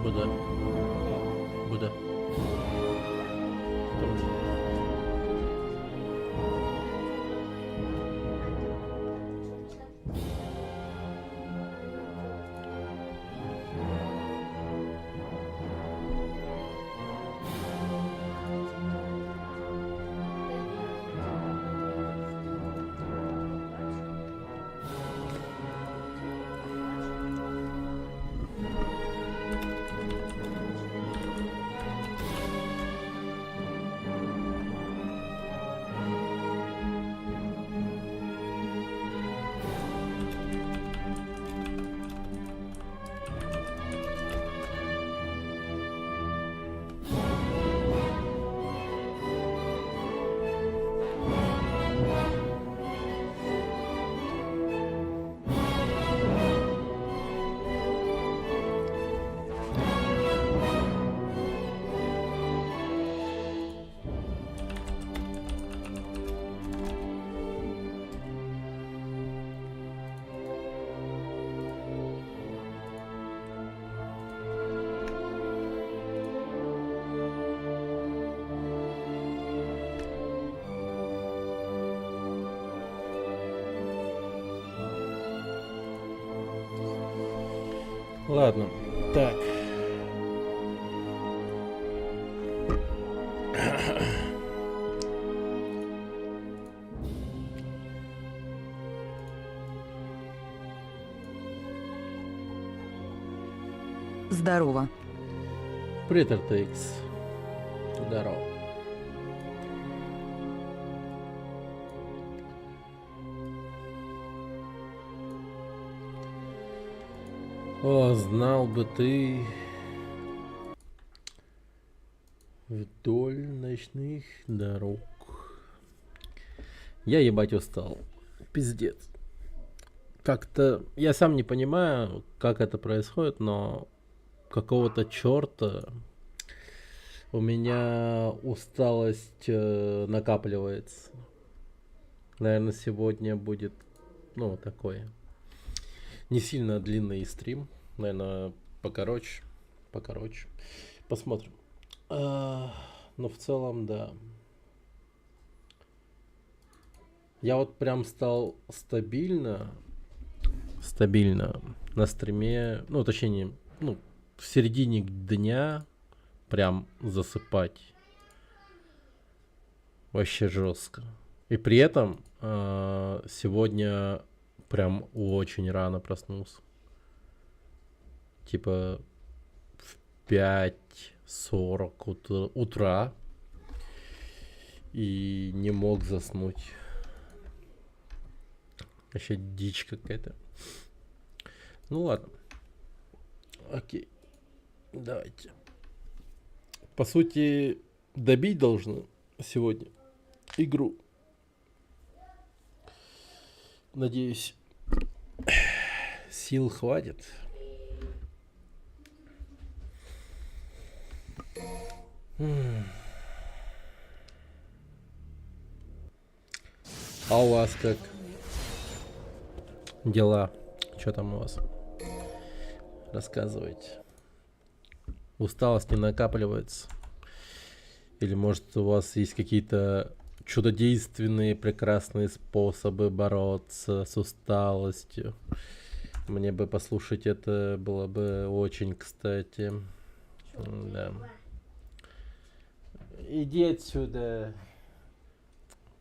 Буде. Буде. Ладно, так. Здорово. Привет, RTX. Здорово. О, знал бы ты вдоль ночных дорог. Я ебать устал. Пиздец. Как-то я сам не понимаю, как это происходит, но какого-то черта у меня усталость накапливается. Наверное, сегодня будет, ну, такой не сильно длинный стрим. Наверное, покороче. Посмотрим. Но в целом, да. Я вот прям стал стабильно на стриме, ну, точнее, ну, в середине дня прям засыпать. Вообще жестко. И при этом сегодня прям очень рано проснулся. Типа в 5:40 утра. И не мог заснуть. Вообще дичь какая-то. Ну ладно. Окей. Давайте. По сути, добить должны сегодня игру. Надеюсь, сил хватит. А у вас как дела? Что там у вас? Рассказывайте. Усталость не накапливается? Или может у вас есть какие-то чудодейственные прекрасные способы бороться с усталостью? Мне бы послушать это было бы очень кстати. Да. Иди отсюда.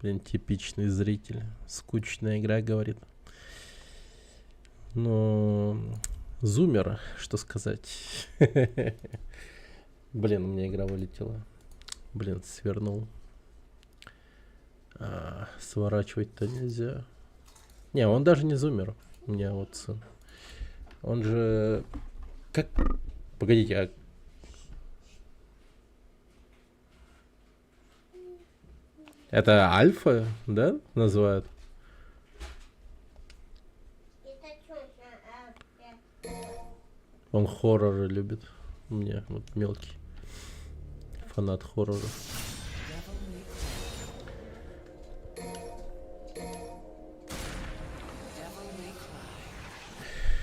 Блин, типичный зритель. Скучная игра, говорит. Но зумер, что сказать. Блин, у меня игра вылетела. Блин, свернул. Сворачивать-то нельзя. Не, он даже не зумер. У меня вот сын. Он же... Как... Погодите, а... Это альфа, да, называют? Он хорроры любит. У меня вот мелкий фанат хорроров.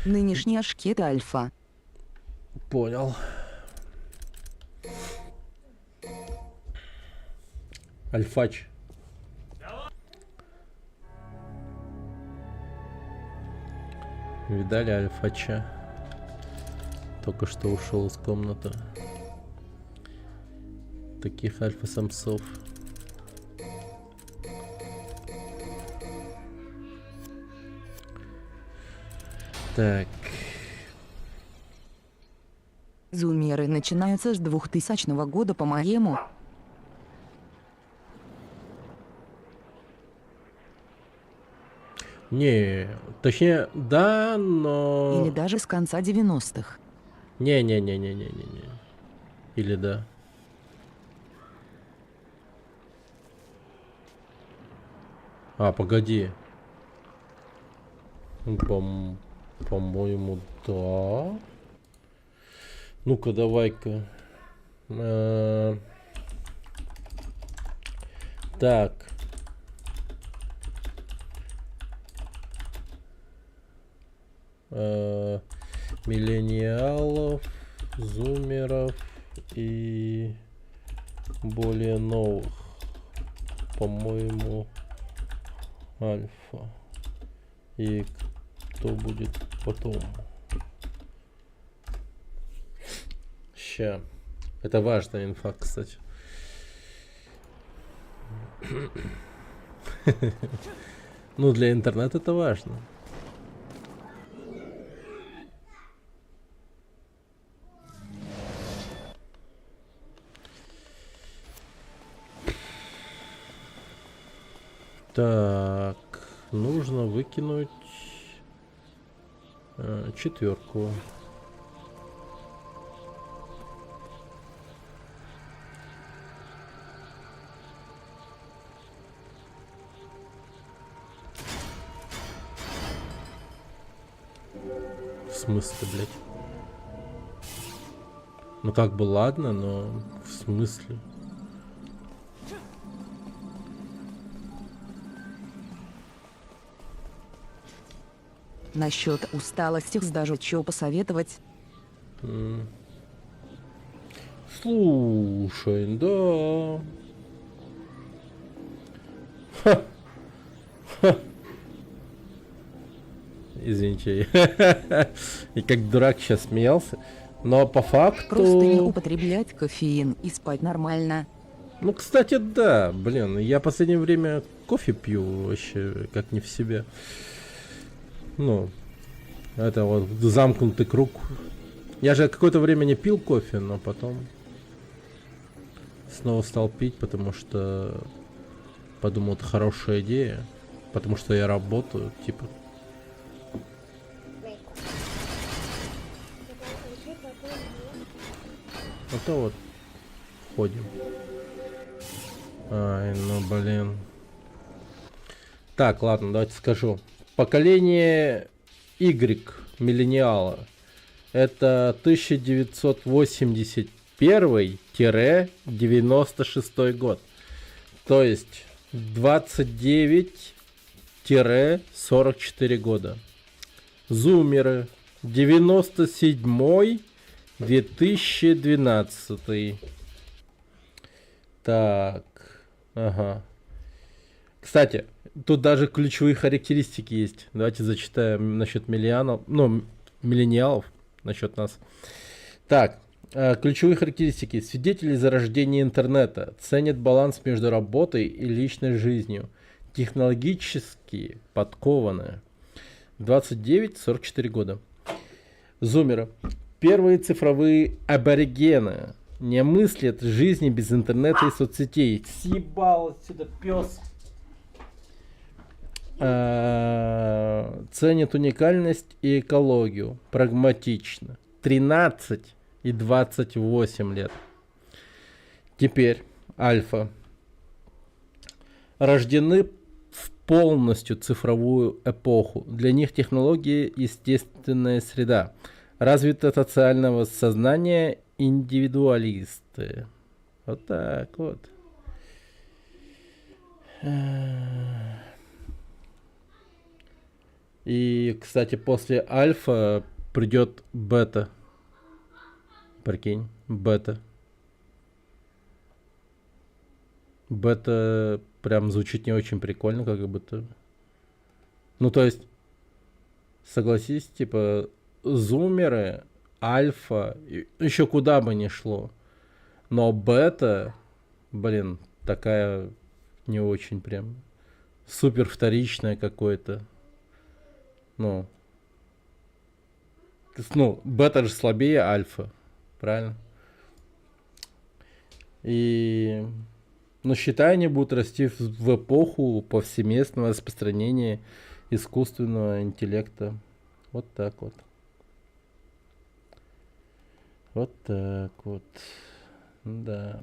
Нынешний ашкет альфа. Понял. Альфач. Видали Альфача? Только что ушел из комнаты. Таких альфа-самцов. Так. Зумеры начинаются с 2000 года по-моему. Не, точнее, да, но... Или даже с конца 90-х. Не. Или да. А, погоди. По-моему, да. Ну-ка, давай-ка. Так. Миллениалов, зумеров и более новых. По-моему, альфа. И кто будет потом? Ща. Это важная инфа, кстати. Ну, для интернета это важно. Так, нужно выкинуть 4. В смысле, блядь? Ну как бы ладно, но в смысле? Насчет усталости даже чё посоветовать? Слушай, да. Ха. Ха. Извините. И как дурак сейчас смеялся. Но по факту... Просто не употреблять кофеин и спать нормально. Ну, кстати, да. Блин, я в последнее время кофе пью вообще как не в себе. Ну, это вот замкнутый круг. Я же какое-то время не пил кофе, но потом снова стал пить, потому что подумал, это хорошая идея. Потому что я работаю, типа. Это вот ходим. Ай, ну блин. Так, ладно, давайте скажу. Поколение Y, миллениала, это 1981-96 год. То есть 29-44 года. Зумеры 97-2012. Так, ага. Кстати, тут даже ключевые характеристики есть. Давайте зачитаем насчет миллениалов, насчет нас. Так, ключевые характеристики. Свидетели зарождения интернета. Ценят баланс между работой и личной жизнью. Технологически подкованные. 29-44 года. Зумеры. Первые цифровые аборигены. Не мыслят жизни без интернета и соцсетей. Съебал отсюда, пес. Ценят уникальность и экологию. Прагматично. 13 и 28 лет. Теперь альфа. Рождены в полностью цифровую эпоху. Для них технологии естественная среда. Развито социального сознания, индивидуалисты. Вот так вот. И, кстати, после альфа придет бета. Прикинь, бета. Бета прям звучит не очень прикольно, как будто. Ну, то есть, согласись, типа, зумеры, альфа, еще куда бы ни шло. Но бета, блин, такая не очень прям. Супер вторичная какое-то. Ну, бета же слабее альфа, правильно? И, ну, считай, они будут расти в эпоху повсеместного распространения искусственного интеллекта. Вот так вот. Вот так вот. Да.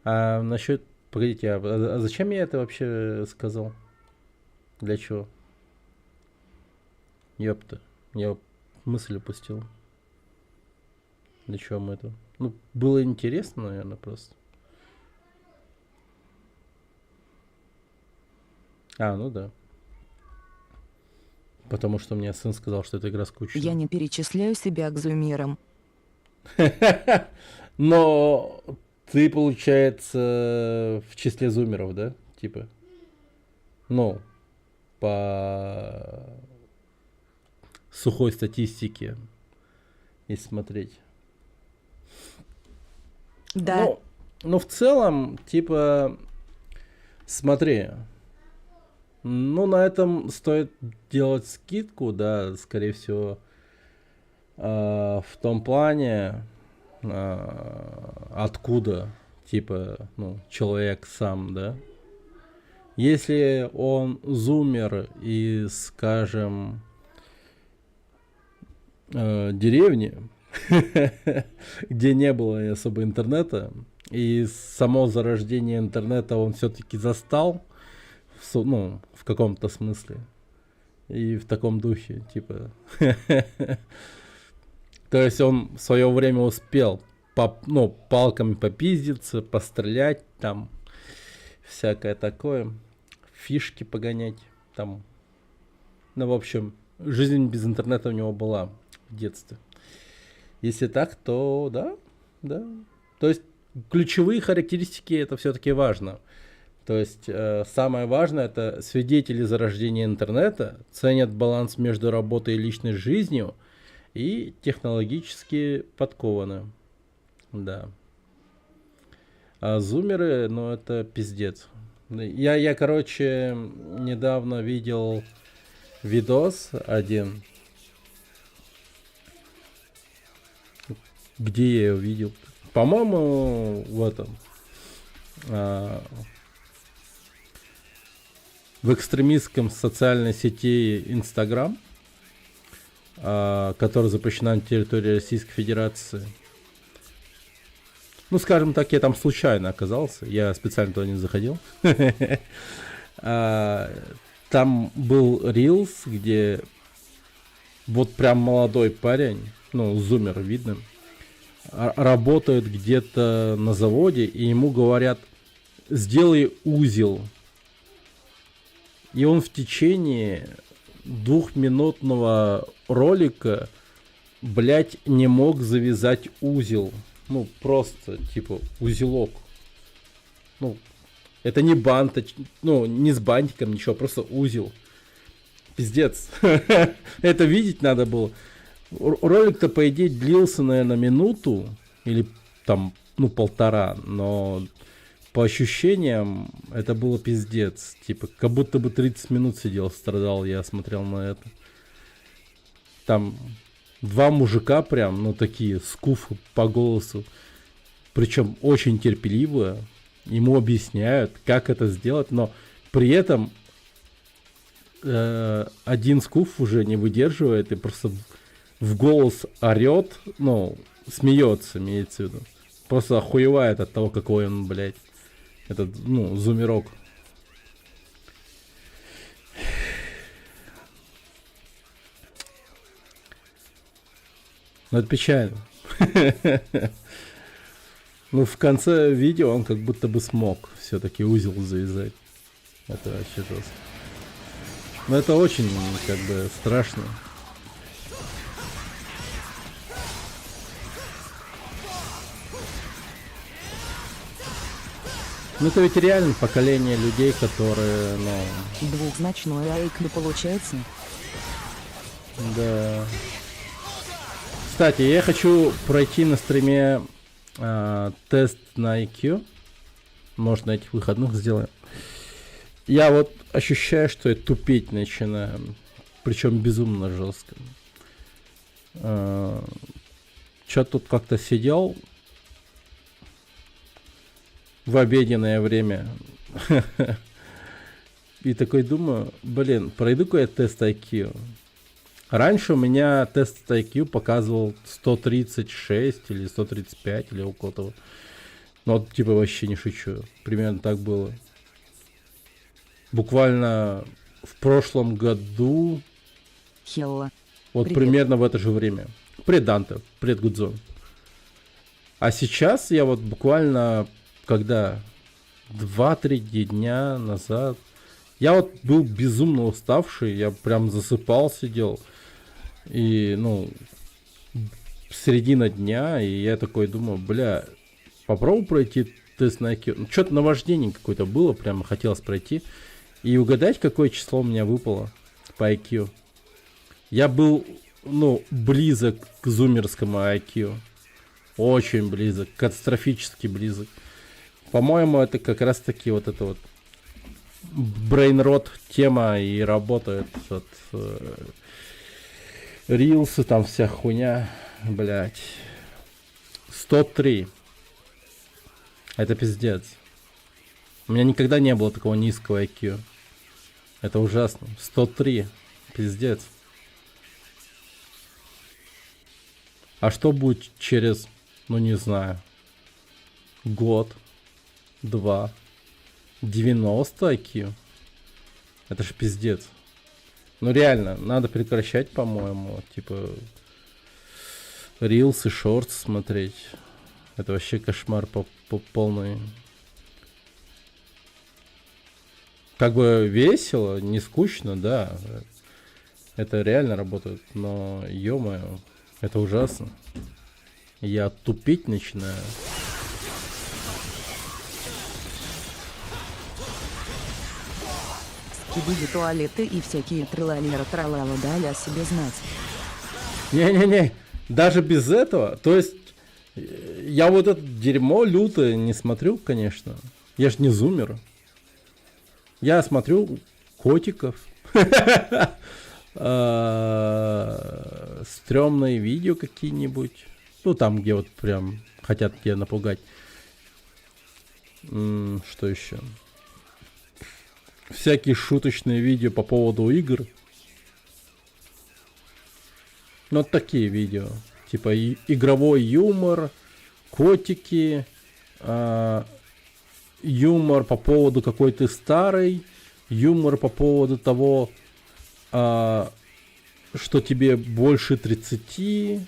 А насчет... Погодите, а зачем я это вообще сказал? Для чего? Ёпта. Я мысль упустил. Для чего мы это? Ну, было интересно, наверное, просто. А, ну да. Потому что мне сын сказал, что эта игра скучная. Я не перечисляю себя к зумерам. Но ты, получается, в числе зумеров, да? Типа. Ну, по сухой статистике, если смотреть. Да. Ну, в целом, типа, смотри. Ну, на этом стоит делать скидку, да, скорее всего, в том плане, откуда, типа, ну, человек сам, да. Если он зумер и, скажем, деревни, где не было особо интернета, и само зарождение интернета он все-таки застал, ну, в каком-то смысле, и в таком духе, типа. То есть он в свое время успел, палками попиздиться, пострелять, там, всякое такое, фишки погонять, там. Ну, в общем, жизнь без интернета у него была в детстве. Если так, то да. То есть ключевые характеристики это все-таки важно. То есть самое важное это свидетели зарождения интернета ценят баланс между работой и личной жизнью и технологически подкованы. Да. А зумеры, ну это пиздец. Я, короче, недавно видел видос один. Где я его видел? По-моему, в этом. В экстремистском социальной сети Instagram, которая запрещена на территории Российской Федерации. Ну, скажем так, я там случайно оказался. Я специально туда не заходил. Там был Reels, где вот прям молодой парень, ну, зумер видно, работает где-то на заводе, и ему говорят, сделай узел. И он в течение 2-минутного ролика, блять, не мог завязать узел. Ну, просто, типа, узелок. Ну, это не бант, ну, не с бантиком, ничего, просто узел. Пиздец. Это видеть надо было. Ролик-то, по идее, длился, наверное, минуту. Или там, ну, 1,5. Но по ощущениям, это было пиздец. Типа, как будто бы 30 минут сидел, страдал, я смотрел на это. Там 2 мужика прям, ну, такие, скуфы по голосу. Причем очень терпеливые. Ему объясняют, как это сделать, но при этом один скуф уже не выдерживает и просто в голос орет, ну, смеется, имеется в виду. Просто охуевает от того, какой он, блядь, этот, ну, зумерок. Ну, это печально. Ну, в конце видео он как будто бы смог все-таки узел завязать. Это вообще жестко. Но это очень, как бы, страшно. Ну это ведь реально поколение людей, которые, ну, Двухзначной IQ получается. да. Кстати, я хочу пройти на стриме тест на IQ. Может, на этих выходных сделаем. Я вот ощущаю, что я тупеть начинаю. Причем безумно жестко. Чё тут как-то сидел в обеденное время. И такой думаю, блин, пройду-ка я тест IQ. Раньше у меня тест IQ показывал 136 или 135 или около того. Ну вот типа вообще не шучу. Примерно так было. Буквально в прошлом году, Хелла. вот Привет. примерно в это же время. Привет, Данте, привет, Гудзон. А сейчас я вот буквально, когда 2-3 дня назад, я вот был безумно уставший, я прям засыпал, сидел. И, ну, середина дня, и я такой думаю, бля, попробую пройти тест на IQ. Ну, что-то наваждение какое-то было, прямо хотелось пройти. И угадать, какое число у меня выпало по IQ. Я был, ну, близок к зумерскому IQ. Очень близок, катастрофически близок. По-моему, это как раз таки вот это вот брейнрот тема и работает от рилсы, там вся хуйня, блять. 103. Это пиздец. У меня никогда не было такого низкого IQ. Это ужасно. 103. Пиздец. А что будет через, ну не знаю, год, 2, 90 IQ? Это ж пиздец. Ну реально, надо прекращать, по-моему, типа рилсы, шортс смотреть. Это вообще кошмар по полный. Как бы весело, не скучно, да. Это реально работает, но ё-моё, это ужасно. Я тупить начинаю. Скибиди туалеты и всякие тралалера тралала дали о себе знать. Не-не-не, даже без этого. То есть, я вот это дерьмо лютое не смотрю, конечно. Я ж не зумер. Я смотрю котиков. Стрёмные видео какие-нибудь. Ну, там, где вот прям хотят тебя напугать. Что еще? Всякие шуточные видео по поводу игр. Ну, вот такие видео. Типа игровой юмор, котики, юмор по поводу какой ты старый, юмор по поводу того, что тебе больше 30,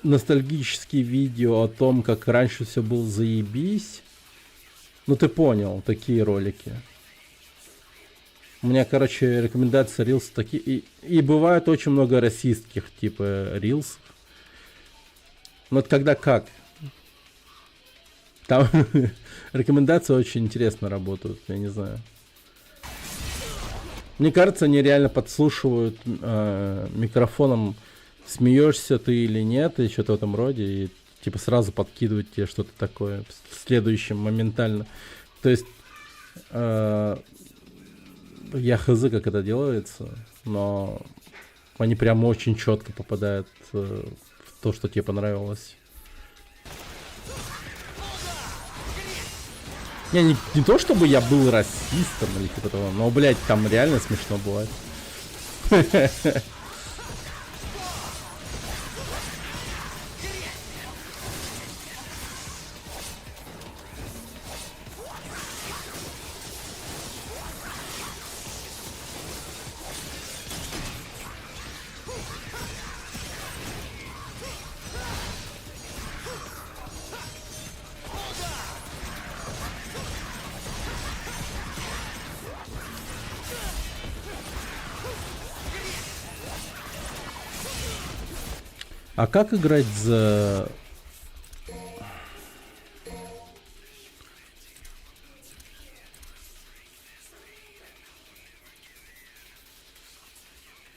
ностальгические видео о том, как раньше все было заебись. Ну ты понял, такие ролики. У меня, короче, рекомендации рилс такие. И бывает очень много расистских, типа, рилс. Но это когда как? Там рекомендации очень интересно работают, я не знаю. Мне кажется, они реально подслушивают микрофоном, смеешься ты или нет, и что-то в этом роде, и типа сразу подкидывают тебе что-то такое следующим моментально. То есть я хз, как это делается, но они прям очень четко попадают в то, что тебе понравилось. Не то чтобы я был расистом или типа того, но, блядь, там реально смешно бывает. А как играть за...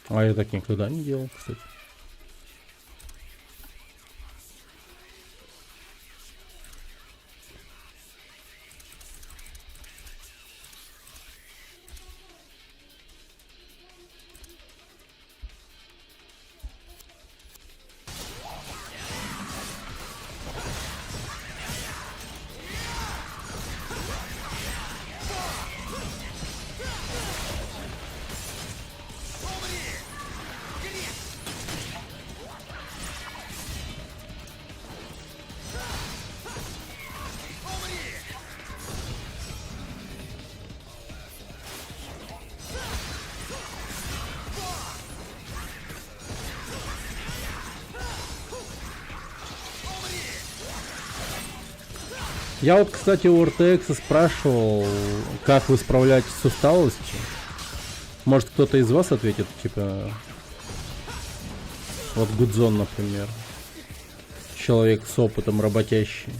А я так никогда не делал, кстати. Я вот, кстати, у RTX спрашивал, как вы справляетесь с усталостью. Может, кто-то из вас ответит, типа... Вот Гудзон, например. Человек с опытом, работящий.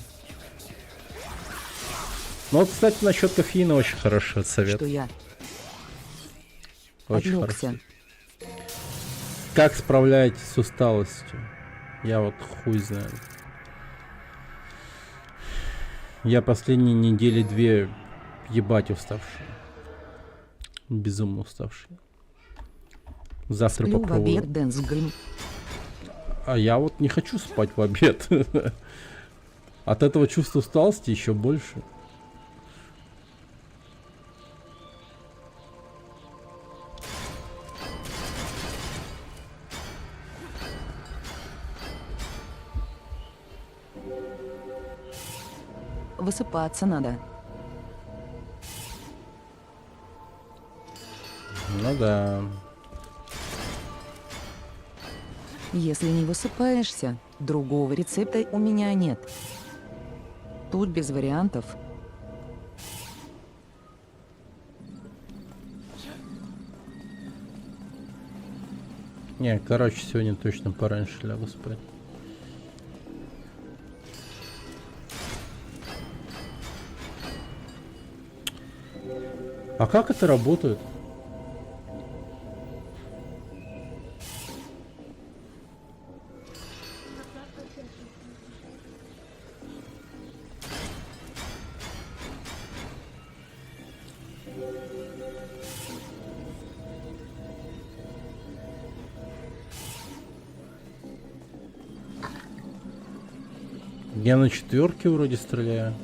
Ну вот, кстати, насчет кофеина очень хороший совет. Что я Очень отвлекся. хорошо. Как справляетесь с усталостью? Я вот хуй знаю. Я последние недели 2 ебать уставший. Безумно уставший. Завтра Сплю в попробую. обед, Дэнс Грим. А я вот не хочу спать в обед. От этого чувства усталости еще больше. Высыпаться надо. Ну да. Если не высыпаешься, другого рецепта у меня нет. Тут без вариантов. Не, короче, сегодня точно пораньше лягу спать. А как это работает? Я на 4 вроде стреляю.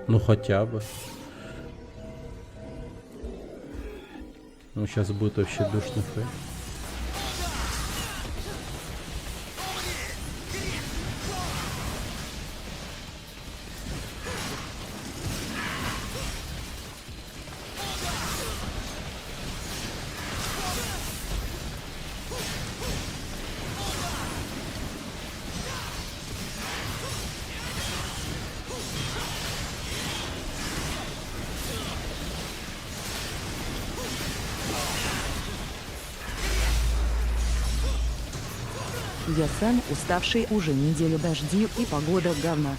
Ну хотя бы. Ну сейчас будет вообще душный фейк. Я сам уставший, уже неделю дожди и погода говна.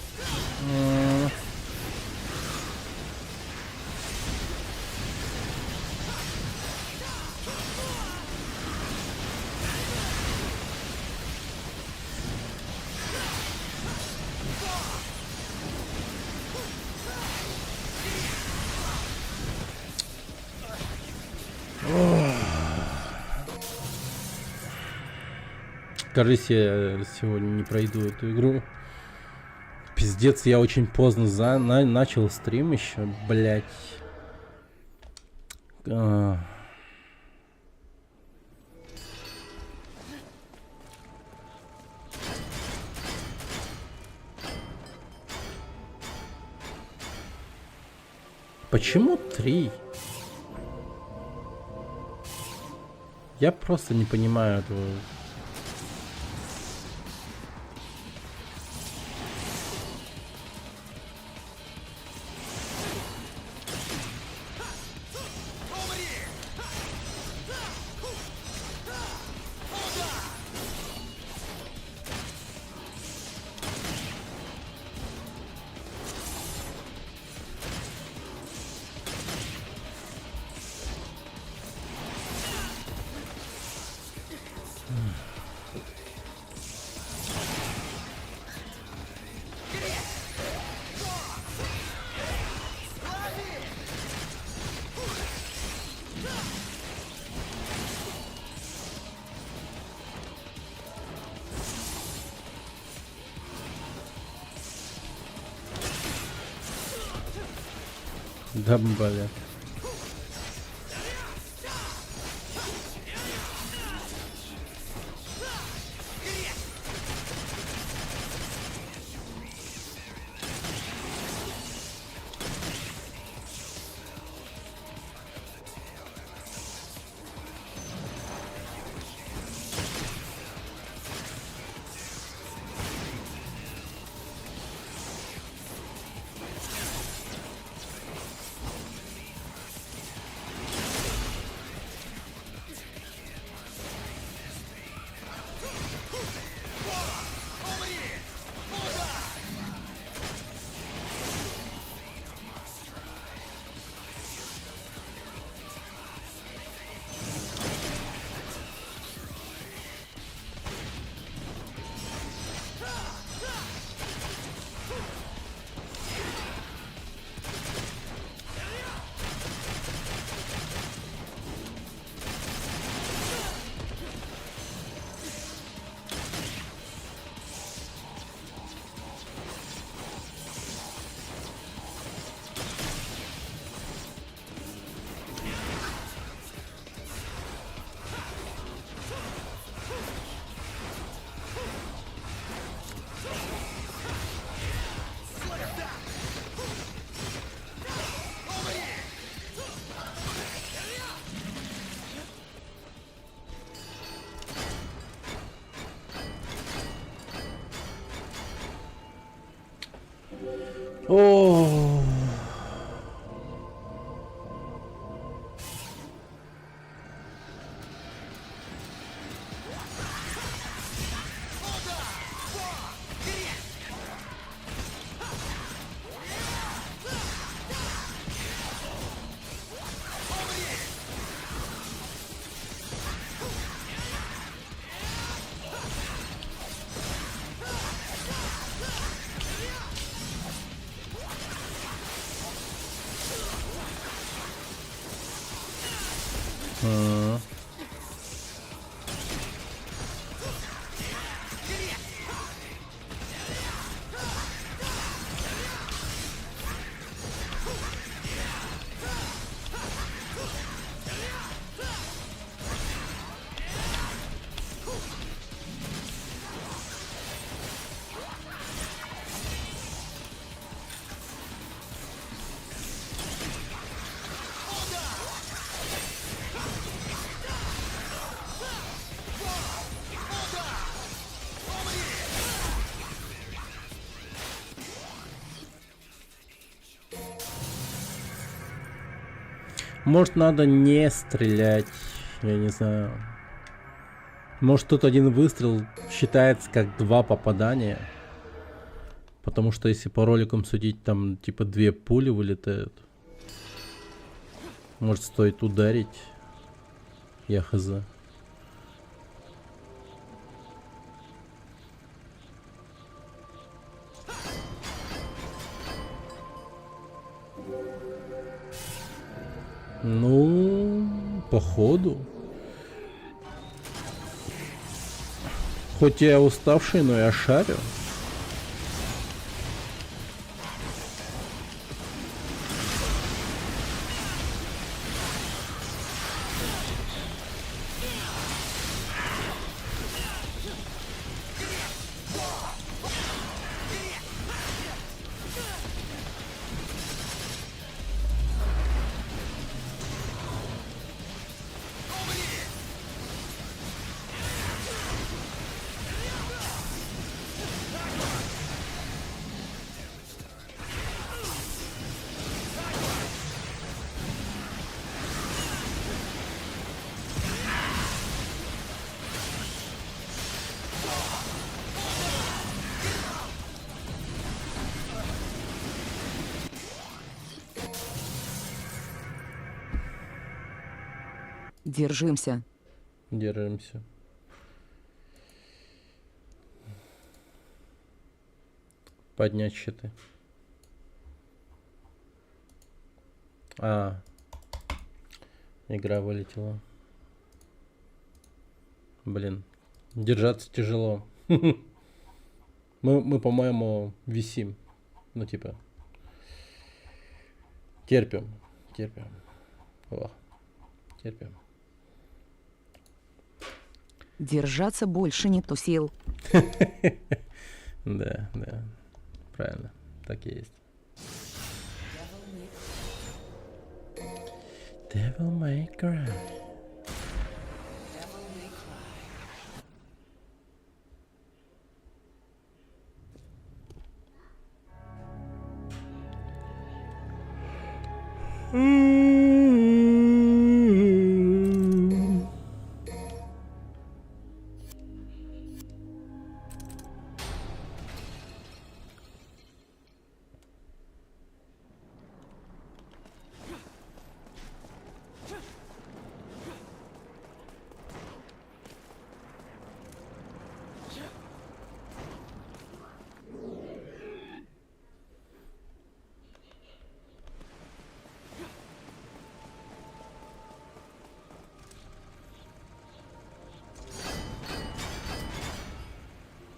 Кажись, я сегодня не пройду эту игру. Пиздец, я очень поздно начал стрим еще, блять. Почему 3? Я просто не понимаю этого. Да, блядь. О, может, надо не стрелять, я не знаю. Может, тут один выстрел считается как 2 попадания. Потому что если по роликам судить, там типа 2 пули вылетают. Может, стоит ударить? Я хз. Ну, походу. Хоть я уставший, но я шарю. Держимся. Держимся. Поднять щиты. А, игра вылетела. Блин, держаться тяжело. Мы, по-моему, висим. Ну, типа, Терпим, терпим. О, терпим. Держаться больше нету сил. Да, да. Правильно. Так и есть. Devil May Cry.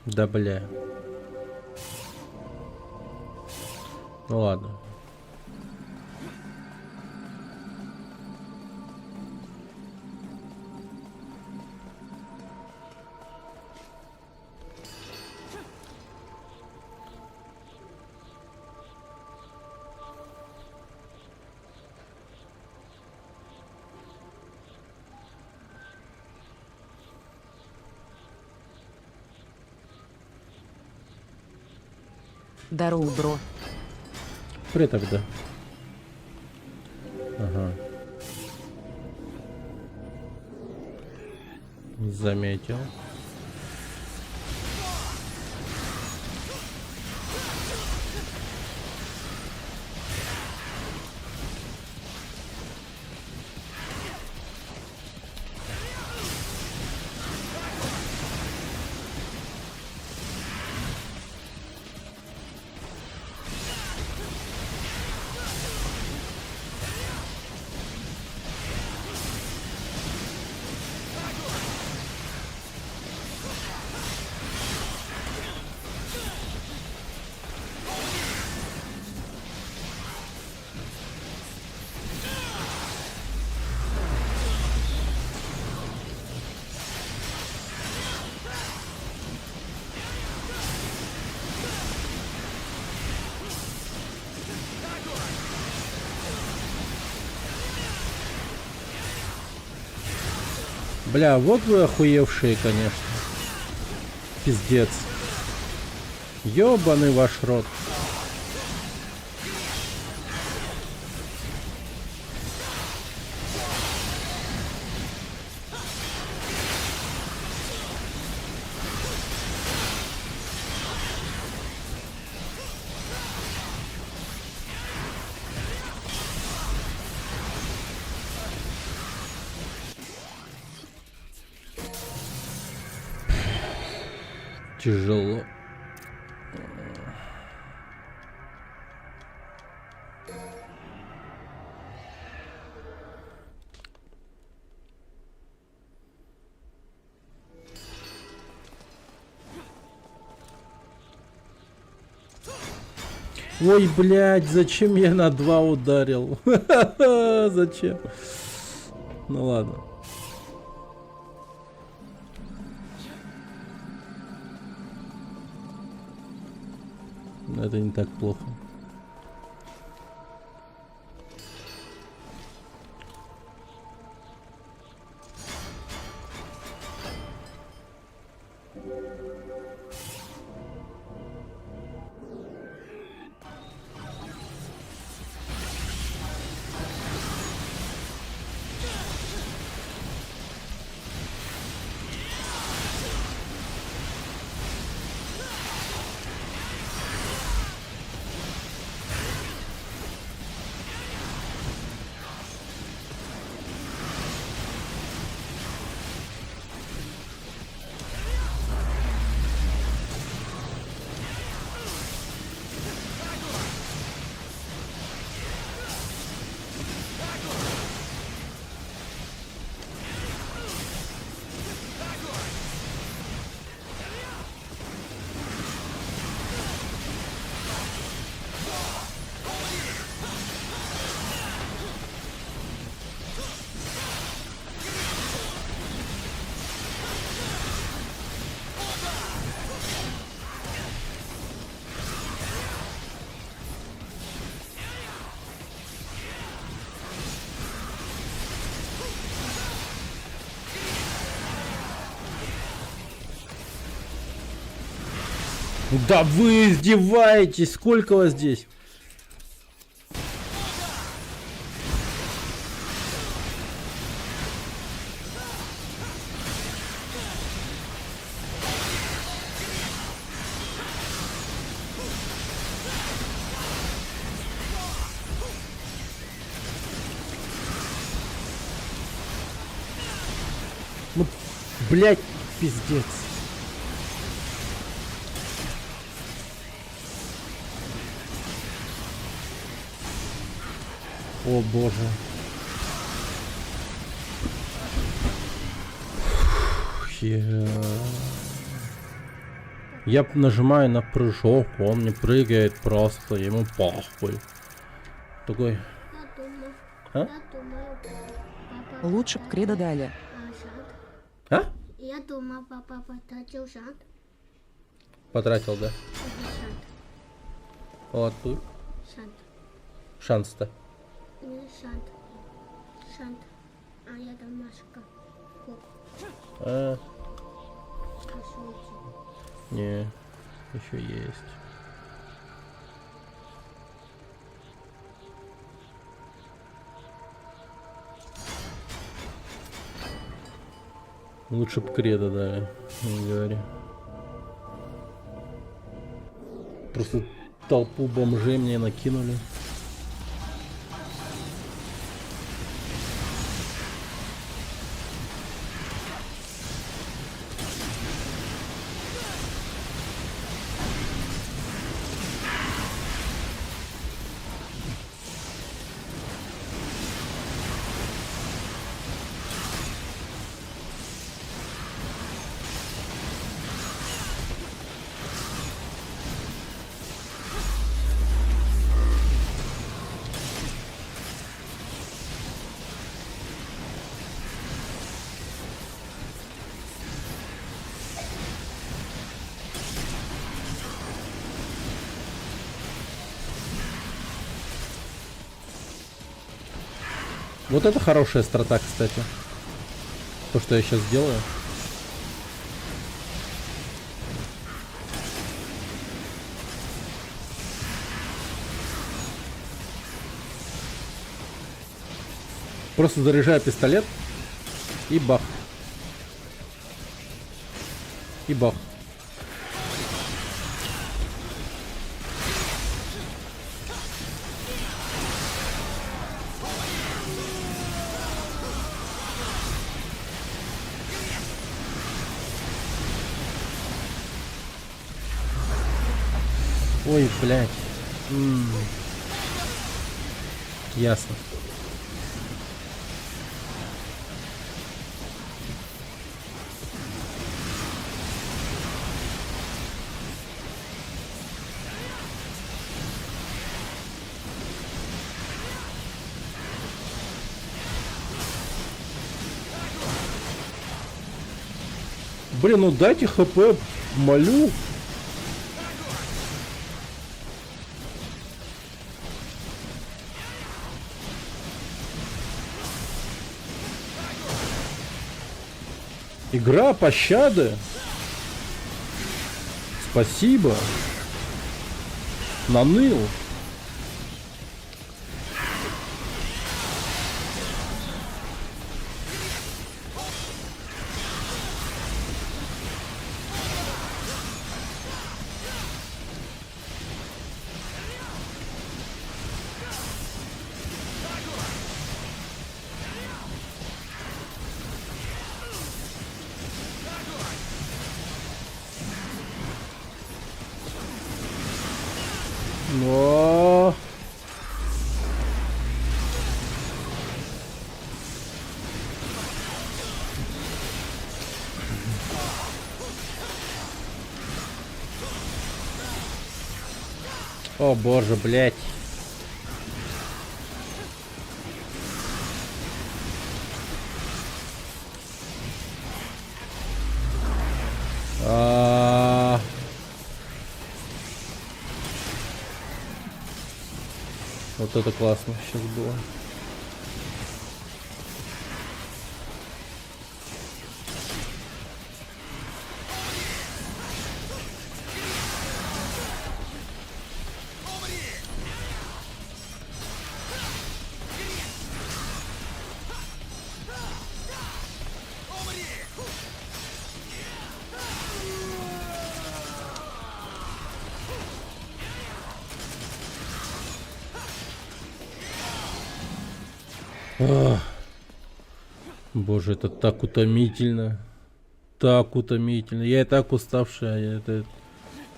Да бля. Ну ладно. Здорово, бро. При тогда. Ага. Заметил. Бля, вот вы охуевшие, конечно. Пиздец. Ёбаный ваш рот. Тяжело. Ой, блядь, зачем я на 2 ударил? Зачем? Ну ладно. Это не так плохо. Да вы издеваетесь! Сколько вас здесь? Ну, блять, пиздец. О боже. Я нажимаю на прыжок, он не прыгает просто, ему похуй. Такой. А? Я думаю, папа... Лучше б кредо дали. Шант. А? Я думаю, папа потратил шант. Потратил, да? Это шант. Вот тут. Шант. Шанс-то. Не шант. Шант. А я домашка. Кук. А, Послушайте. не, еще есть. Лучше б кредо дали, не говори. Просто толпу бомжей мне накинули. Вот это хорошая страта, кстати. То, что я сейчас делаю. Просто заряжаю пистолет и бах. И бах. Ой, блядь. Ясно. Блин, ну дайте хп, молю. Игра пощады. Спасибо. Наныл. Но... О боже, блядь. Вот это классно сейчас было. Ах. Боже, это так утомительно. Так утомительно. Я и так уставший, а это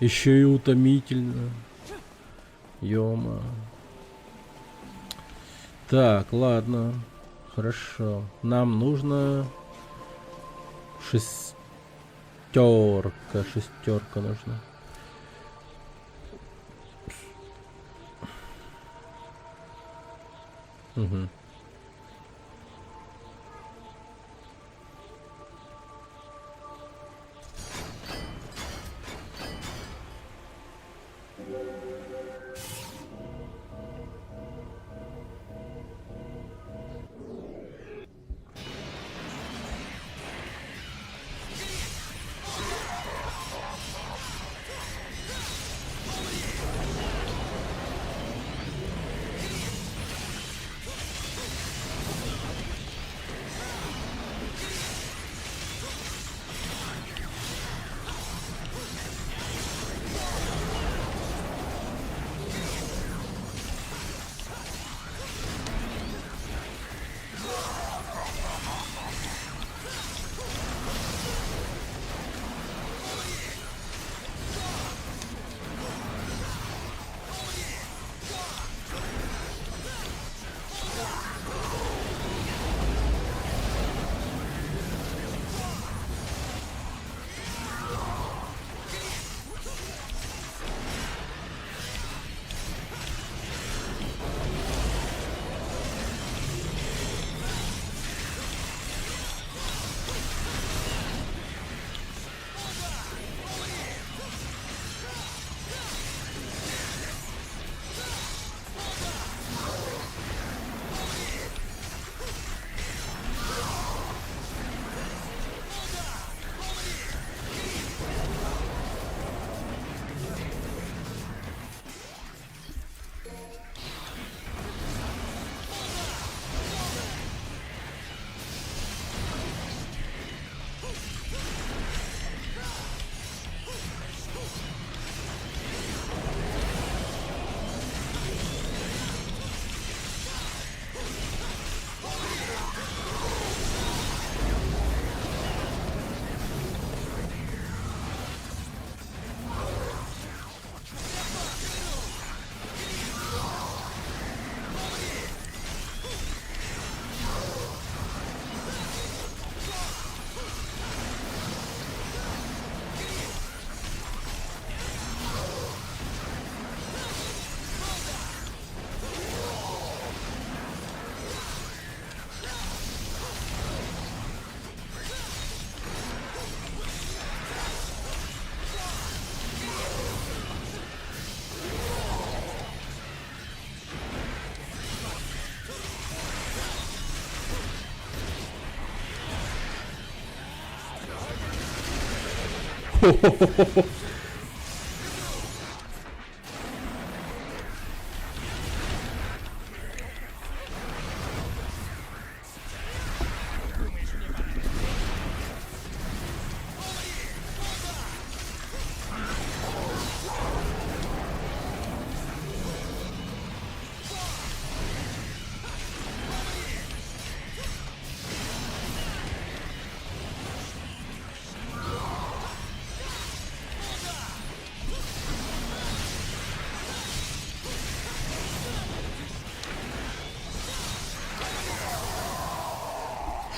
еще и утомительно. Ёма. Так, ладно. Хорошо. Нам нужно шестерка нужна. Угу.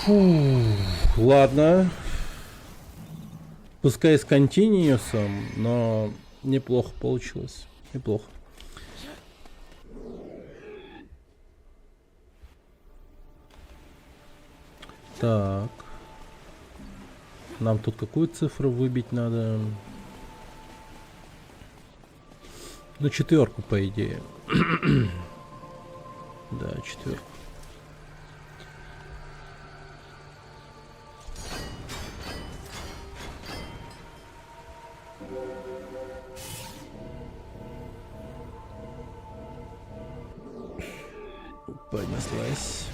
Фу, ладно. Пускай с континиусом, но неплохо получилось. Неплохо. Так. Нам тут какую цифру выбить надо? Ну, 4, по идее. Да, 4. Понеслась.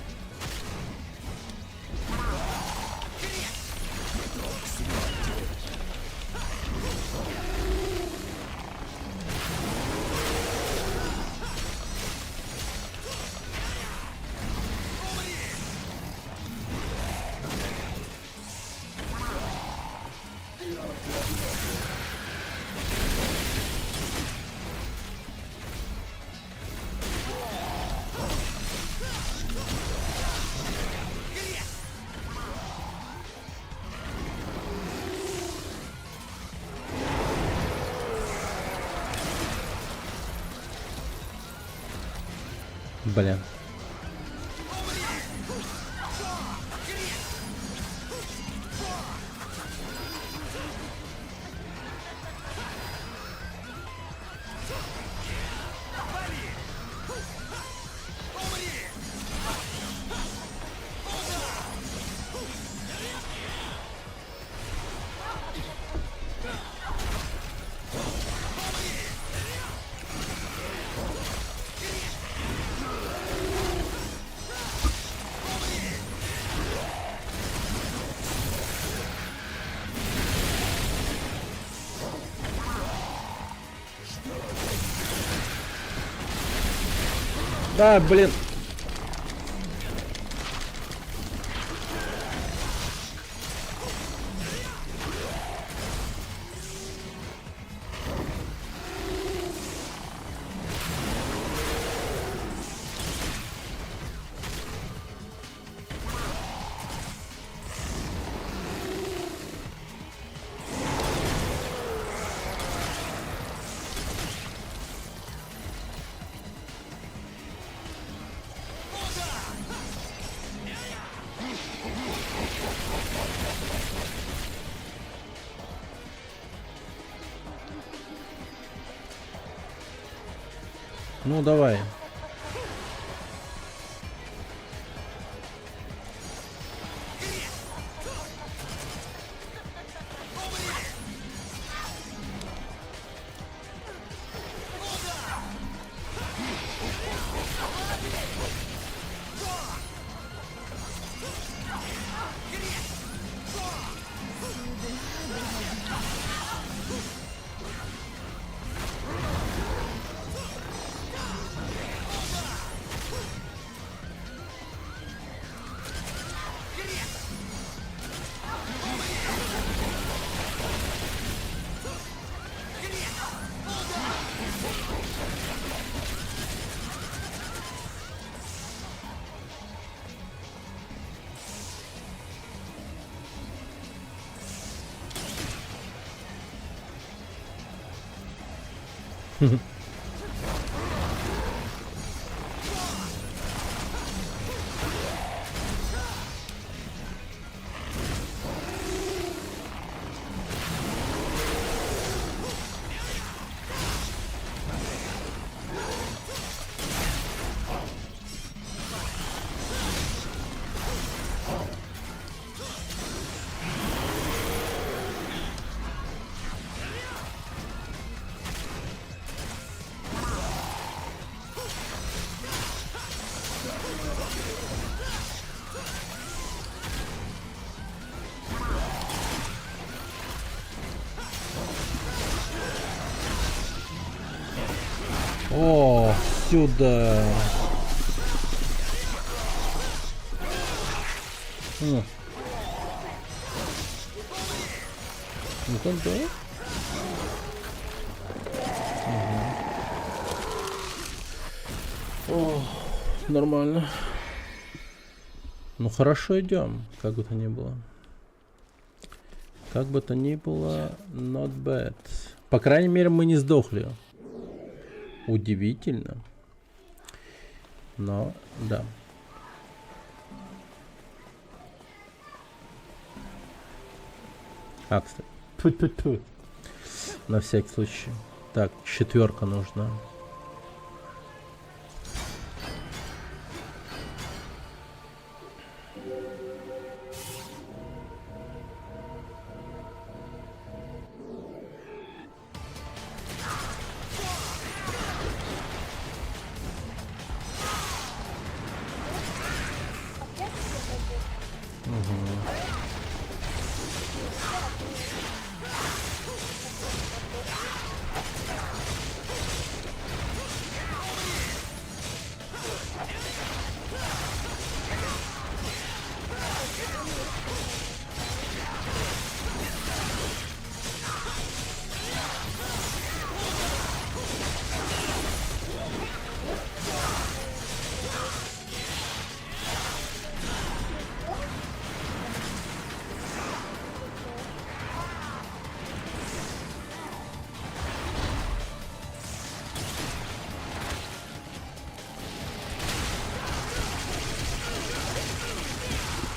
Блин. Да, блин. Ну давай. О, сюда. Ну. Ну-ка, да. О, нормально. Ну хорошо, идем, как бы то ни было. Как бы то ни было, not bad. По крайней мере, мы не сдохли. Удивительно. Но, да. А, кстати. Тьфу-тьфу-тьфу. На всякий случай. Так, 4 нужна.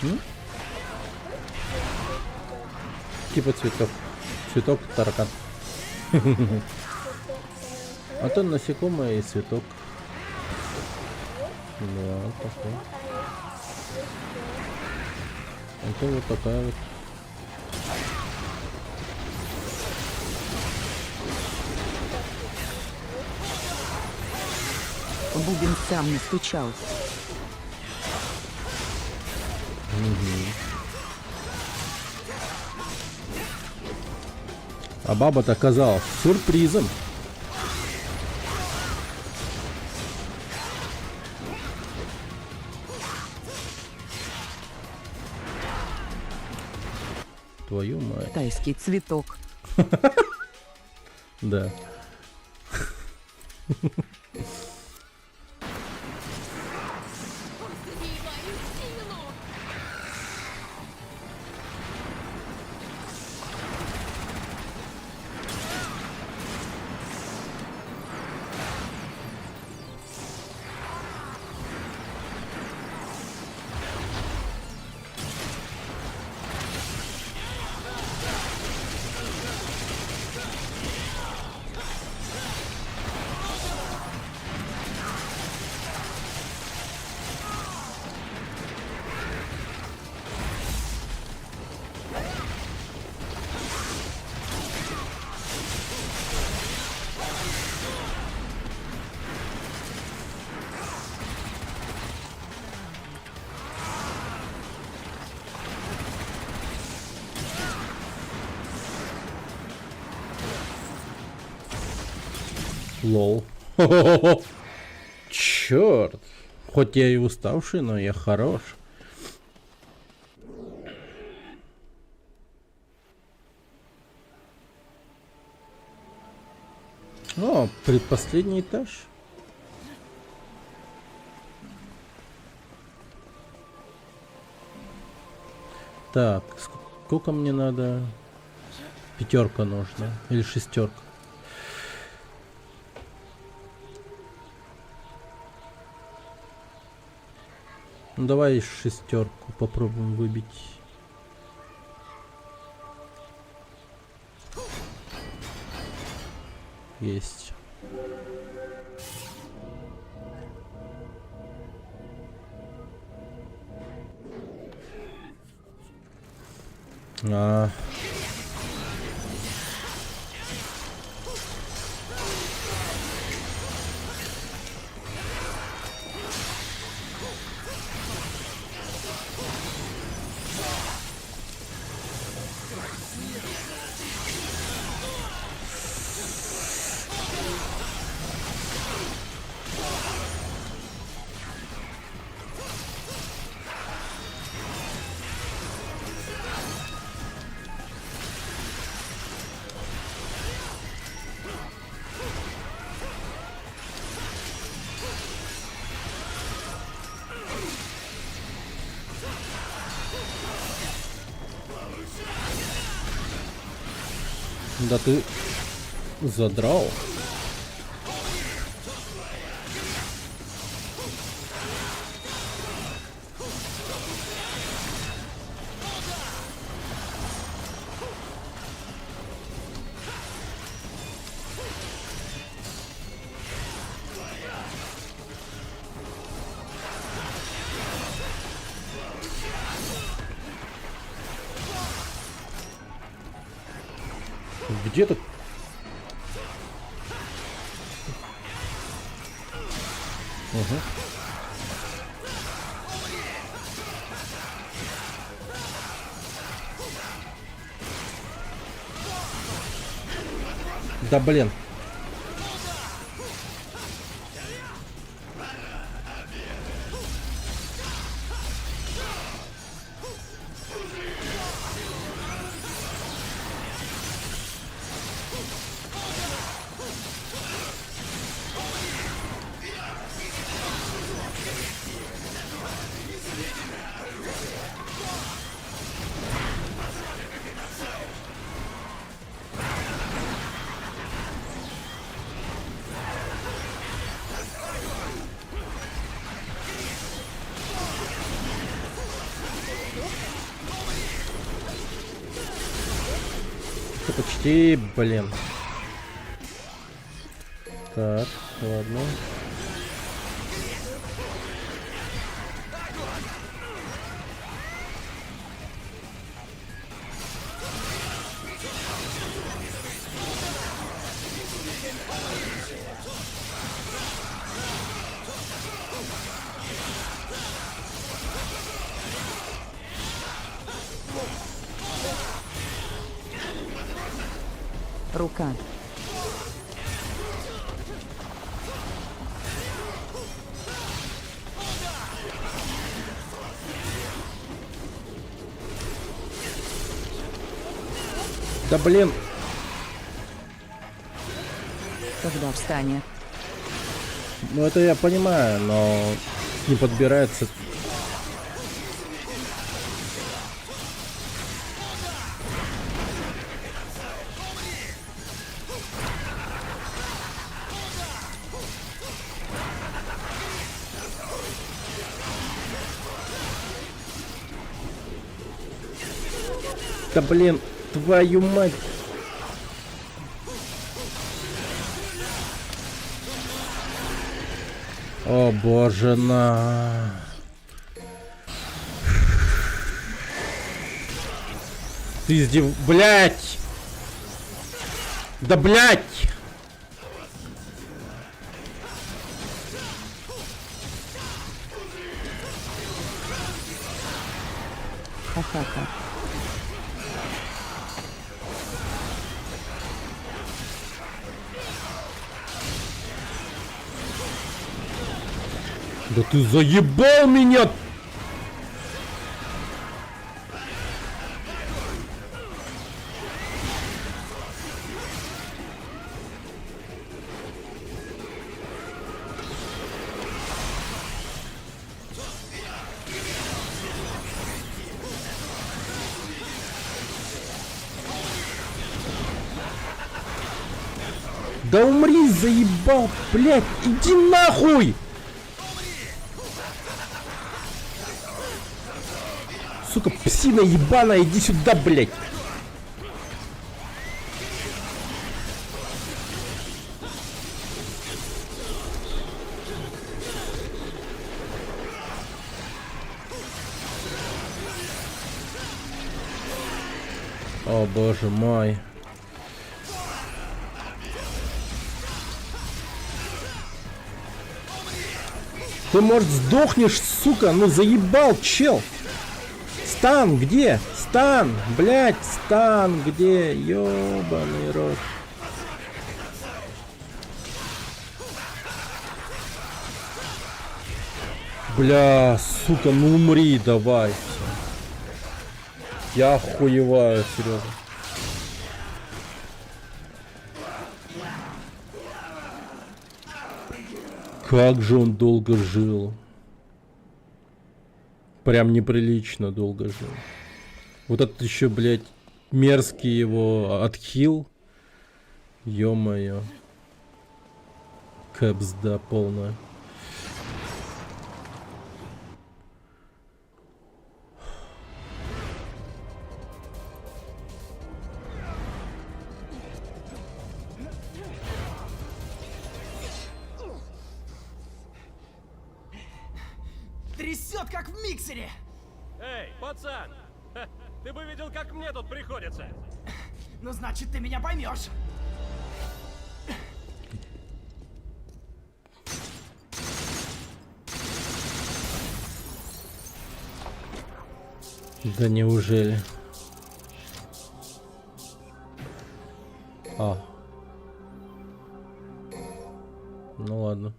М? Типа цветок. Цветок таракан. А то насекомое и цветок. Да, такой. Это вот такая вот. Бубен сам настучал. А баба-то оказалась сюрпризом. Твою мать. Тайский цветок. Да. Лол. Черт. Хоть я и уставший, но я хорош. О, предпоследний этаж. Так, сколько мне надо? 5 нужно. Или 6. Ну давай 6 попробуем выбить. Есть. А. Да ты задрал. Где ты? Угу. Да блин. почти, блин. Так, ладно. Рука. Да блин. Когда встанет. Ну это я понимаю, но не подбирается. Да блин, твою мать. О боже на. Ты издев... Блять! Да блять! Ха-ха-ха. Да ты заебал меня! Да умри, заебал, блядь, иди нахуй! Сука, псина ебаная, иди сюда, блядь! О боже мой. Ты, может, сдохнешь, сука? Ну заебал, чел. Стан где? Стан, блядь, стан где? Ёбаный рот. Бля, сука, ну умри давай. Я охуеваю, серьезно. Как же он долго жил. Прям неприлично долго жил. Вот этот еще, блядь, мерзкий его отхил. Ё-моё. Кэпсда полная. Трясет, как в миксере! Эй, пацан! Ха, ты бы видел, как мне тут приходится. Ну, значит, ты меня поймешь. Да неужели? А. Ну ладно.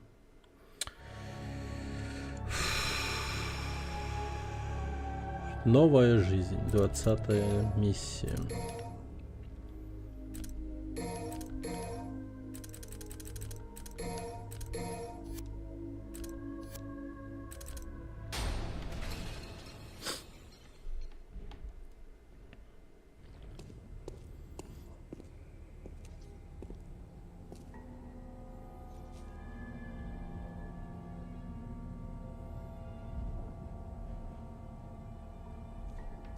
Новая жизнь. 20-я миссия.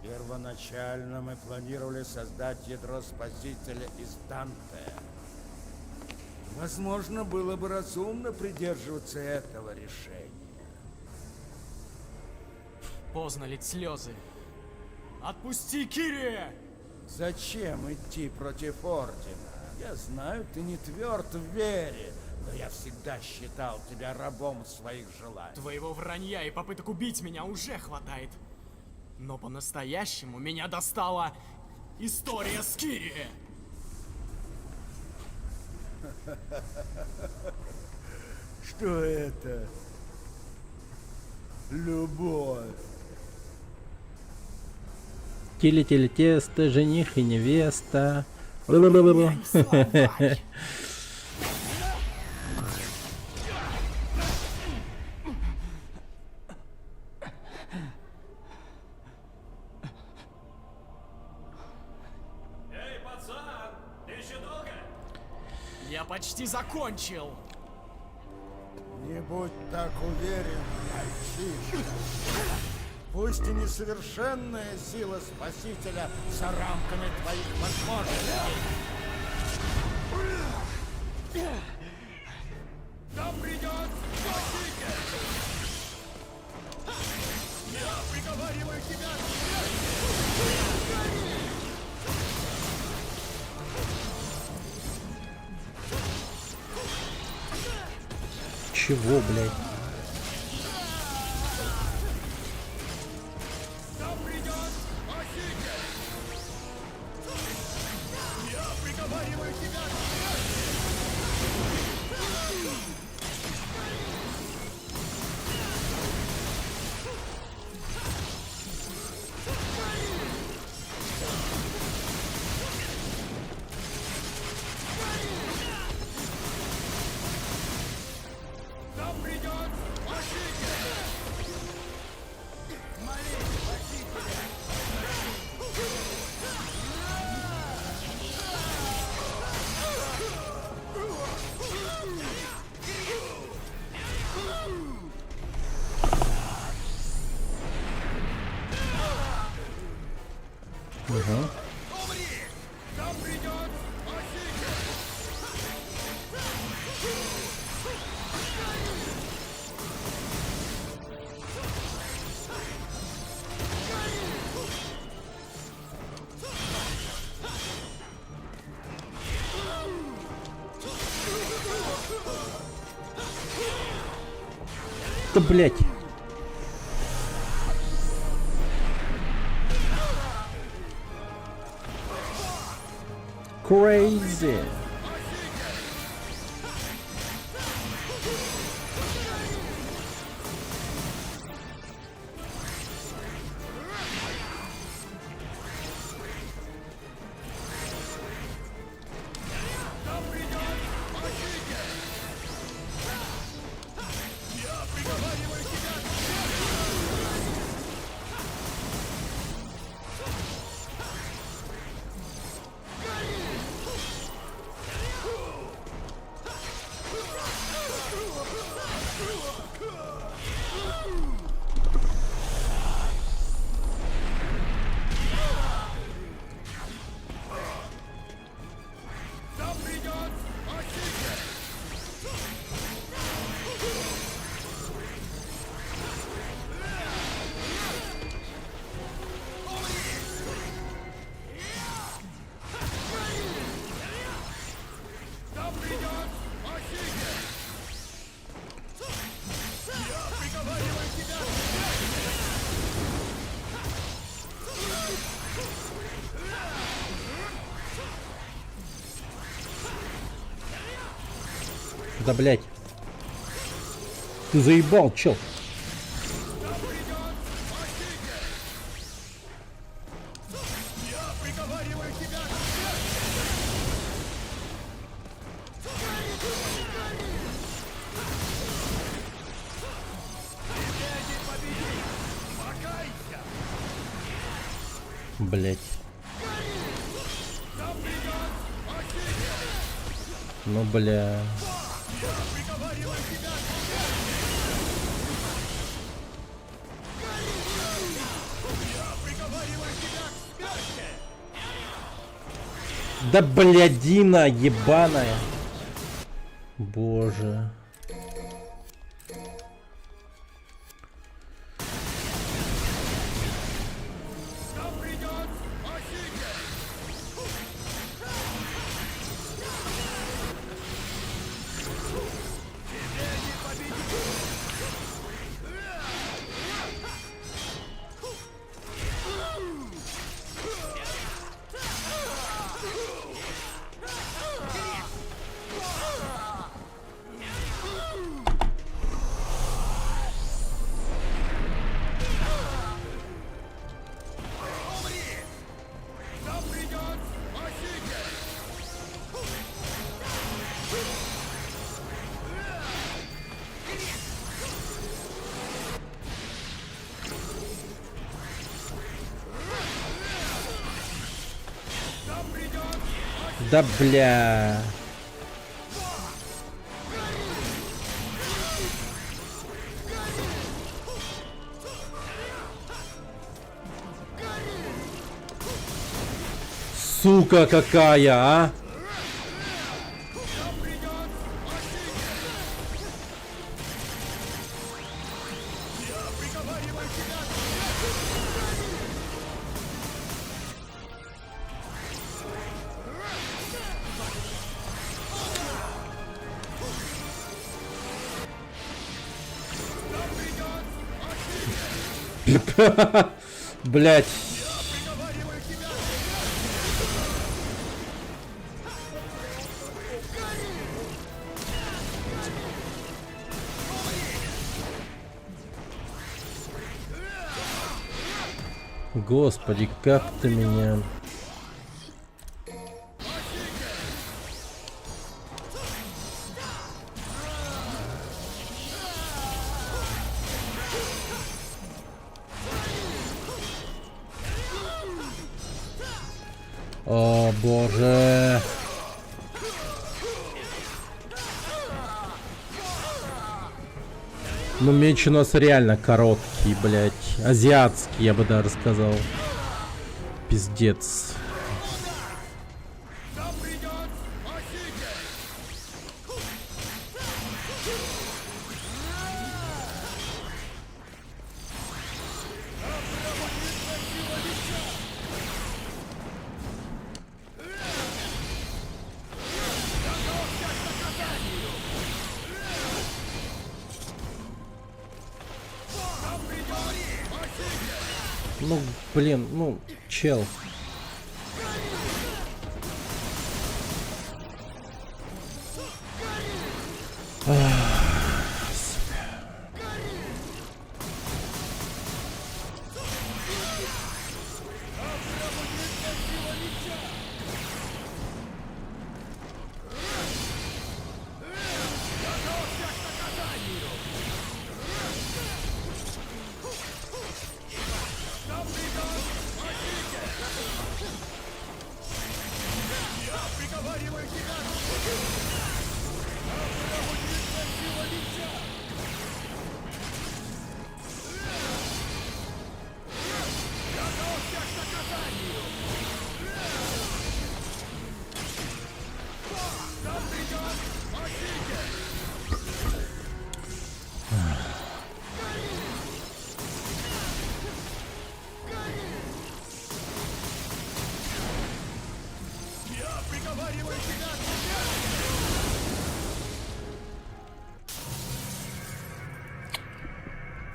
Первоначально мы планировали создать ядро Спасителя из Данте. Возможно, было бы разумно придерживаться этого решения. Поздно лить слезы. Отпусти Кирия! Зачем идти против Ордена? Я знаю, ты не тверд в вере, но я всегда считал тебя рабом своих желаний. Твоего вранья и попыток убить меня уже хватает. Но по-настоящему меня достала история с Кири. Что это? Любовь. Теле-теле-тесто, жених и невеста. Словарь. Эй, пацан, ты еще долго? Я почти закончил. Не будь так уверен, мальчишка. Пусть и несовершенная сила Спасителя за рамками твоих возможностей. Нам придет Спаситель! Я приговариваю тебя! Чего, блядь? Нам придет Спаситель! Я приговариваю тебя! Нам придет Спаситель! Ага. Нам придет Спаситель! Да, блядь. Crazy. Нам придет Спаситель! Я приговариваю тебя! Нам придет Спаситель! Нам придет Спаситель! Я приговариваю тебя! Да, блядь. Ты заебал, чел. Нам придет Спаситель! Я приговариваю тебя! Теперь победи! Покайся! Блядь. Нам придет Спаситель! Ну, бля. Я приговариваю тебя! Я приговариваю Да блядина ебаная. Боже. Да бля. Сука какая, а? Блять. Господи, как ты меня... О, боже. Ну, меч у нас реально короткий, блядь. Азиатский, я бы даже сказал. Пиздец. Ну, блин, ну, чел.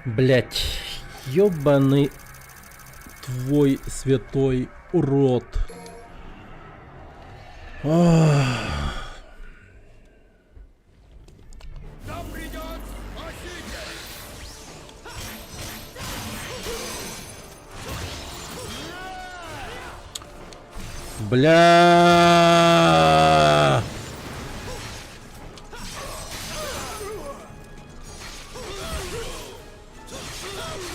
Блять, ёбаный твой святой урод. Бля.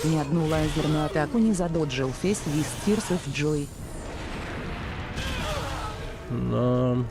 Ни одну лазерную атаку не задоджил Face with Tears of Joy. Но...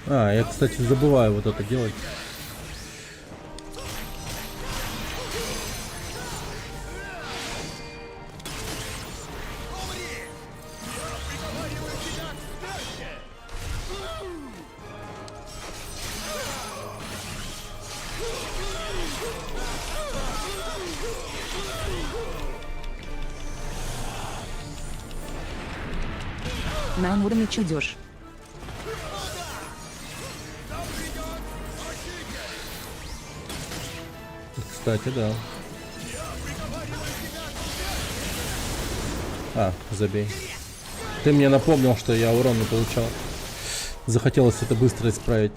А, я, кстати, забываю вот это делать. На уровне чудешь. Кстати, да. А, забей. Ты мне напомнил, что я урон не получал. Захотелось это быстро исправить.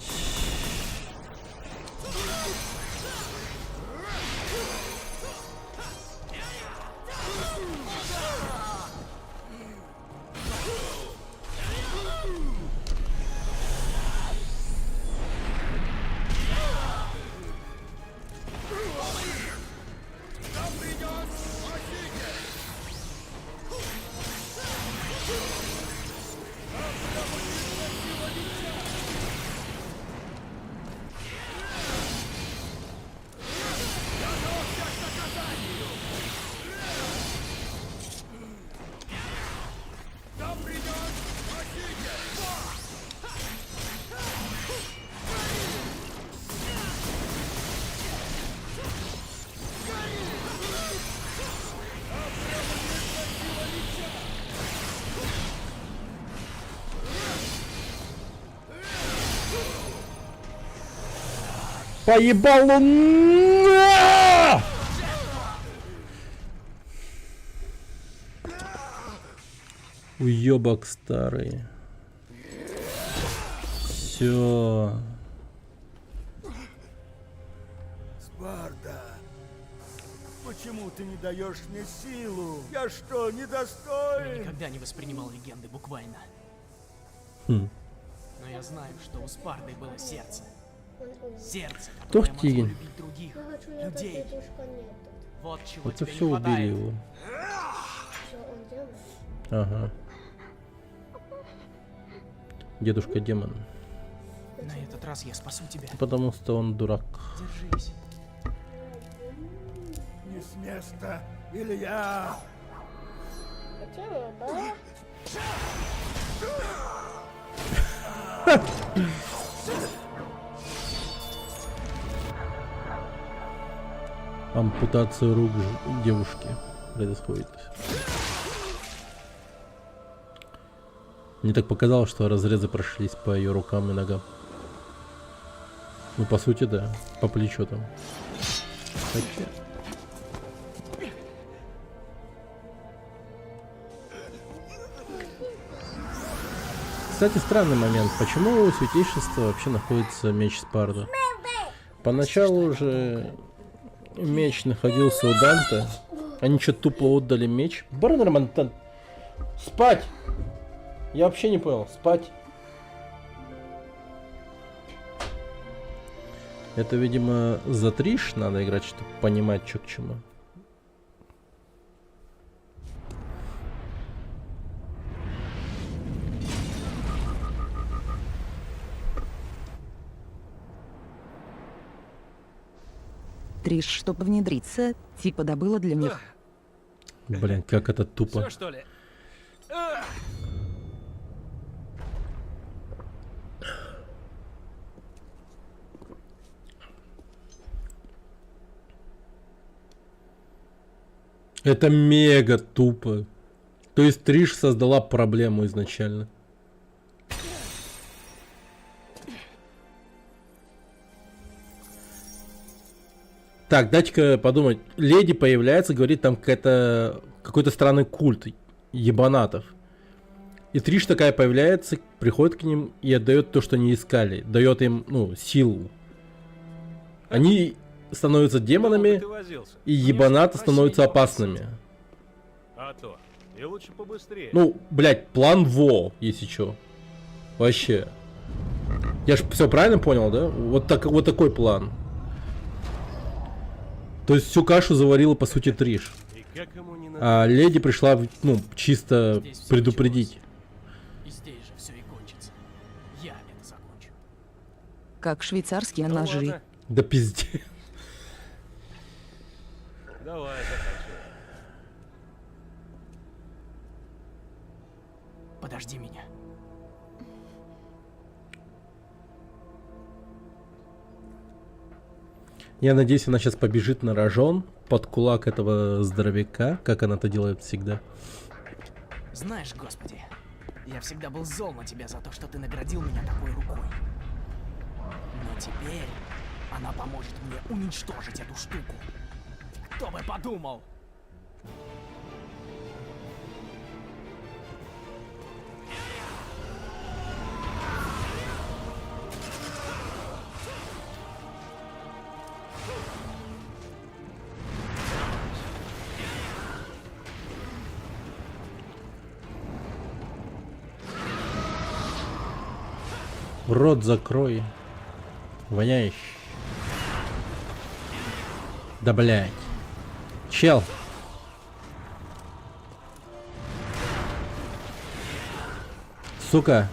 Поебал он! Уёбок старый. Все. Спарта, почему ты не даешь мне силу? Я что, Я недостоин? никогда не воспринимал легенды буквально. Хм. Но я знаю, что у Спарды было сердце. Сердце, Кто которое могло Тигин? любить других Я хочу ехать, людей. дедушка нет. Вот чего Это тебе все не убили хватает. его. Что он делает? Ага. Дедушка демон. На этот раз я спасу тебя. Потому что он дурак. Держись. Не с места, или я... Почему, да? Ампутация рук девушки происходит. Мне так показалось, что разрезы прошлись по ее рукам и ногам. Ну, по сути, да. По плечу там. Хотя... Кстати, странный момент. Почему у Святейшества вообще находится меч Спарда? Поначалу же меч находился у Данте. Они что-то тупо отдали меч. Барнерман, спать! Я вообще не понял. Спать. Это, видимо, за Триш надо играть, чтобы понимать, что к чему. Триш, чтобы внедриться, типа добыла для них. Блин, как это тупо. Все, что ли? Это мега тупо. То есть Триш создала проблему изначально. Так, дайте-ка подумать. Леди появляется, говорит, там какой-то странный культ ебанатов. И Триш такая появляется, приходит к ним и отдает то, что они искали. Дает им, ну, силу. Они становятся демонами, Ты возился. и Мне ебанаты же становятся просили опасными. А то. И лучше побыстрее. Ну, блядь, план ВО, если чё. Вообще. Я ж все правильно понял, да? Вот такой план. То есть всю кашу заварила, по сути, Триш. И как ему не надо? А леди пришла, ну, чисто Здесь всё предупредить. И здесь же все и кончится. Я это закончу. как швейцарские Ну ножи. ладно, Да пиздец. давай, заканчивай. Подожди меня. Я надеюсь, она сейчас побежит на рожон под кулак этого здоровяка, как она это делает всегда. Знаешь, Господи, я всегда был зол на тебя за то, что ты наградил меня такой рукой. Но теперь она поможет мне уничтожить эту штуку. Кто бы подумал? Рот закрой. Воняющий. Да блять. Чел. Сука.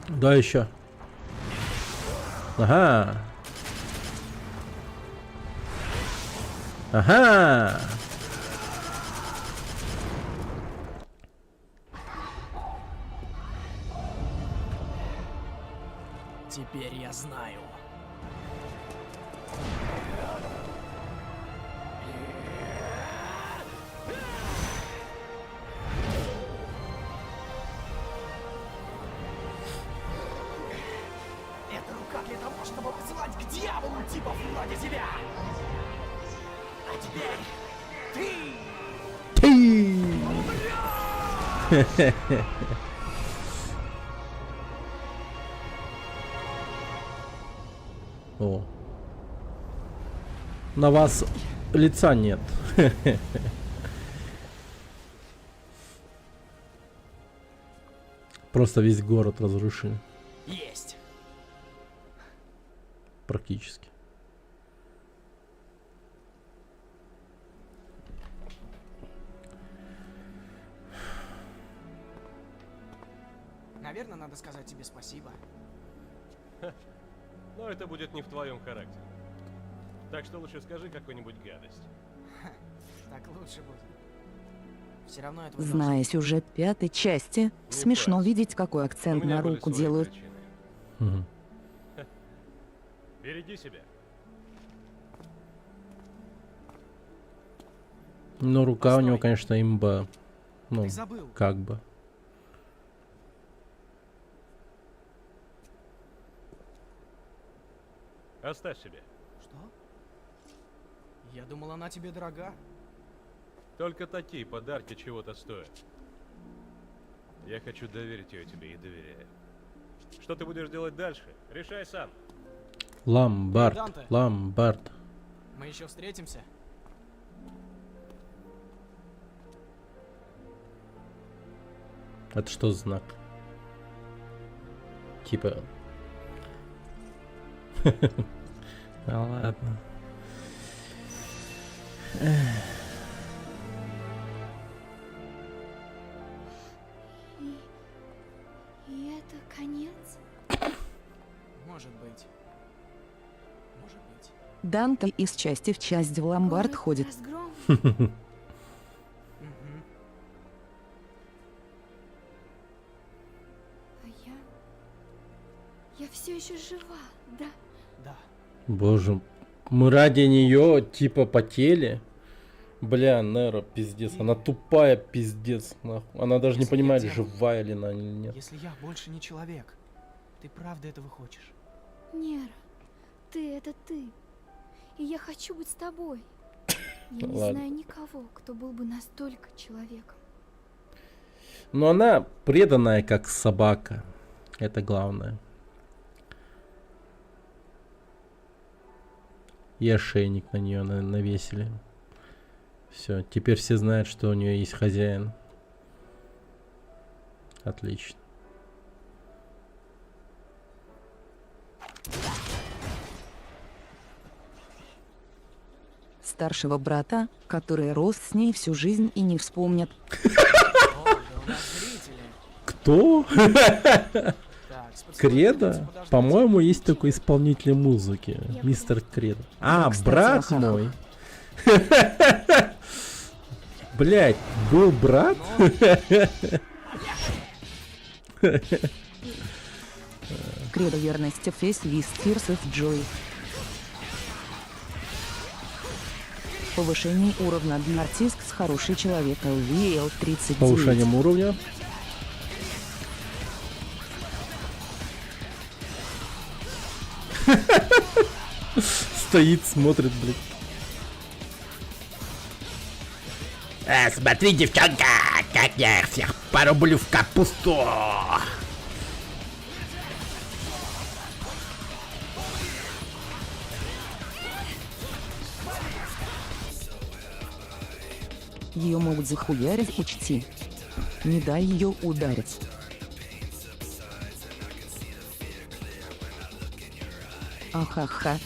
Да еще. Ага. Ага. Теперь я знаю. Эта рука для того, чтобы посылать к дьяволу типов вроде тебя. А теперь ты! О. На вас лица нет. Просто весь город разрушили. Есть. Практически. Наверное, надо сказать тебе спасибо. Но это будет не в твоем характере. Так что лучше скажи какую-нибудь гадость. Так лучше будет. Все равно этого Зная сюжет пятой части, смешно парься. видеть, какой У акцент меня на были руку свои делают. причины. Мгм. Береги себя. Но рука у него, Постой. конечно, имба. Ну, Ты забыл. как бы. Оставь себе. Что? Я думал, она тебе дорога. Только такие подарки чего-то стоят. Я хочу доверить ее тебе и доверяю. Что ты будешь делать дальше? Решай сам. Ломбард. Данте. Ломбард. Мы еще встретимся. Это что за знак? Типа... А ладно. И это конец? Может быть. Может быть. Данте из части в часть в ломбард Город ходит. разгромлен. Мгм. А я все еще жива, да? Да. Боже, мы ради нее типа потели. Бля, Нера, пиздец. Она тупая, пиздец. Нахуй. Она даже не Если я понимает, демон. живая ли она или нет. Если я больше не человек, ты правда этого хочешь? Нера, ты это ты. И я хочу быть с тобой. Я не Ладно. знаю никого, кто был бы настолько человеком. Но она преданная, как собака. Это главное. И ошейник на нее навесили. Все, теперь все знают, что у нее есть хозяин. Отлично. Старшего брата, который рос с ней всю жизнь и не вспомнит. О, да у нас зрители. Кто? Так, Кредо? По-моему, есть такой исполнитель музыки. Мистер Кредо. А, Кстати, брат ха-ха. мой. Блять, был брат? Кредо верности Face with Tears of Joy. Повышение уровня для артист с хороший человек LVL 39. Повышением уровня. Стоит, смотрит, блядь. Смотри, девчонка, как я их всех порублю в капусту. Ее могут захуярить, учти. Не дай ее ударить. Ахаха.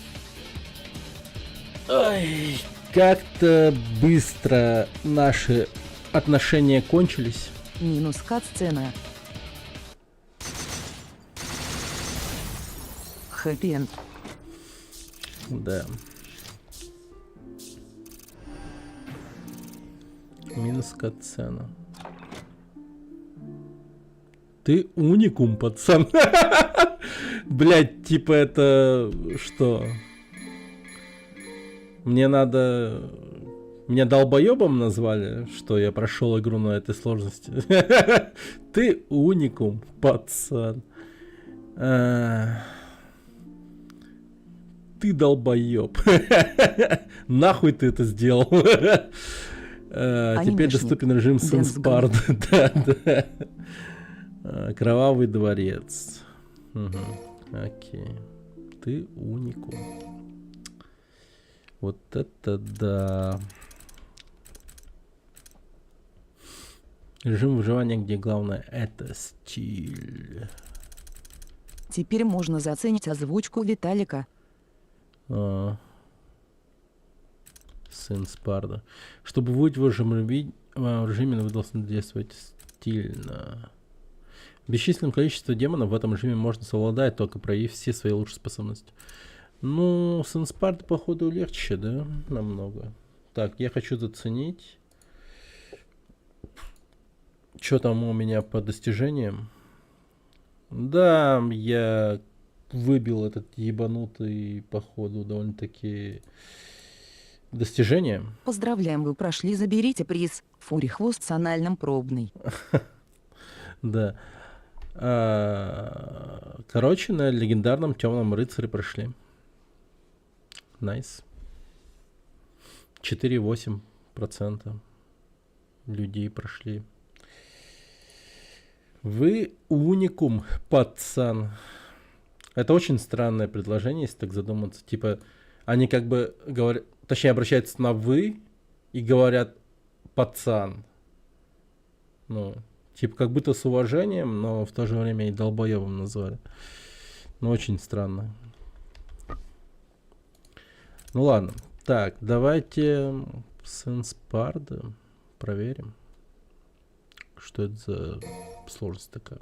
Ой, как-то быстро наши отношения кончились. Минус кат-сцена. Хэппи-энд. Да. Минус катсцена. Ты уникум, пацан. Блять, типа это что? Мне надо... Меня долбоебом назвали, что я прошел игру на этой сложности. Ты уникум, пацан. Ты долбоеб. Нахуй ты это сделал? Теперь Анимешник. доступен режим Dance Сенспард. Да, да. Кровавый дворец. Угу. Окей. Ты уникум. Вот это да. Режим выживания, где главное это стиль. Теперь можно заценить озвучку Виталика. Сын Спарда. Чтобы выйти в вашем режиме, вы должны действовать стильно. Бесчисленное количество демонов в этом режиме можно совладать, только проявив все свои лучшие способности. Ну, сын Спарда, походу, легче, да? Намного. Так, я хочу заценить. Что там у меня по достижениям? Да, я выбил этот ебанутый, походу, довольно-таки достижение. Поздравляем, вы прошли, заберите приз. Фури хвост с анальным пробный. Да. Короче, на легендарном темном рыцаре прошли. Найс. 4,8% людей прошли. Вы уникум, пацан. Это очень странное предложение, если так задуматься. Типа, они как бы говорят, точнее, обращаются на вы и говорят пацан. Ну, типа, как будто с уважением, но в то же время и долбоебом назвали. Ну, очень странно. Ну ладно. Так, давайте Сенспарда проверим. Что это за сложность такая?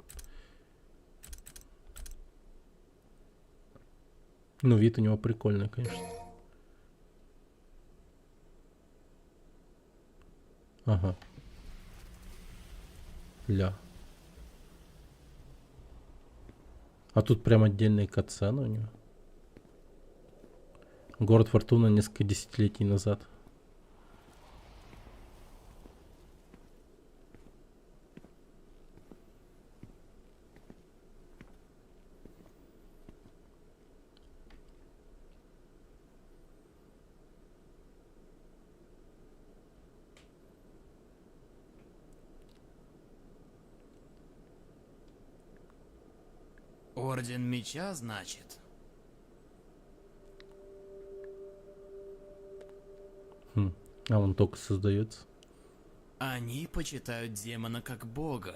Ну, вид у него прикольный, конечно. Ага. Ля. А тут прям отдельные катсцены у него. Город Фортуна несколько десятилетий назад. Орден Меча, значит? А он только создается. Они почитают демона как бога.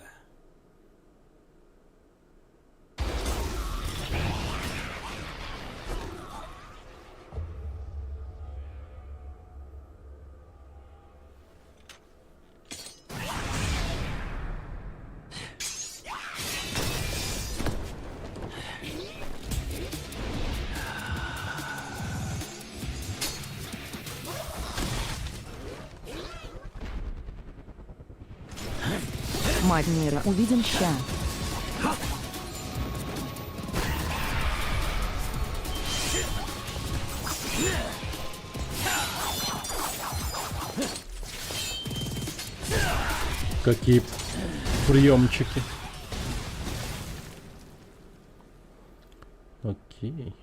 Мать мира, увидим ща. Какие приемчики. Окей.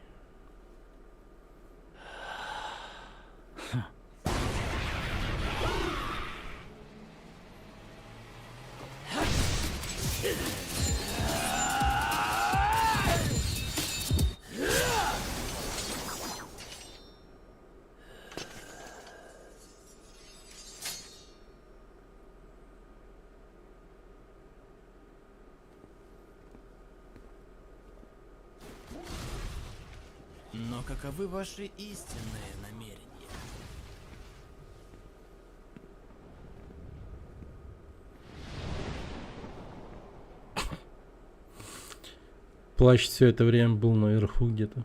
Но каковы ваши истинные намерения? Плащ все это время был наверху где-то.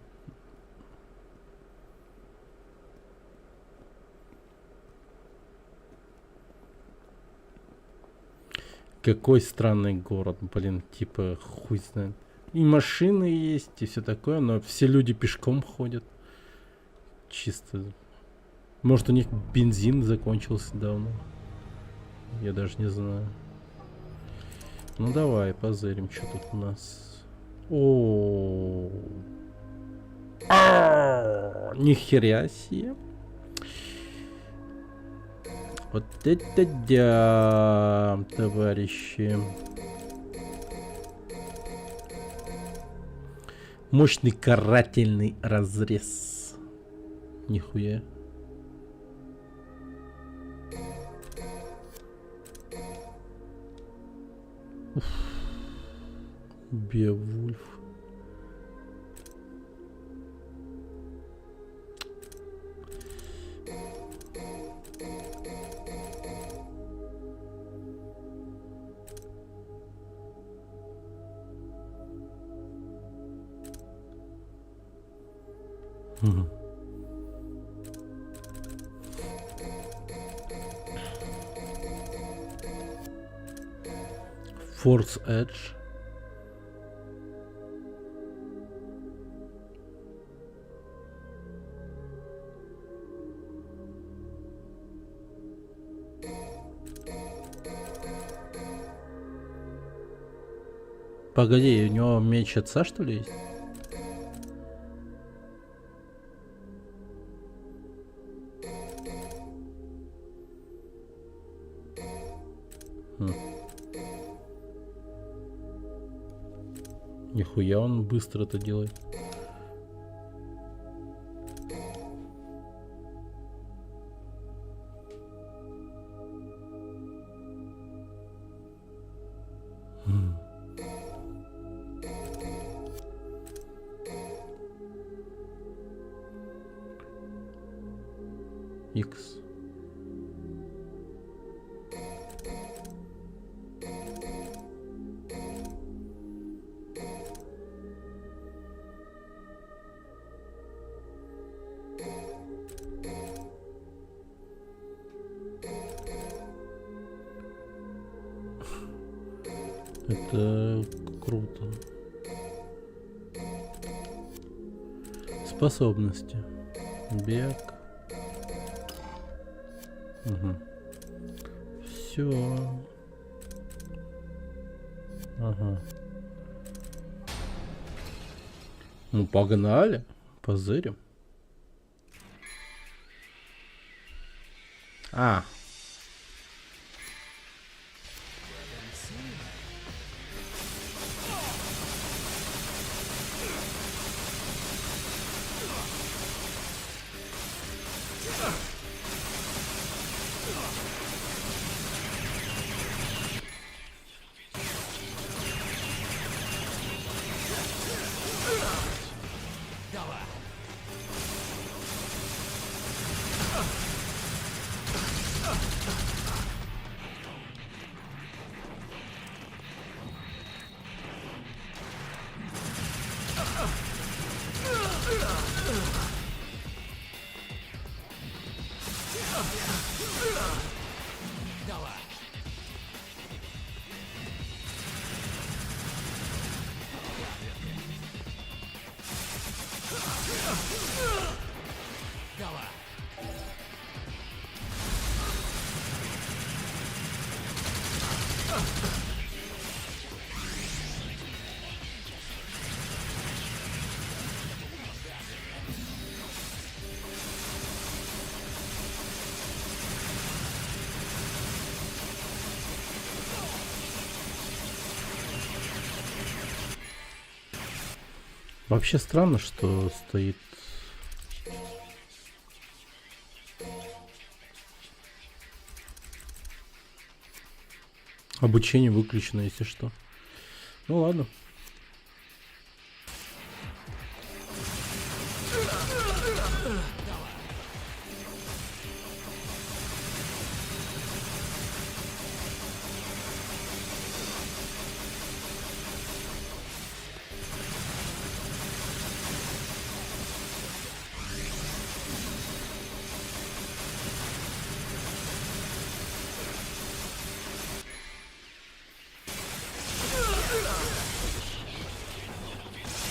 Какой странный город, блин, типа хуй знает. И машины есть, и все такое, но все люди пешком ходят. Чисто. Может, у них бензин закончился давно. Я даже не знаю. Ну давай, позырим, что тут у нас. О, нихера себе. Вот это да, товарищи. Мощный карательный разрез. Нихуя. Уф. Беовульф. Force Edge. Погоди, у него меч отца, что ли, есть? Нихуя он быстро это делает. X. Это круто. Способности. Бег. Угу. Все. Ага. Ну, погнали. Позырим. А. Вообще странно, что стоит... Обучение выключено, если что. Ну ладно.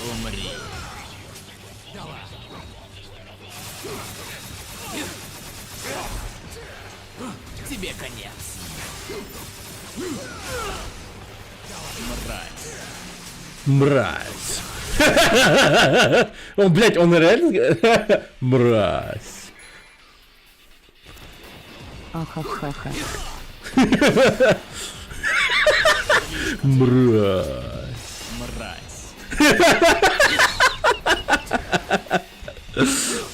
Умри. Тебе конец. Мразь. Мразь. Он, блядь, он реально... Мразь. Ахахаха. Мразь. Мразь.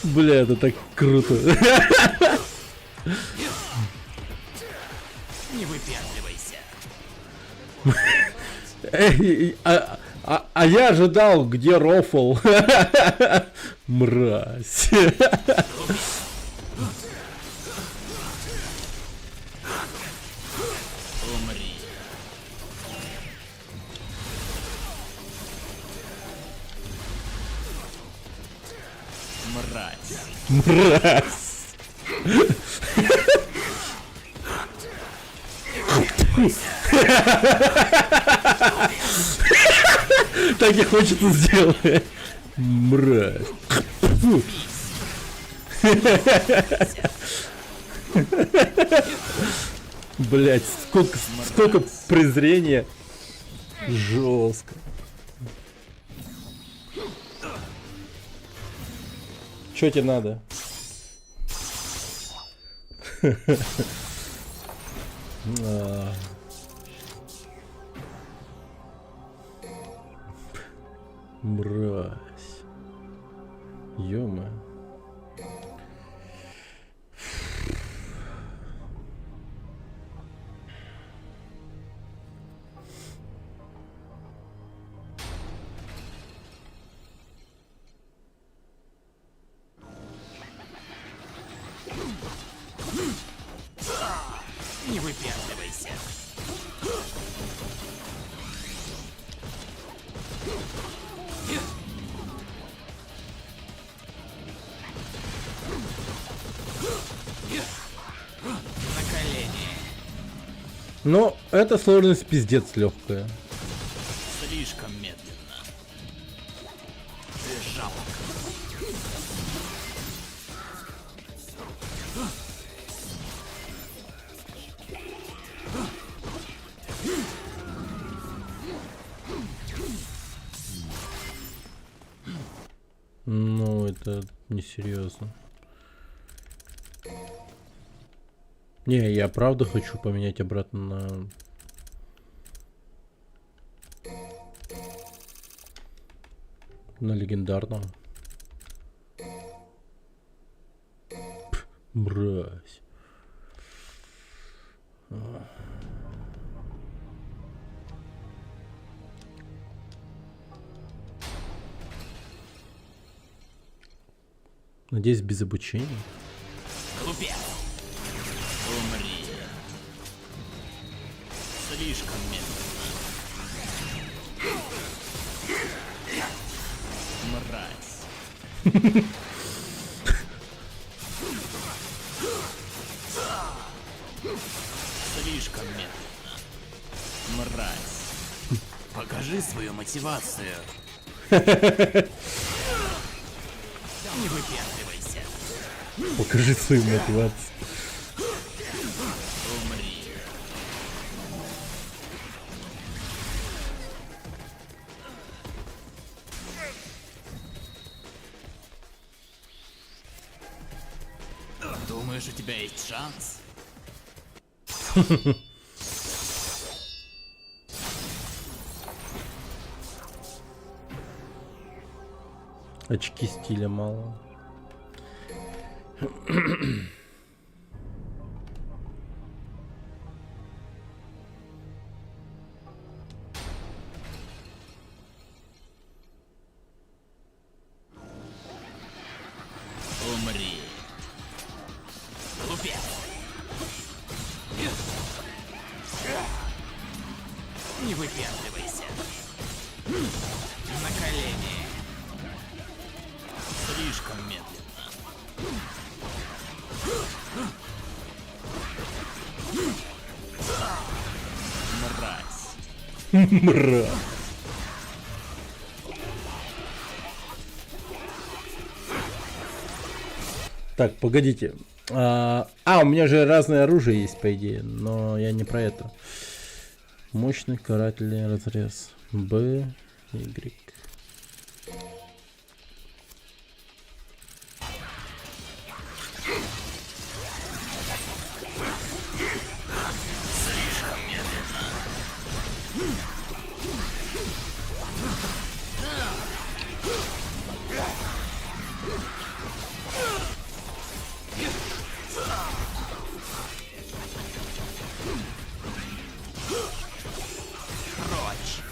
Бля, это так круто. Не выпендривайся. А я ожидал, где рофл. Мразь. Умри. Мразь. Мразь. Так и хочется сделать. Мразь. Блять, сколько презрения. Жестко. Чё тебе надо? Мразь. Ё-моё. Не выпендривайся. На колени. Но эта сложность пиздец легкая. Слишком медленно. Ты жалок. Ну, это несерьезно. Не, я правда хочу поменять обратно на легендарного. Мразь. Надеюсь, без обучения. Глупец. Умри. Слишком медленно. Мразь. Слишком медленно. Мразь. Покажи свою мотивацию. Не выпендривайся. Покажи свою мотивацию. Умри. Думаешь, у тебя есть шанс? Очки стиля мало. Умри. Глупец. Не выпендривайся. На колени. Слишком медленно. Мразь. Мразь. Так, погодите. У меня же разное оружие есть, по идее, но я не про это. Мощный карательный разрез. Б, Y. Прочь.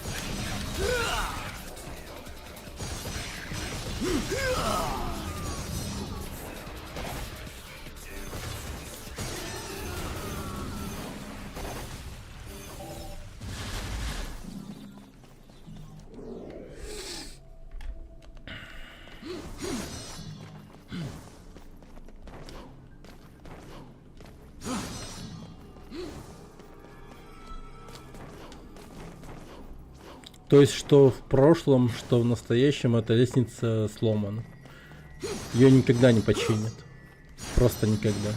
То есть, что в прошлом, что в настоящем, эта лестница сломана. Ее никогда не починят. Просто никогда.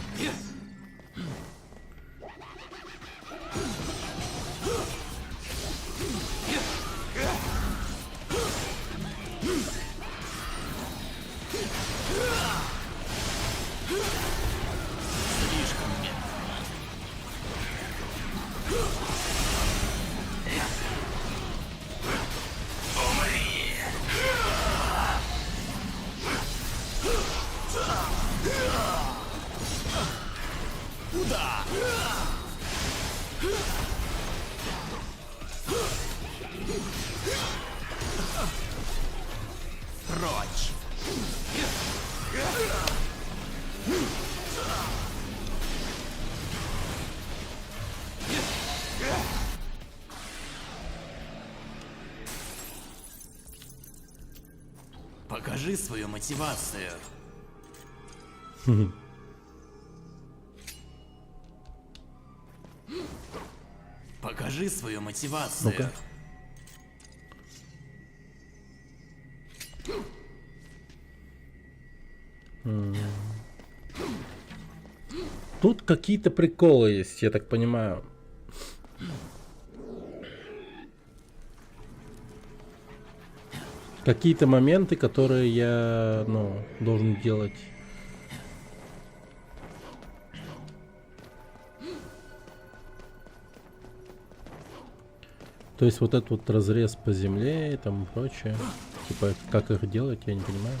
Прочь. Покажи свою мотивацию. Покажи свою мотивацию. Ну-ка. Тут какие-то приколы есть, я так понимаю. Какие-то моменты, которые я, должен делать. То есть вот этот вот разрез по земле и там прочее. Типа, как их делать, я не понимаю.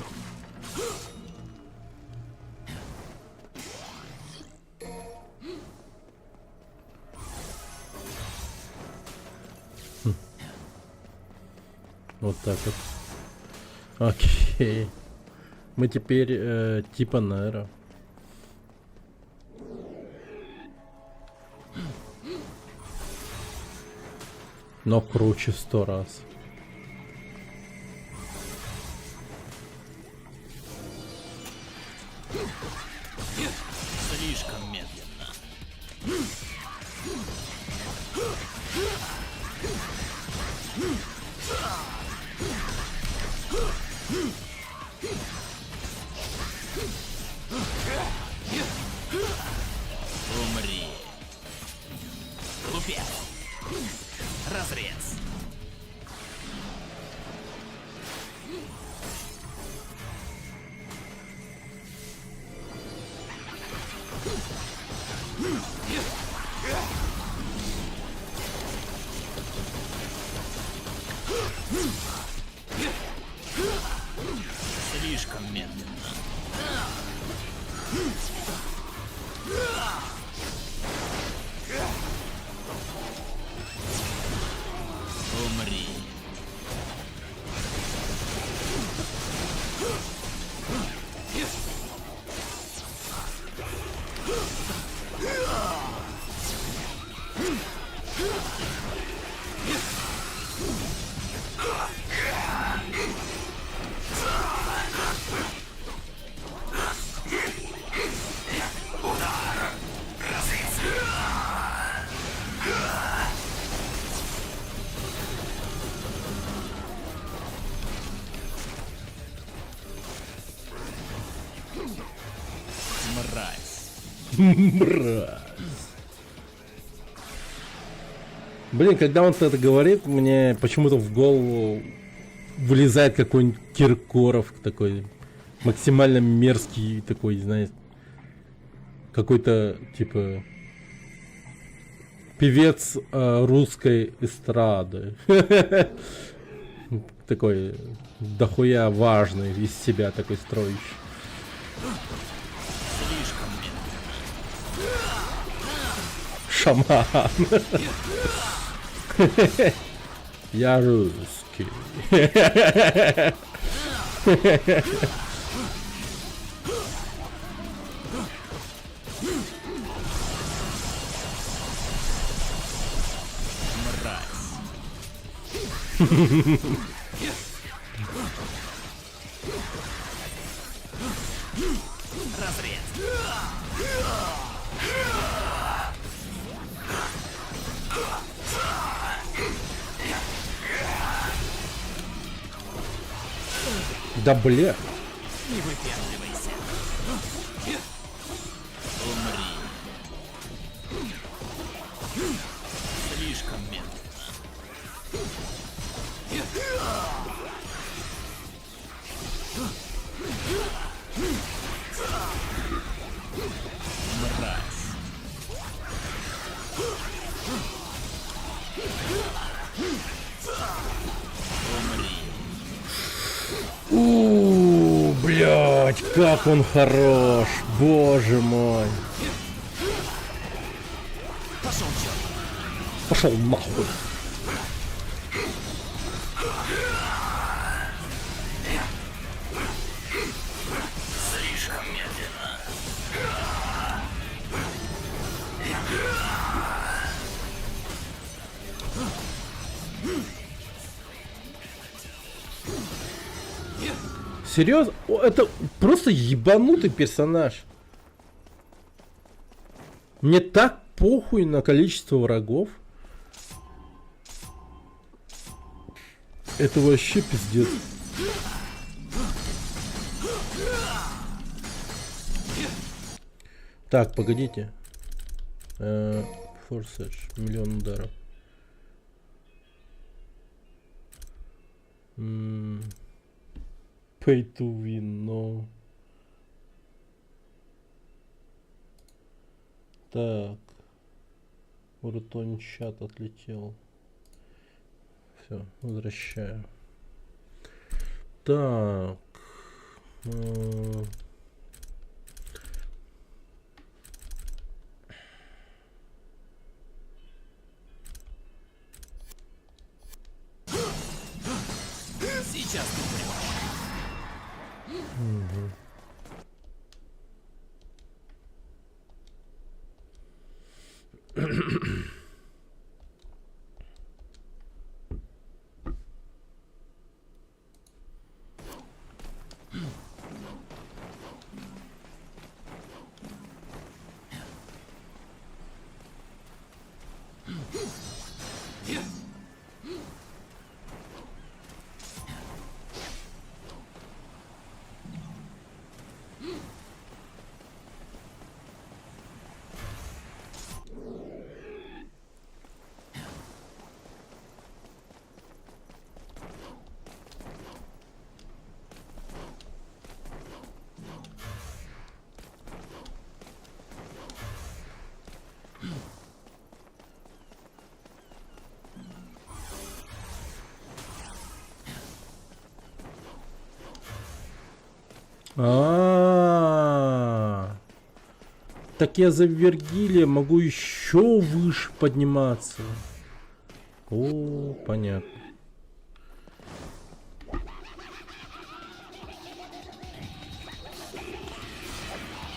Вот так вот. Окей. Мы теперь типа Неро. Но круче 100 раз. Слишком медленно. Умри. Глупец. Разрез. Блин, когда он это говорит, мне почему-то в голову вылезает какой-нибудь Киркоров такой, максимально мерзкий такой, знаешь, какой-то типа певец русской эстрады. Такой дохуя важный, из себя такой строящий. Шаман. Я русский. Да бля. Не выпендривайся. Умри. Слишком медленно. Мразь. Блять, как он хорош, боже мой. Пошел черт. Пошел нахуй. Слишком медленно. Серьезно? Это просто ебанутый персонаж. Мне так похуй на количество врагов. Это вообще пиздец. Так, погодите. Форсаж, миллион ударов. Pay to win, но... Так. Урутон чат отлетел. Все, возвращаю. Так. Сейчас ты понимаешь. Так я за Вергилия могу еще выше подниматься. О, понятно.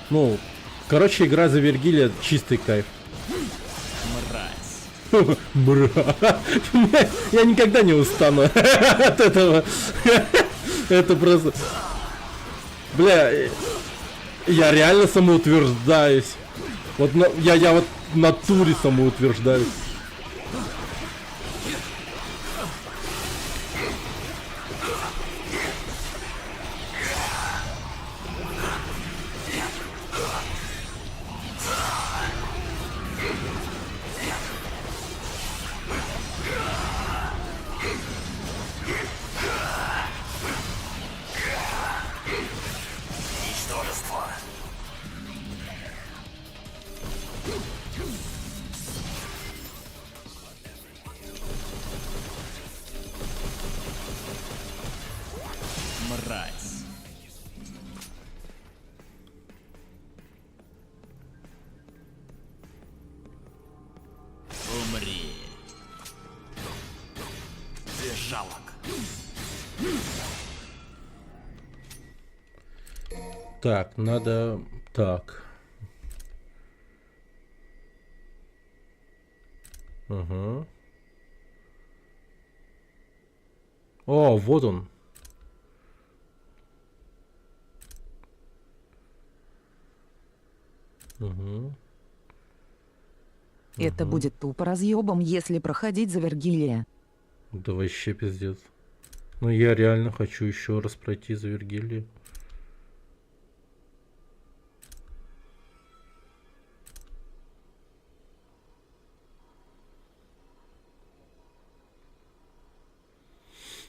Ну, короче, игра за Вергилия чистый кайф. Мразь. Бра. Я никогда не устану от этого. Это просто... Бля, я реально самоутверждаюсь. Вот я вот в натуре самоутверждаюсь. Мразь. Умри. Жалок. Так, надо... Так. Угу. О, вот он. Угу. Это будет тупо разъебом, если проходить за Вергилия. Да вообще пиздец. Ну я реально хочу еще раз пройти за Вергилию.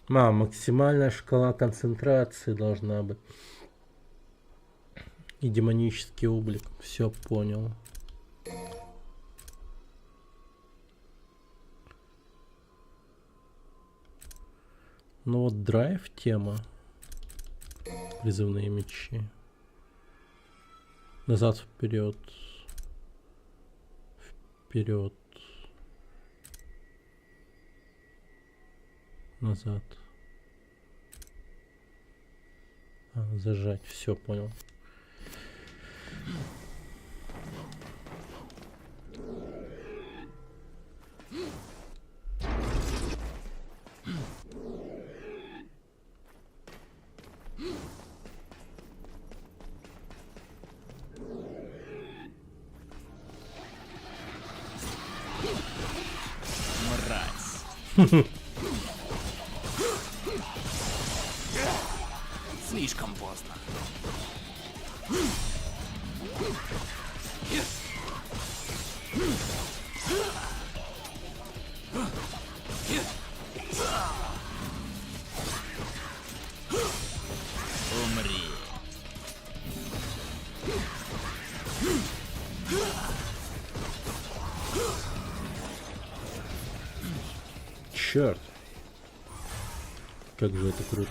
Максимальная шкала концентрации должна быть. И демонический облик. Все понял. Ну вот драйв тема. Призывные мечи. Назад, вперед. Вперед. Назад. Зажать. Все, понял. Мразь. Слишком поздно. Умри. Черт. Как же это круто.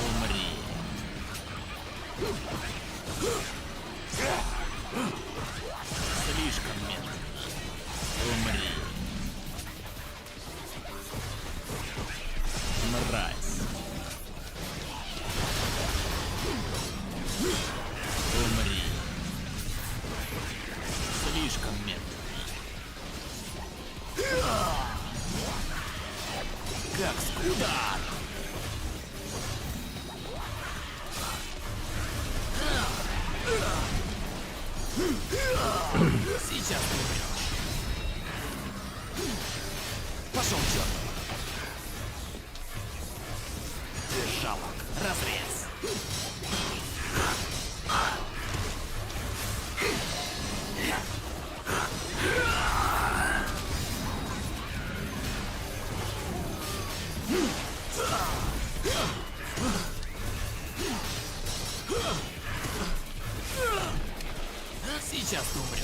Умри. Слишком медленно. Умри. Мразь. Умри. Слишком медленно. Как скудак. Сейчас ты умрешь. Пошел черт. Ты жалок. Разрез. Сейчас ты умрешь.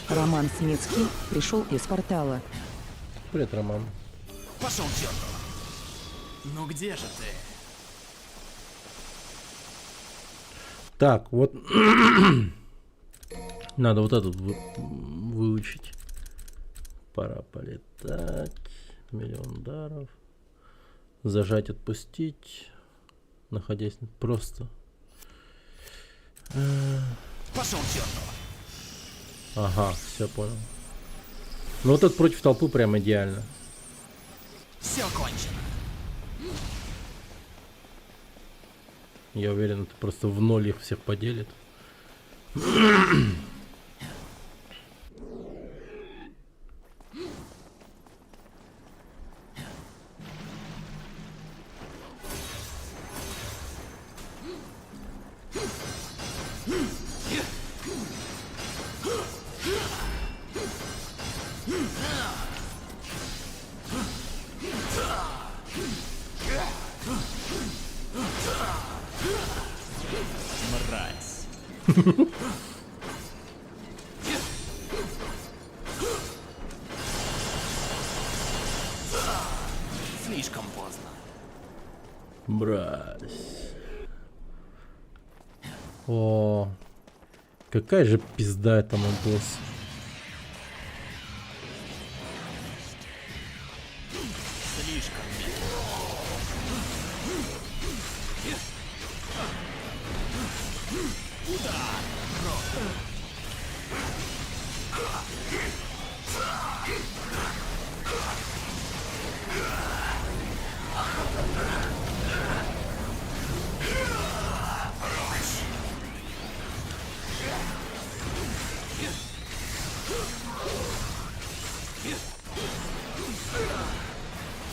Роман Смецкий пришел из портала. Привет, Роман. Пошел к черту. Ну где же ты? Так, вот. Надо вот этот выучить. Пора полетать. Миллион ударов. Зажать, отпустить. Находясь просто. Пошел к черту. Ага, все понял. Ну вот этот против толпы прям идеально. Все кончено. Я уверен, это просто в ноль их всех поделит. Мразь. Слишком поздно. Брась. О, какая же пизда это мой босс. Слишком медленно.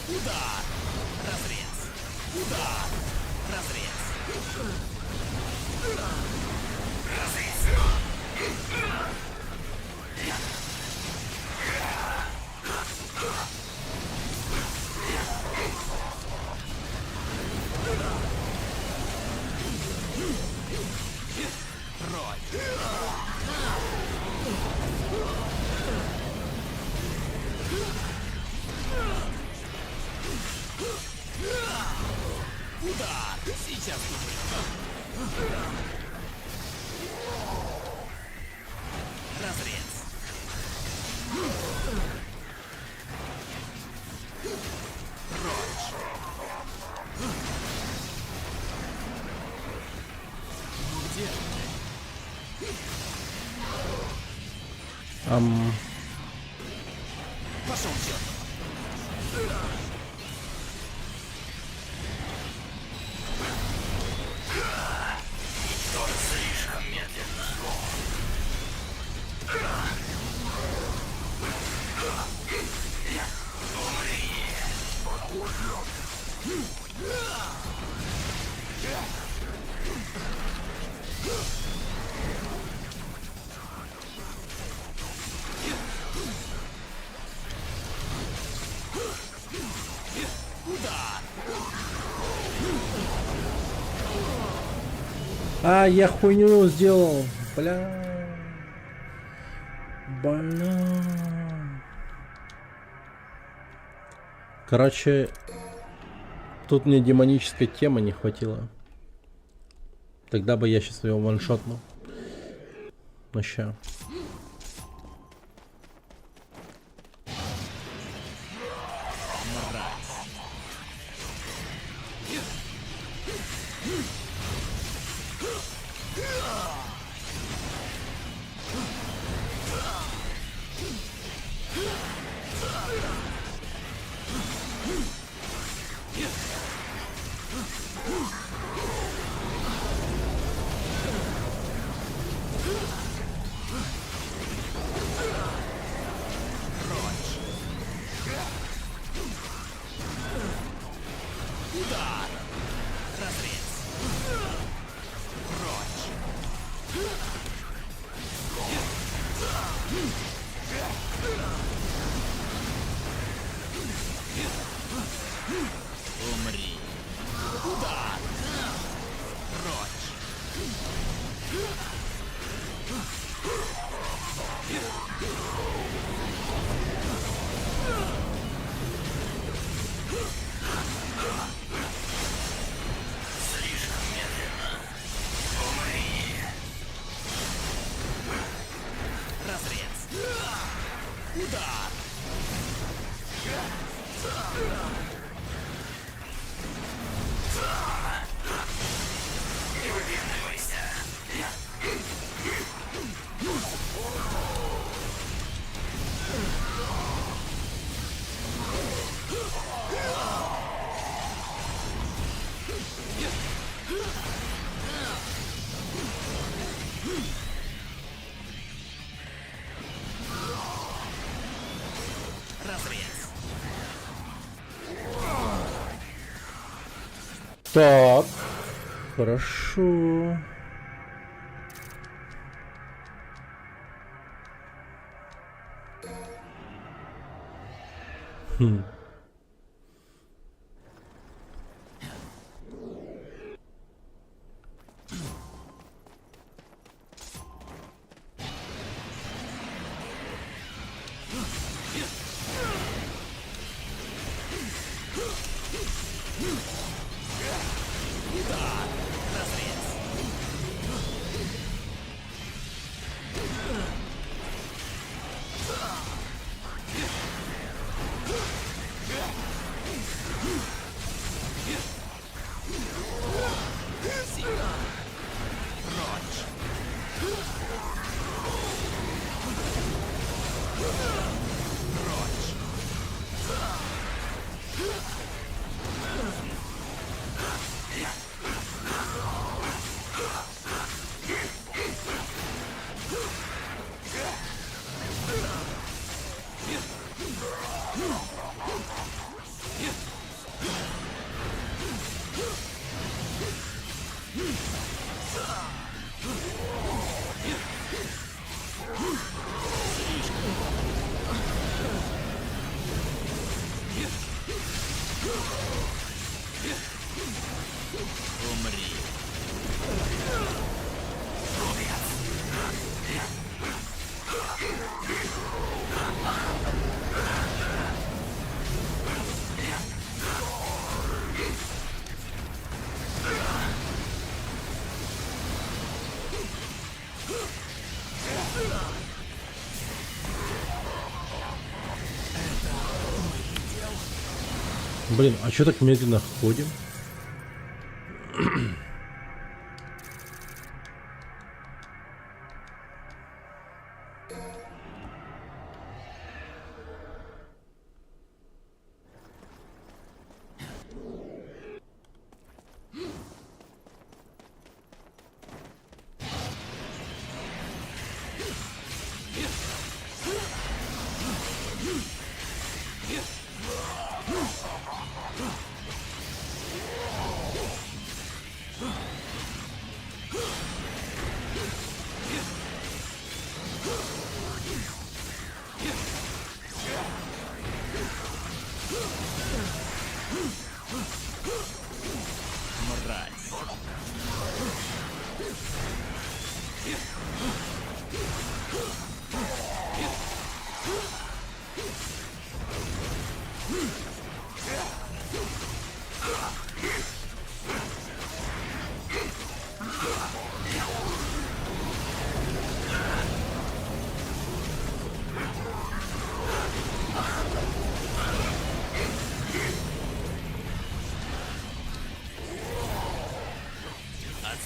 Удар. Разрез. Удар. Разрез. Удар. Сейчас умрешь. Разрез. Прочь. Ну где же ты? Пошел к черту. Слишком медленно. А, я хуйню сделал. Бля. Бля. Короче, тут мне демонической темы не хватило. Тогда бы я сейчас его ваншотнул. Ну ща. Умри. Удар. Так, хорошо. Хм. Блин, а чё так медленно ходим?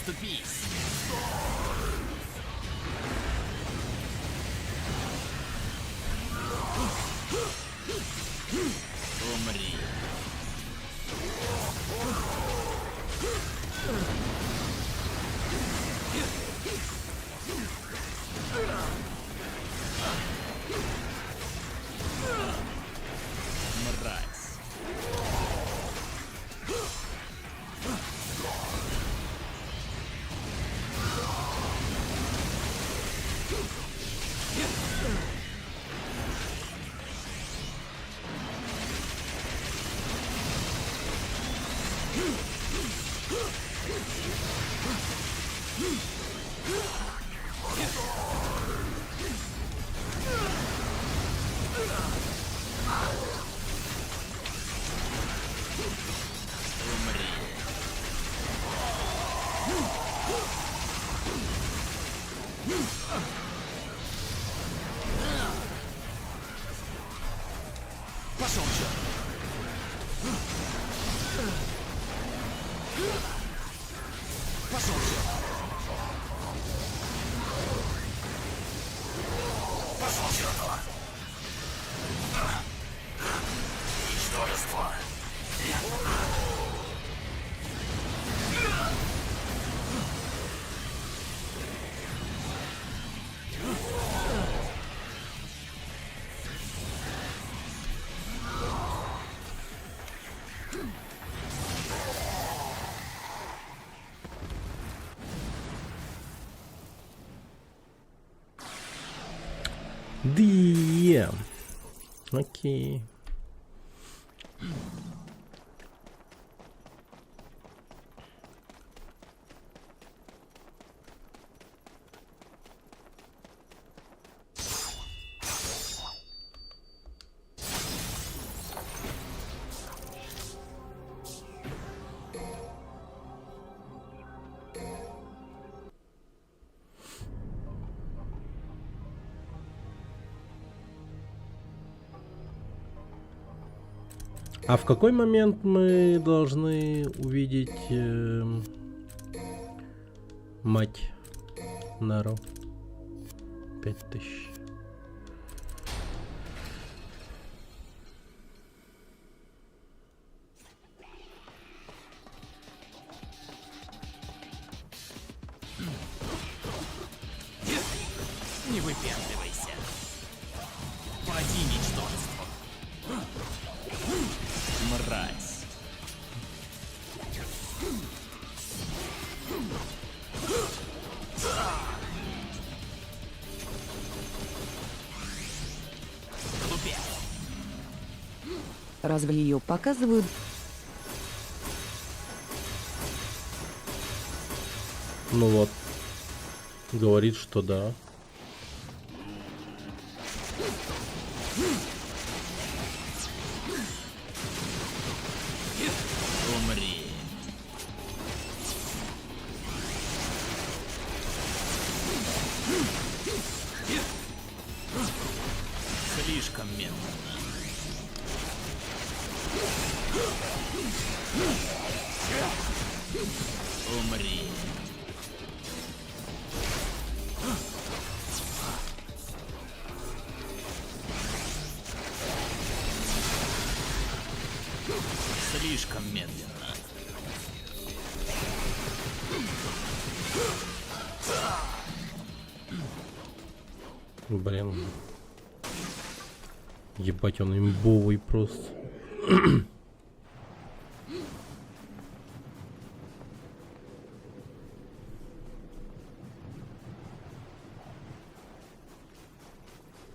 Отступись! Умри! Мразь! Пошел к черту! Пошел к черту! Пошел к черту! Ничтожество! DM. Окей. А в какой момент мы должны увидеть мать Наро? 5000. Не выпендривайся. Поди, ничтожество. Мразь. Глупец. Разве ее показывают? Ну вот. Говорит, что да. Умри. Слишком медленно. Умри. Слишком медленно. Блин. Ебать, он имбовый просто.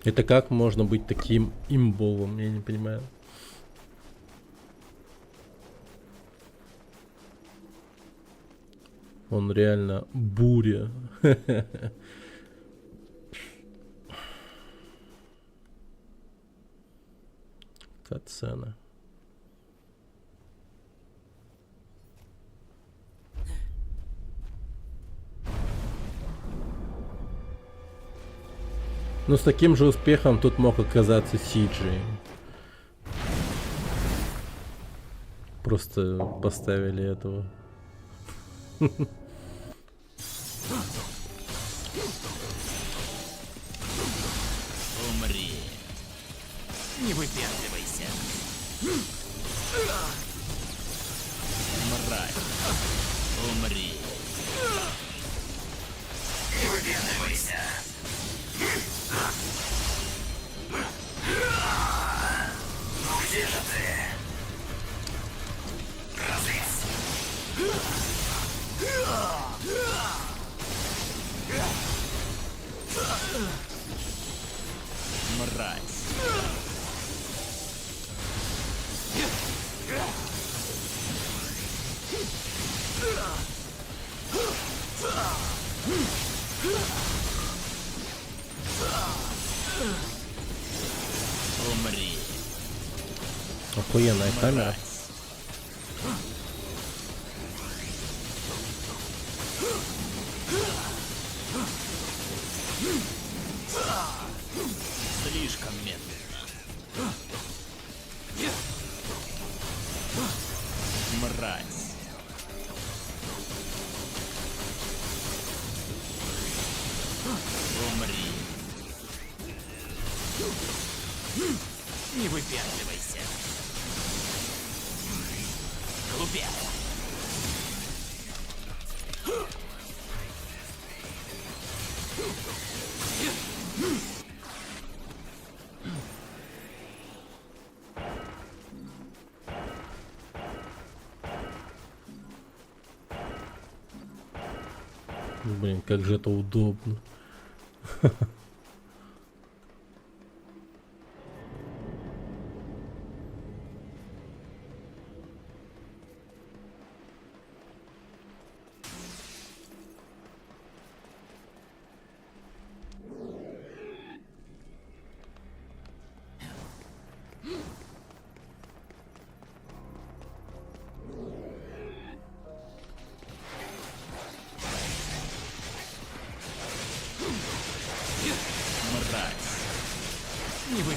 Это как можно быть таким имбовым, я не понимаю. Он реально буря. Катсцена. Но с таким же успехом тут мог оказаться Сиджи. Просто поставили этого. Умри. Не выпендривайся. Мразь. Умри. Не выпендривайся. Ну где же ты? Разысь. Мразь. Умри. Охуенная камера. Слишком медленно. Мразь. Умри. Не выпендривайся. Глупец. Блин, как же это удобно.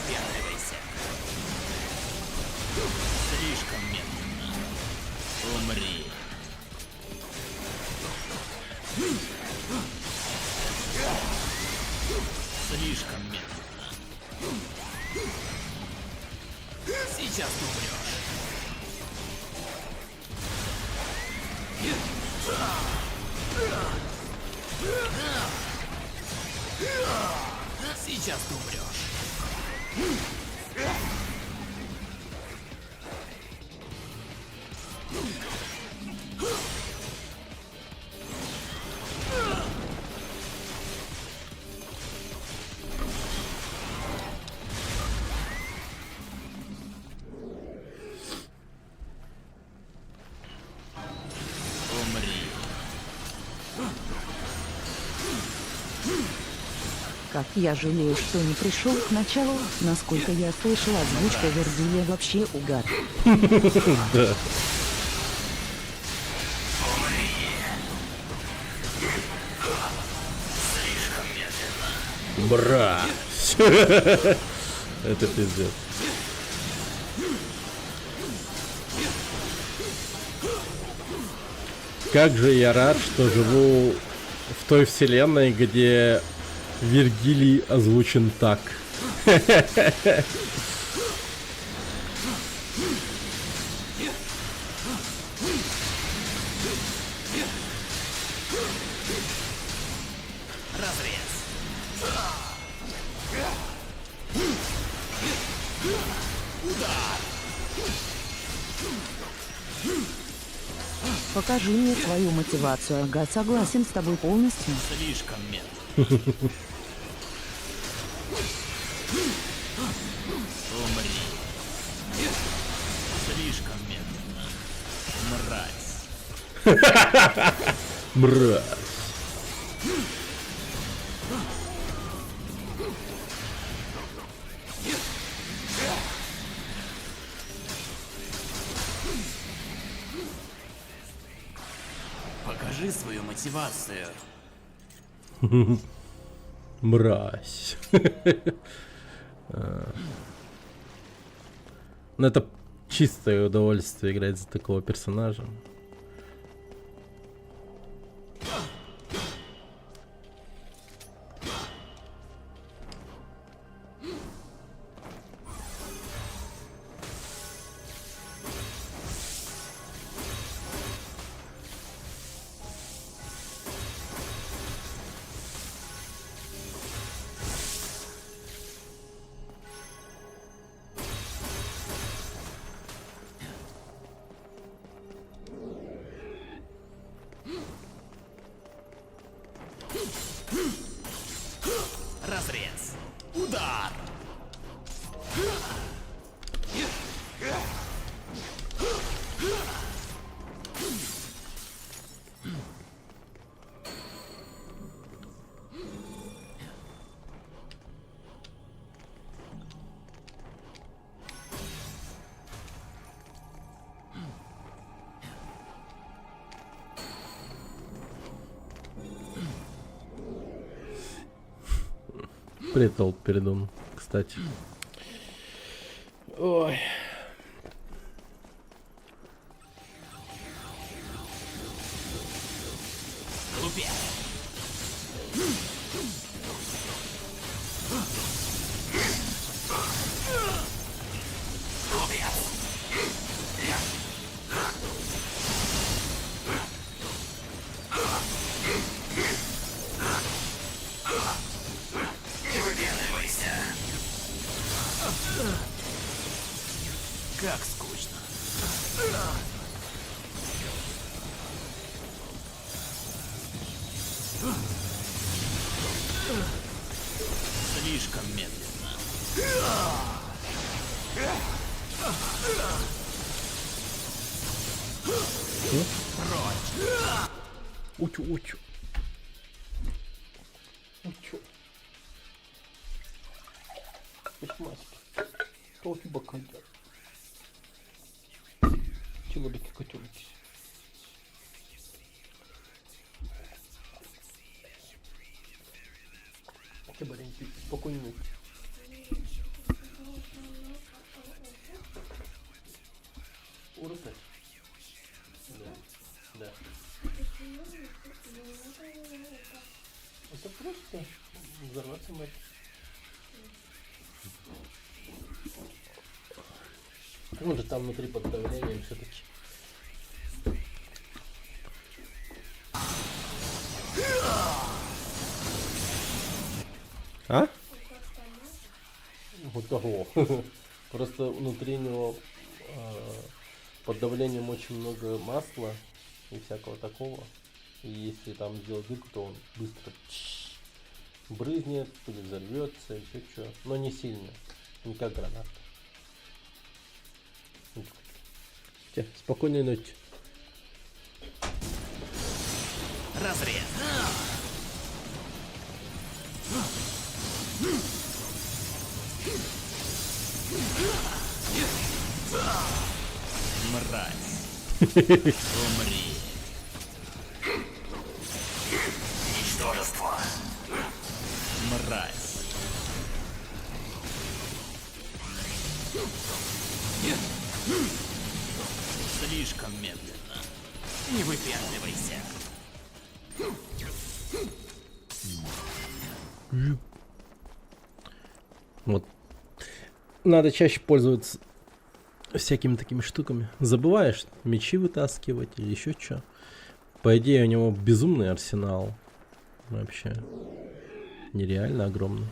Выпендривайся. Слишком медленно. Умри. Слишком медленно. Сейчас ты умрешь. Сейчас ты умрешь. Умри. Как я жалею, что не пришел к началу. Насколько я слышала, озвучка Вергилия вообще угар. Да. Бра. Это пиздец. Как же я рад, что живу в той вселенной, где Вергилий озвучен так. Разрез. Покажи мне свою мотивацию. Ага, согласен с тобой полностью. Слишком медленно. Умри. Слишком медленно. Мразь. Мразь. Покажи свою мотивацию. Мразь. Ну это чистое удовольствие играть за такого персонажа. Разрез. Удар. Притол передумал, кстати. Ой. Глупец. Как скучно. Слишком медленно. Учу, учу. Учу. Толки бакандер. Человеки котелки. Спокойно. Это просто взорваться мать. Он же там внутри под давлением все-таки. А? Вот того. Просто внутри него под давлением очень много масла и всякого такого. И если там сделать дырку, то он быстро брызнет или взорвется, еще что. Но не сильно. Не как граната. Спокойной ночи. Разрез. Мразь. Умри. Ничтожество. Мразь. Слишком медленно. Не выпендривайся. Вот. Надо чаще пользоваться всякими такими штуками. Забываешь мечи вытаскивать или еще что. По идее у него безумный арсенал. Вообще. Нереально огромный.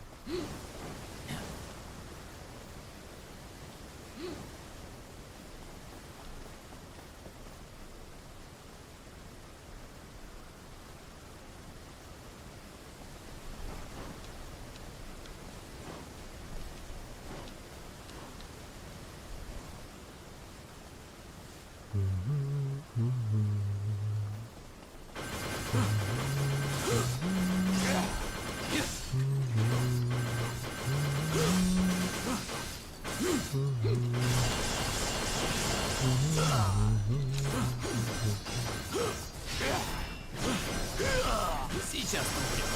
Сейчас умрешь.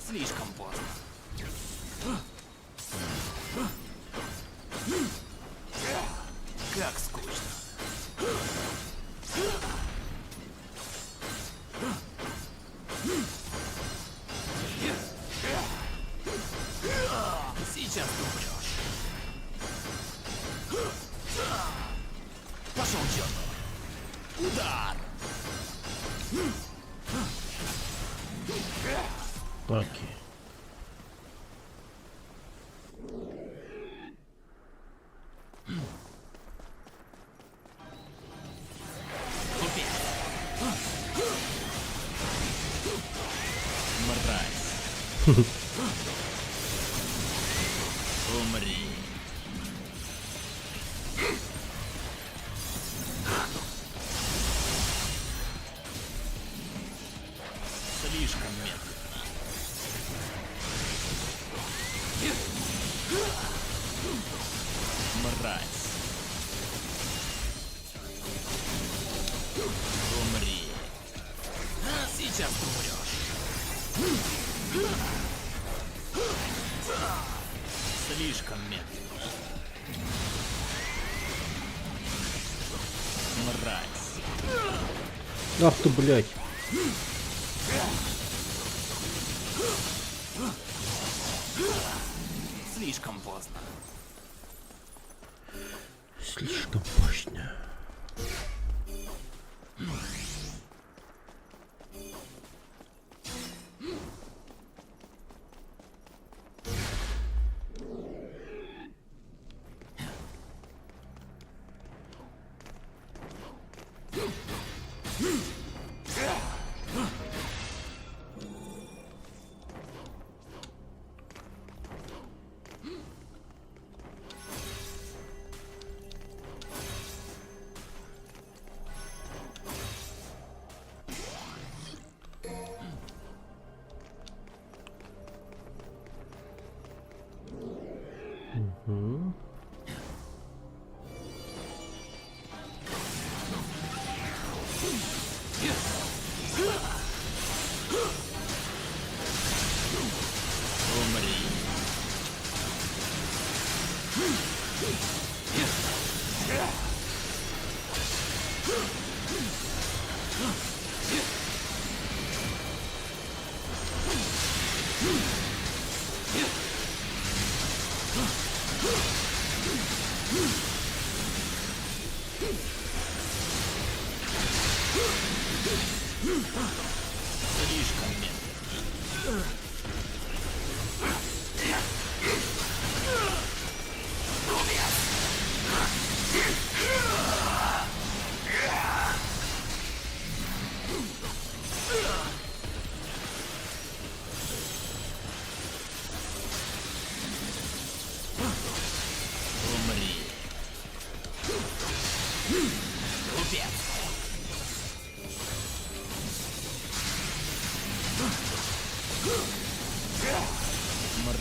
Слишком поздно. Как скучно. Сейчас ты умрешь. Пошел к черту. Удар. Окей. Мразь. Умри. Слишком медленно. Мразь. Умри. Сейчас ты умрешь. Слишком медленно. Мразь. Ах ты, блядь. Слишком поздно. Слишком поздно.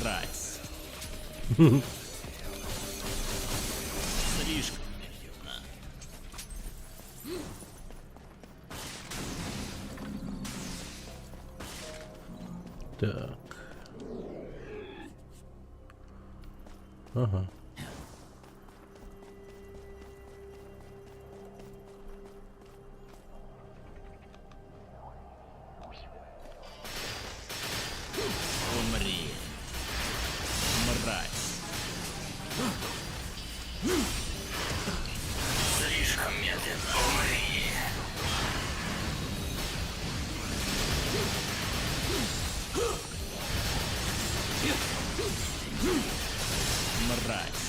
Мразь. Слишком медленно. Так. Ага. Умри. Мразь. Слишком медленно. Умри. Мразь.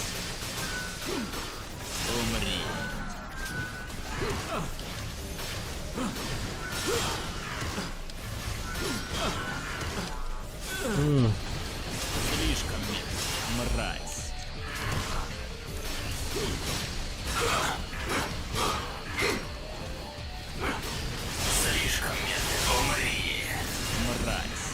Умри. Слишком медленно. Мразь. Слишком медленно. Умри. Мразь.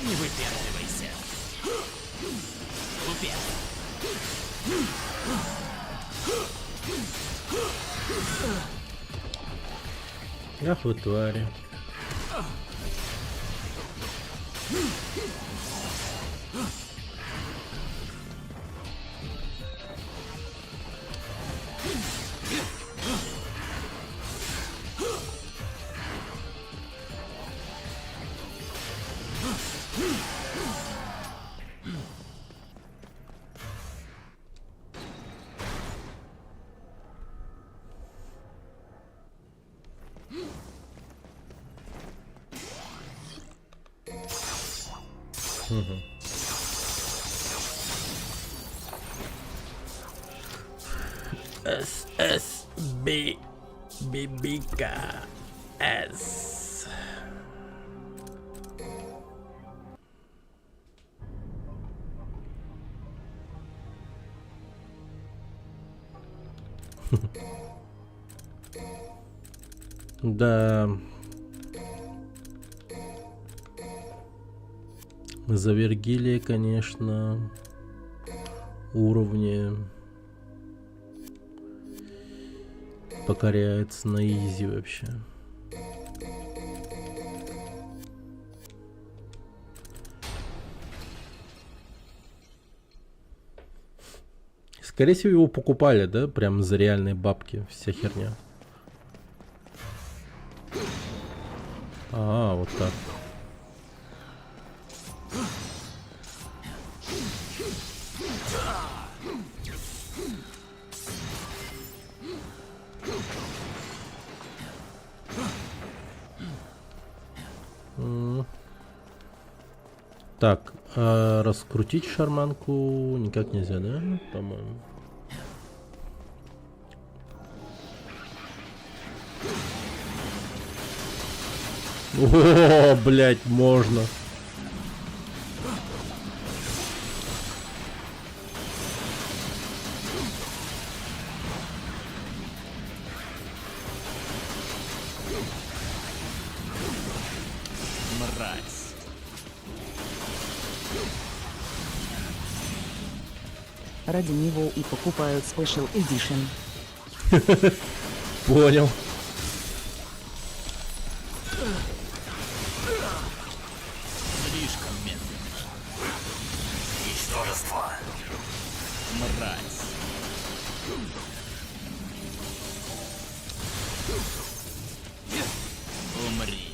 Не выпендривайся. Глупец. Ах вы твари. SSB Бибика S. Да. За Вергилия, конечно, уровни покоряется на изи вообще. Скорее всего, его покупали, да? Прям за реальные бабки, вся херня. А, вот так. Так, а раскрутить шарманку никак нельзя, да? По-моему. О, блять, можно. Мразь. Ради него и покупают Special Edition. Понял. ничтожество. Мразь. Умри.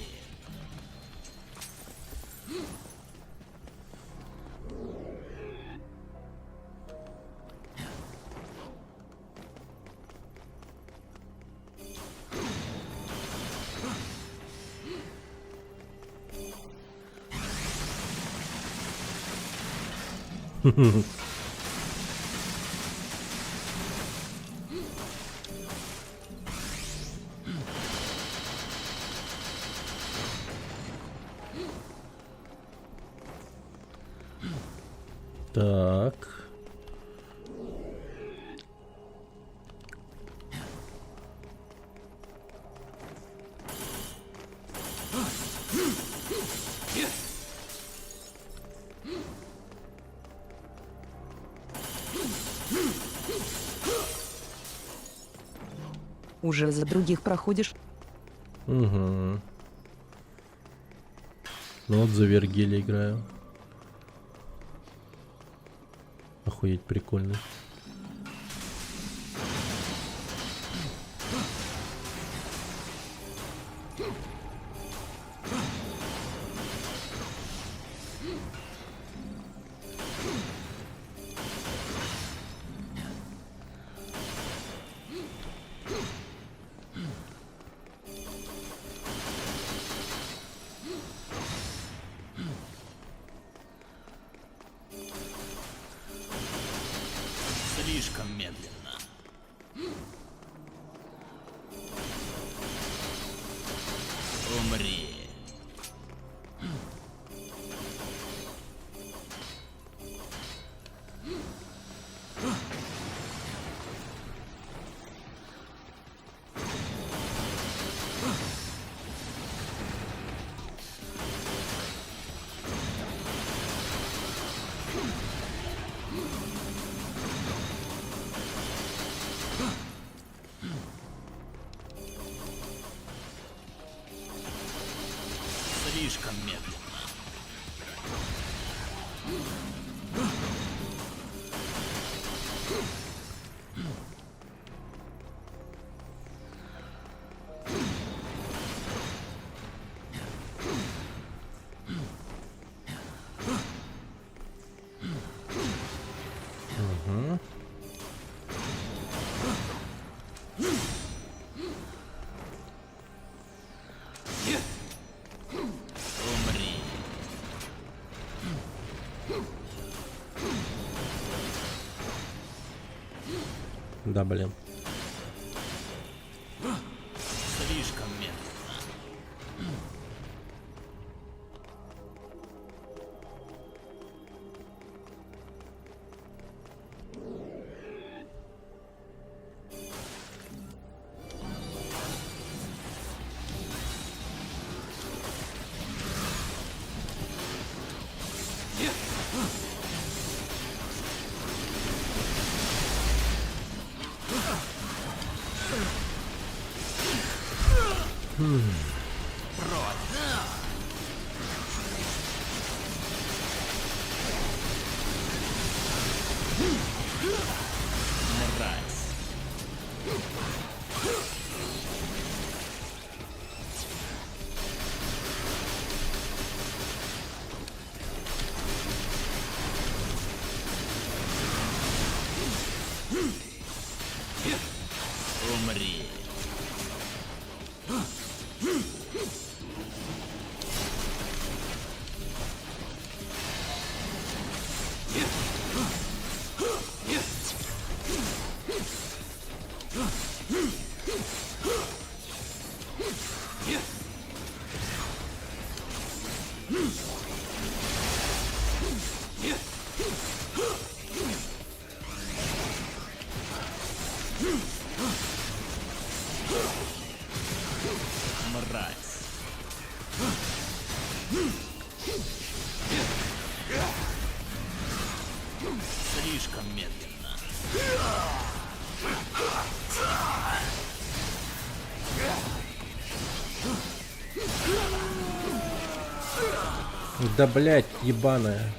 Так. Уже за других проходишь? Угу. Ну вот за Вергилия играю. Охуеть, прикольно. Слишком медленно. Умри. Слишком медленно. Умри. Да, блин. Слишком медленно. Мразь. Умри. Мразь. Слишком медленно. Да, блядь, ебаная.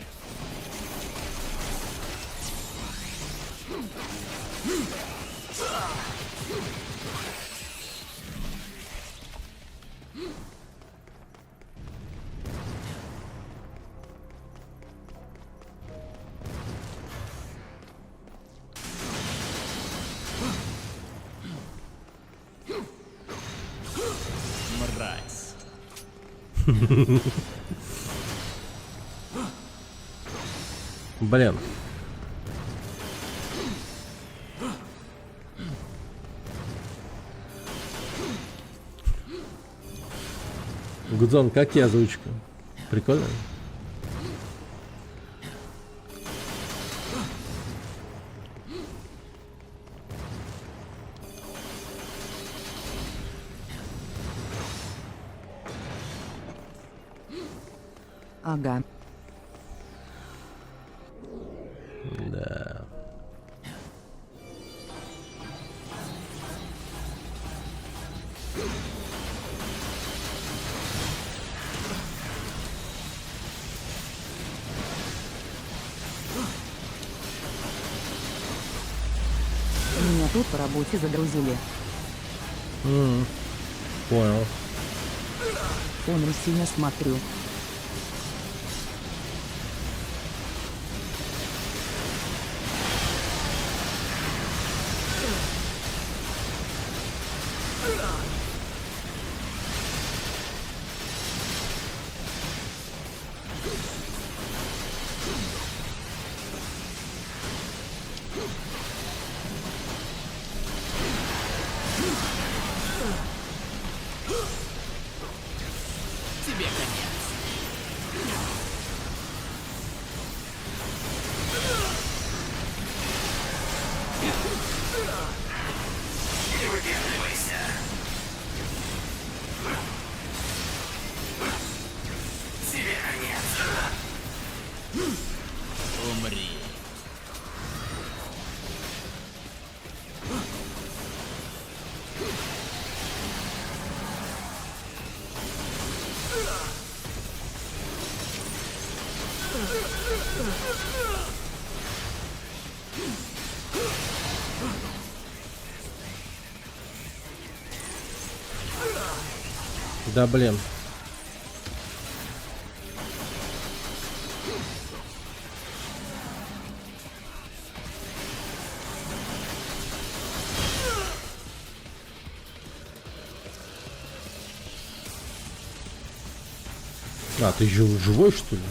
Блин. Гудзон, как тебе озвучка? Прикольно? Ага. Да. Меня тут по работе загрузили. Понял. Фоном сильно смотрю. Тебе конец. Не выпендривайся. Тебе конец. Умри. Да блин. А, ты живой, что ли?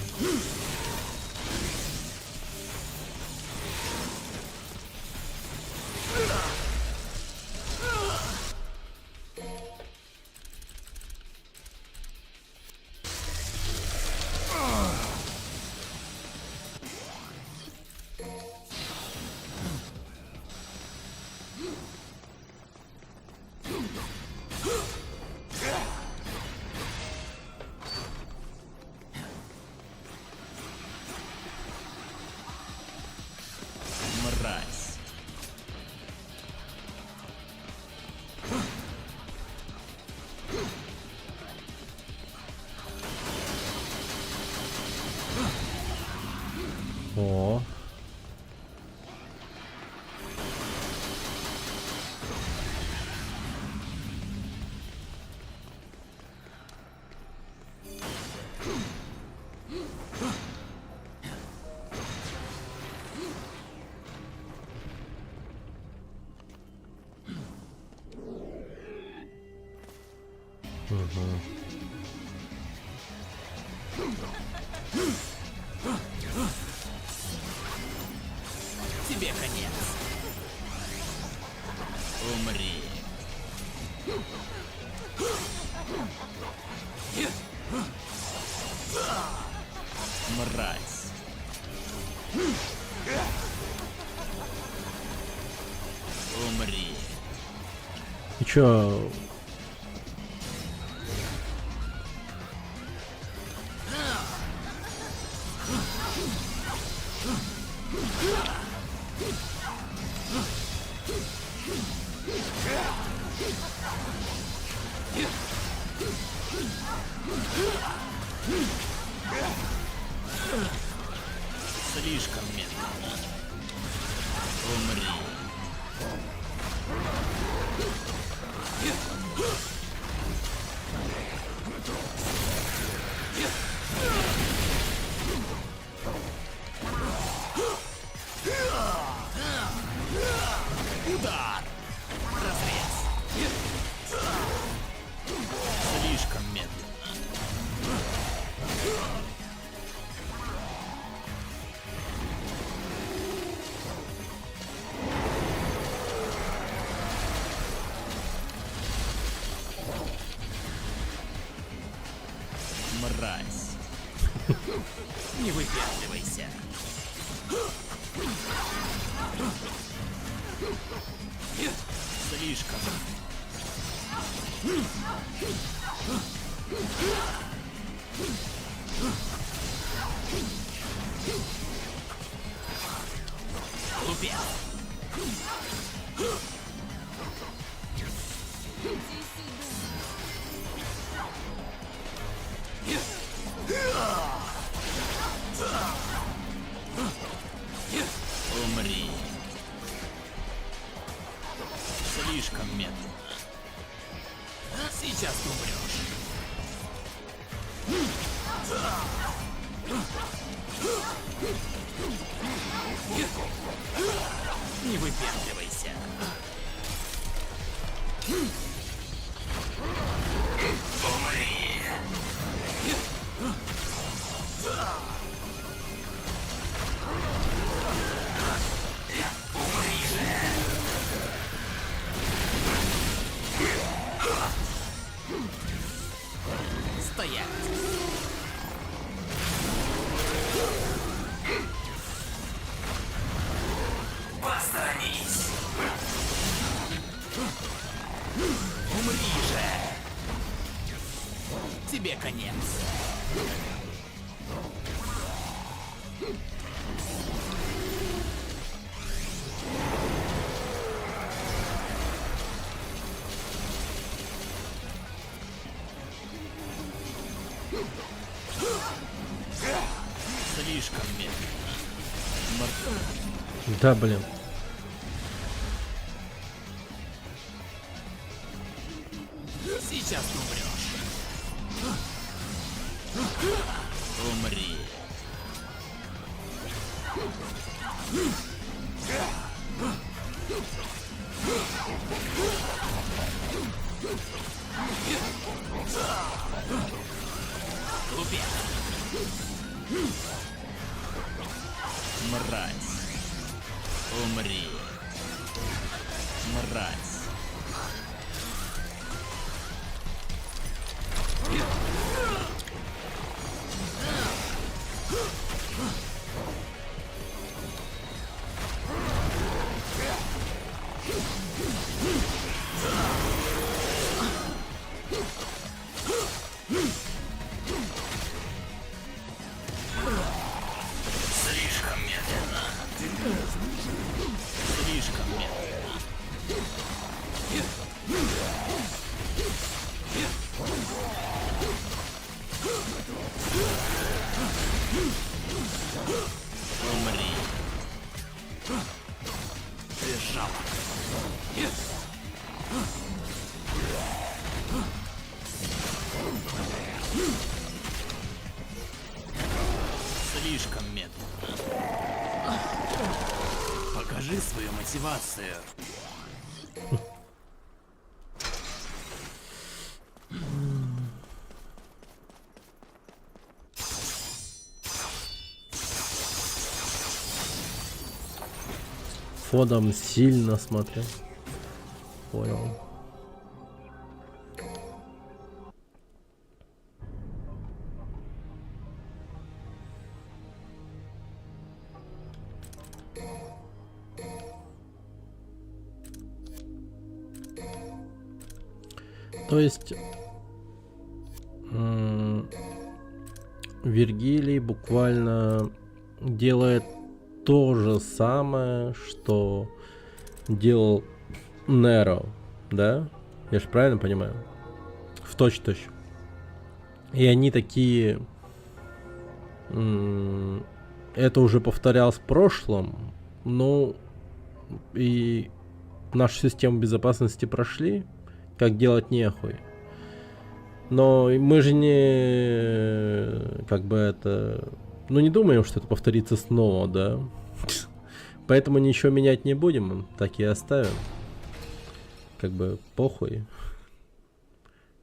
Мразь. О. Тебе конец. Умри. Мразь. Умри. И чё? Слишком медленно. Умри. Удар. Разрез. Слишком медленно. Мразь. Не выпендривайся. Слишком. Глупец. Умри. Слишком медленно. Сейчас ты умрешь. Не выпендривайся. Умри. Стоять. Посторонись. Умри же. Тебе конец. Слишком медленно. Да, блин. Сейчас ты умрешь. Умри. Глупец. Мразь. Умри. Мразь. Слишком медленно. Слишком медленно. Умри. Ты жалок. Слишком медленно. Покажи свою мотивацию. Фодом сильно смотрел. Понял. То есть Вергилий буквально делает то же самое, что делал Неро, да? Я же правильно понимаю? В точь-точь. И они такие... это уже повторялось в прошлом, ну и нашу систему безопасности прошли, как делать нехуй. Но мы же не... как бы это... ну не думаем, что это повторится снова, да? Поэтому ничего менять не будем, так и оставим. Как бы похуй.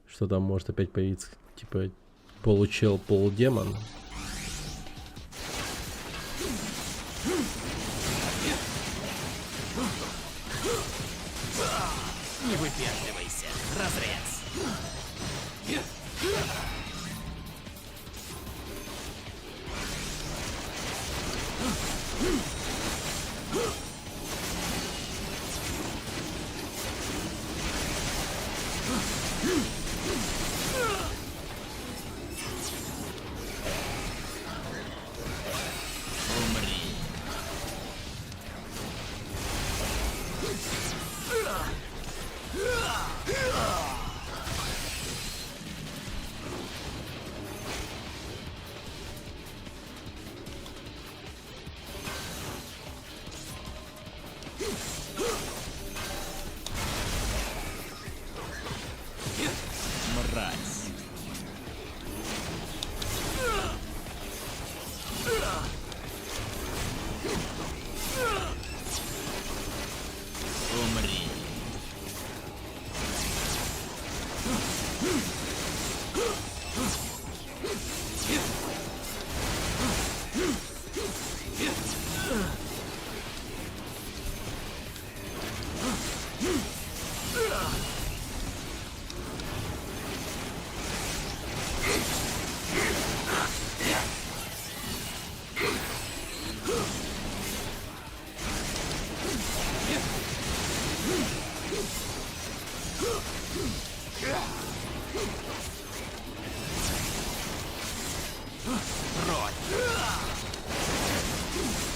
Что там может опять появиться, типа получел, полудемон. Не выпендривайся. Разрез.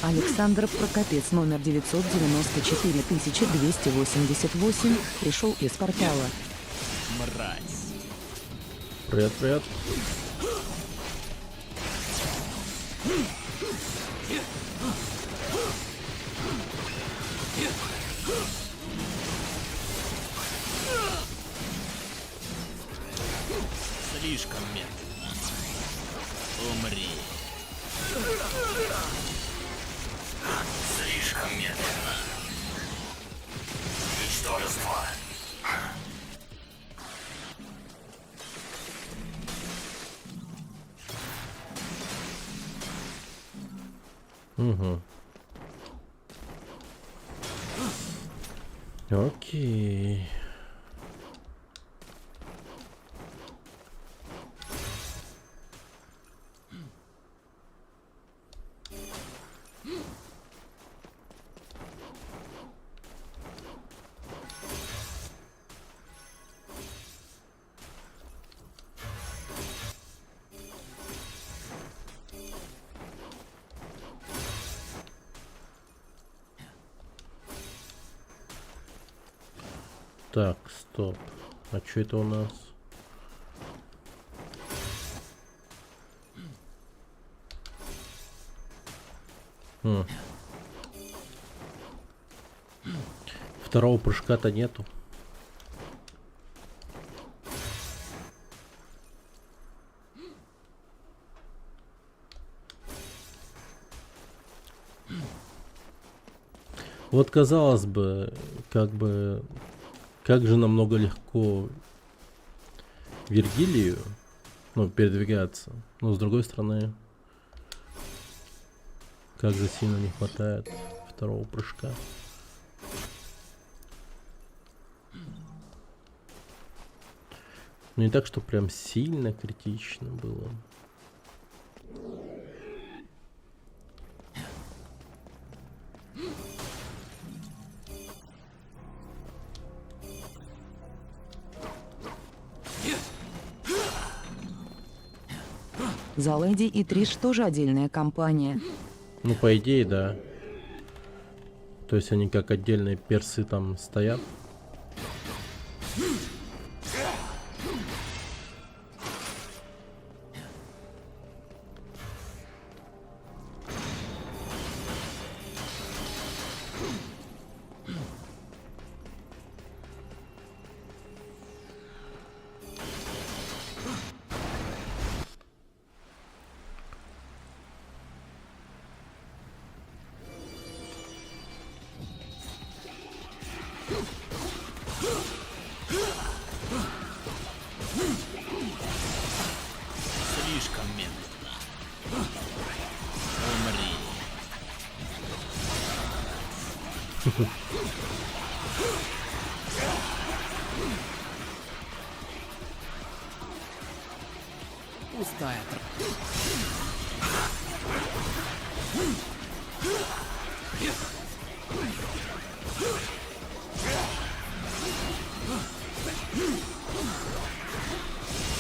Александр Прокопец, номер 994 288, пришел из портала. Мразь. Привет, привет. Слишком медленно. Умри. Слишком медленно. Ничтожество. Угу. Окей. Так, стоп. А что это у нас? Второго прыжка-то нету. Вот казалось бы, как же намного легко Вергилию, ну, передвигаться. Но с другой стороны, как же сильно не хватает второго прыжка. Ну, не так, что прям сильно критично было. За Леди и Триш тоже отдельная компания. Ну, по идее, да. То есть они как отдельные персы там стоят. Слишком медленно. Умри. Пустая трата.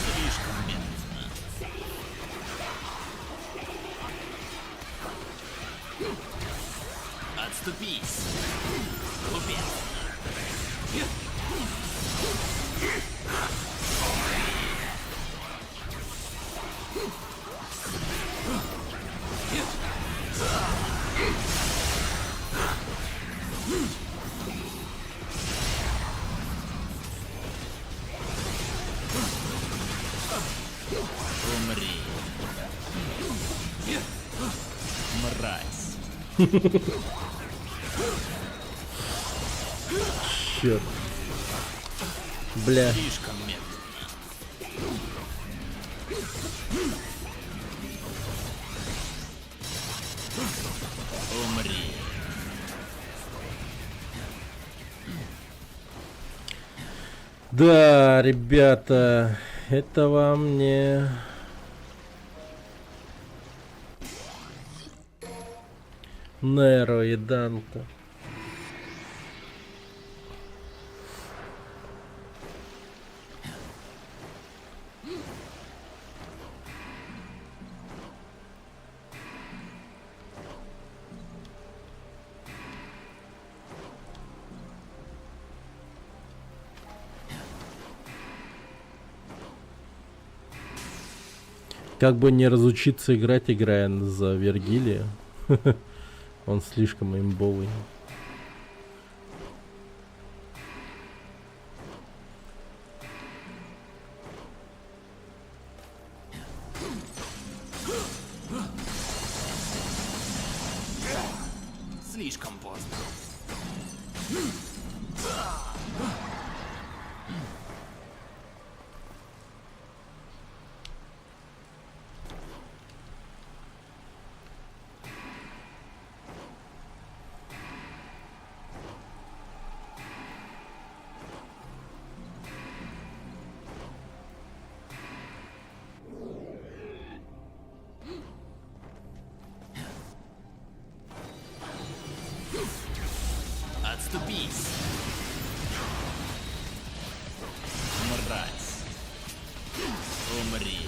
Слишком медленно. Отступись. Глупец. Умри. Мразь. Черт. Бля. Слишком медленно. Умри. Да, ребята, это вам не... Неро и Данте. Как бы не разучиться играть, играя за Вергилия. Он слишком имбовый. Слишком поздно. Отступись. Мразь. Умри.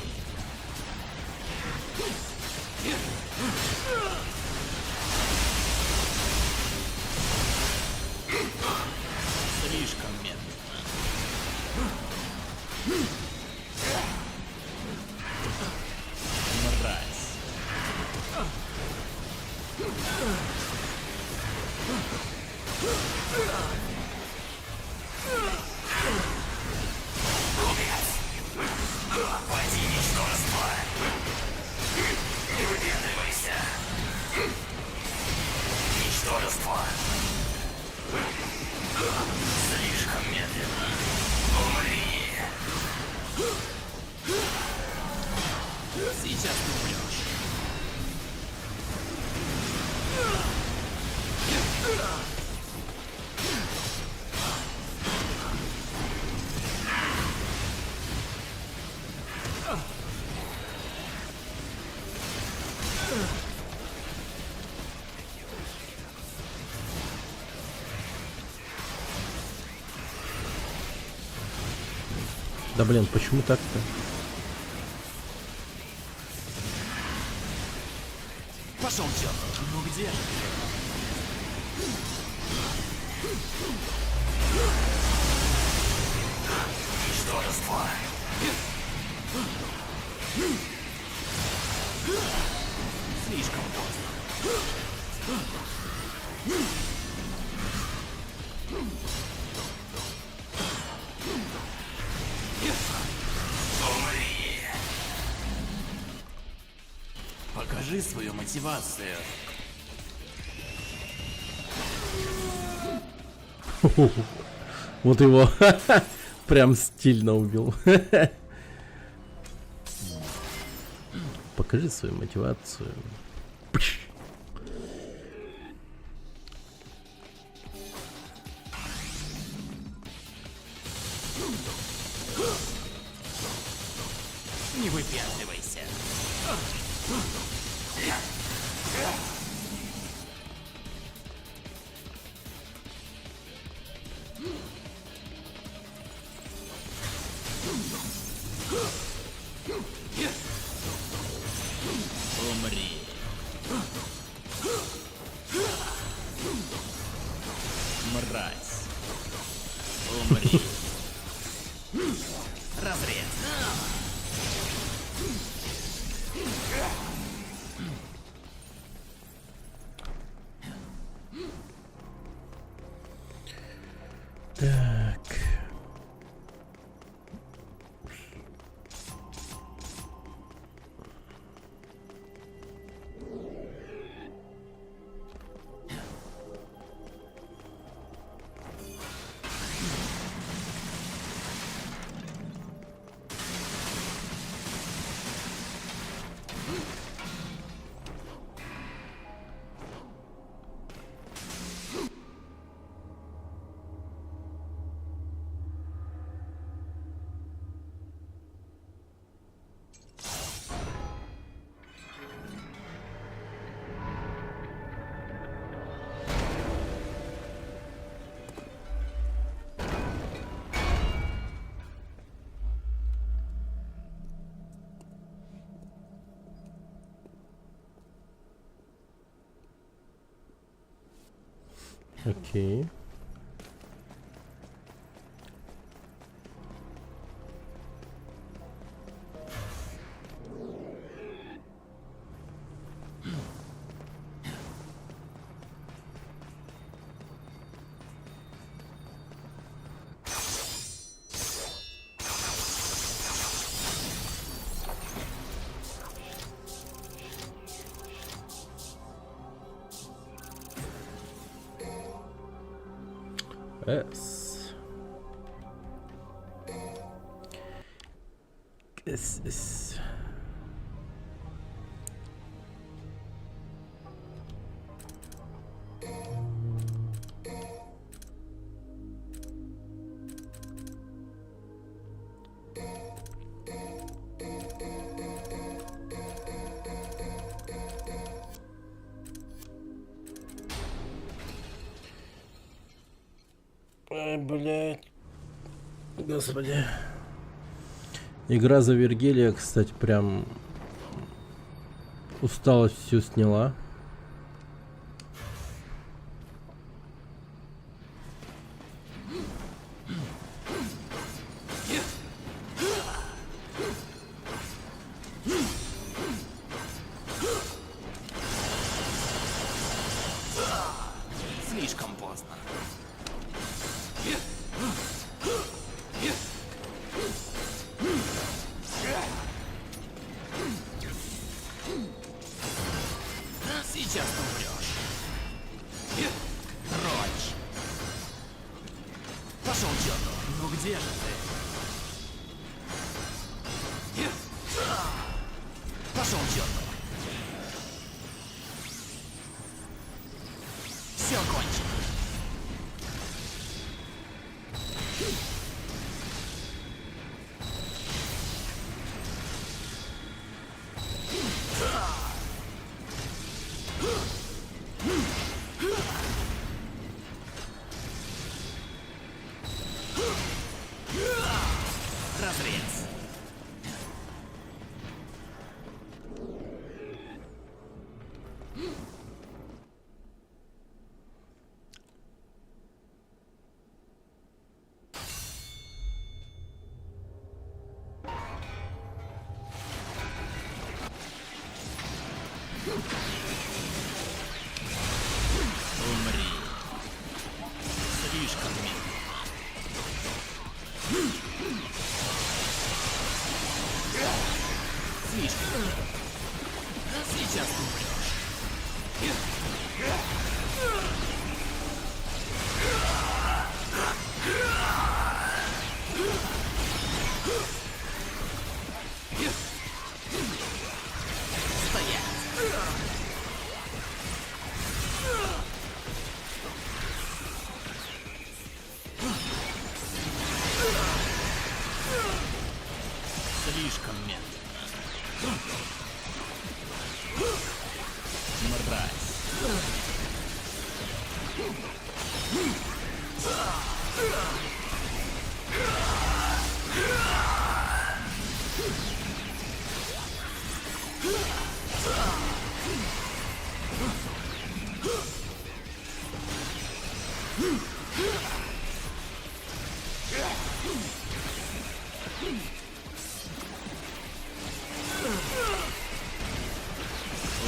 Слишком медленно. Мразь. Сейчас ты умрешь. Да блин, почему так-то? Пошел черт. Ну где же? Ничтожество. Слишком поздно. Покажи свою мотивацию. Вот его прям стильно убил. Покажи свою мотивацию. Пш. Не выпендривайся. Умри. Мразь. Умри. Разрез. Так. Окей. С. С. Ай, блядь. Господи. Игра за Вергилия, кстати, прям усталость всю сняла. Слишком поздно. Сейчас ты умрешь. Прочь. Пошел к черту. Ну где же ты? Пошел к черту. Все кончено. Разрез. Умри. Слишком медленно. Слишком медленно. Сейчас ты умрешь. Стоять. Слишком медленно. Мразь.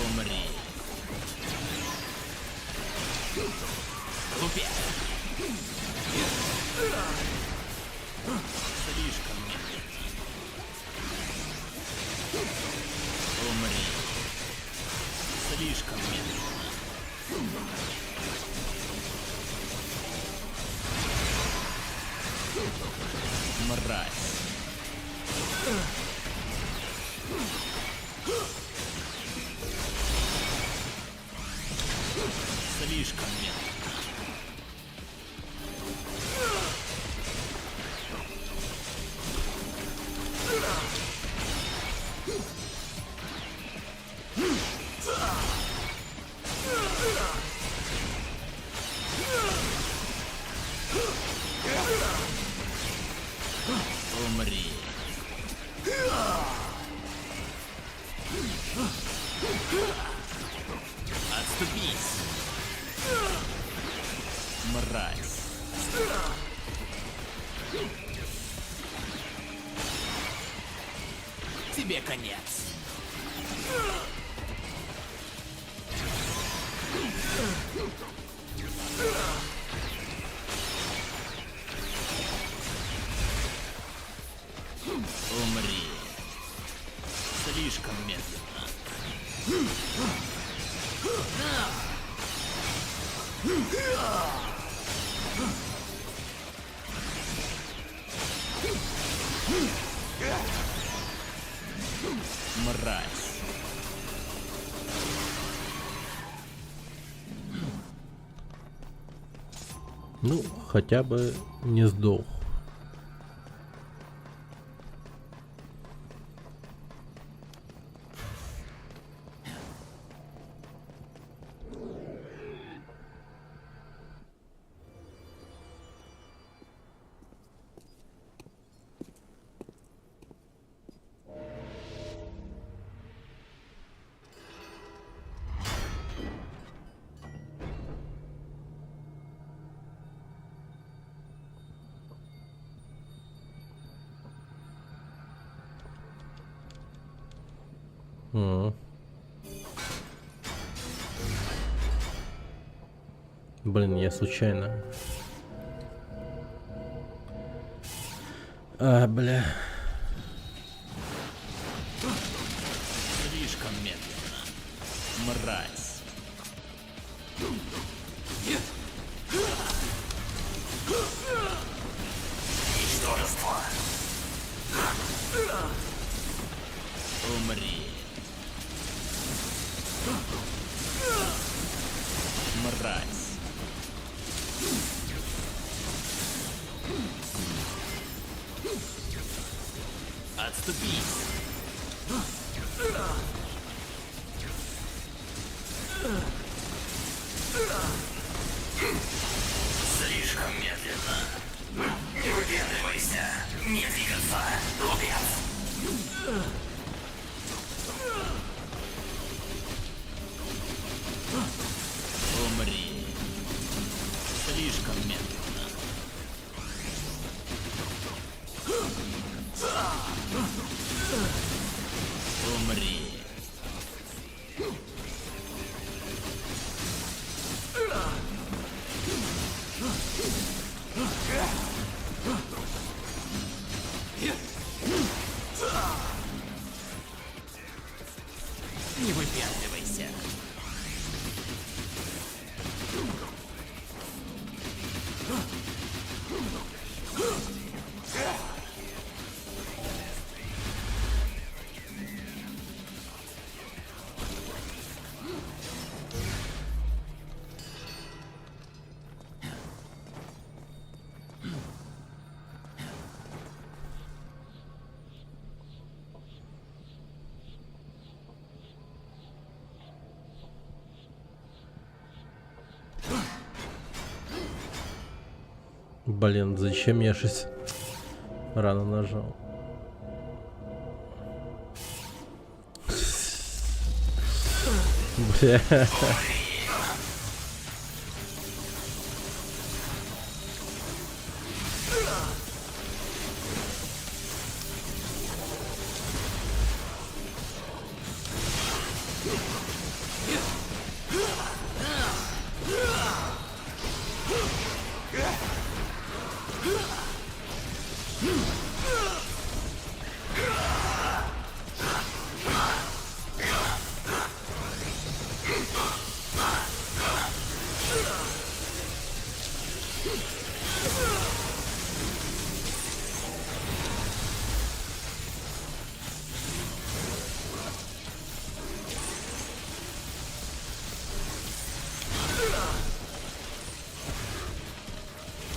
Умри. Глупец. Слишком медленно. Умри. Слишком медленно. Мразь. Слишком медленно. Умри. Отступись. Мразь. Тебе конец. Умри. Слишком медленно. Мразь. Ну, хотя бы не сдох. М. Блин, я случайно. Бля. Слишком медленно. Мразь. Ничтожество. Умри. Мразь. Отступись. Слишком медленно. Не выпендривайся. Не двигаться. Глупец. Умри. Слишком медленно. Умри. Не выпендривайся. Блин, зачем я 6 рано нажал? Бля.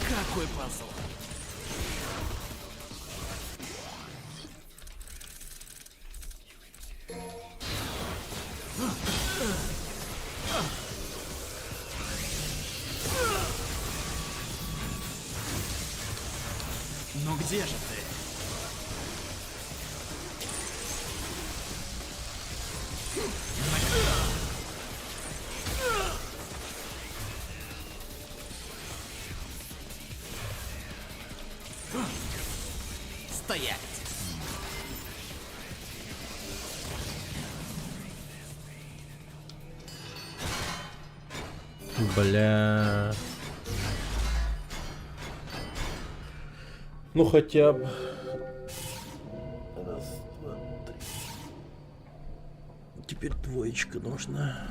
Какой позор. Ну где же ты? Стоять! Бля. Ну хотя бы. Раз, два, три. Теперь двоечка нужна.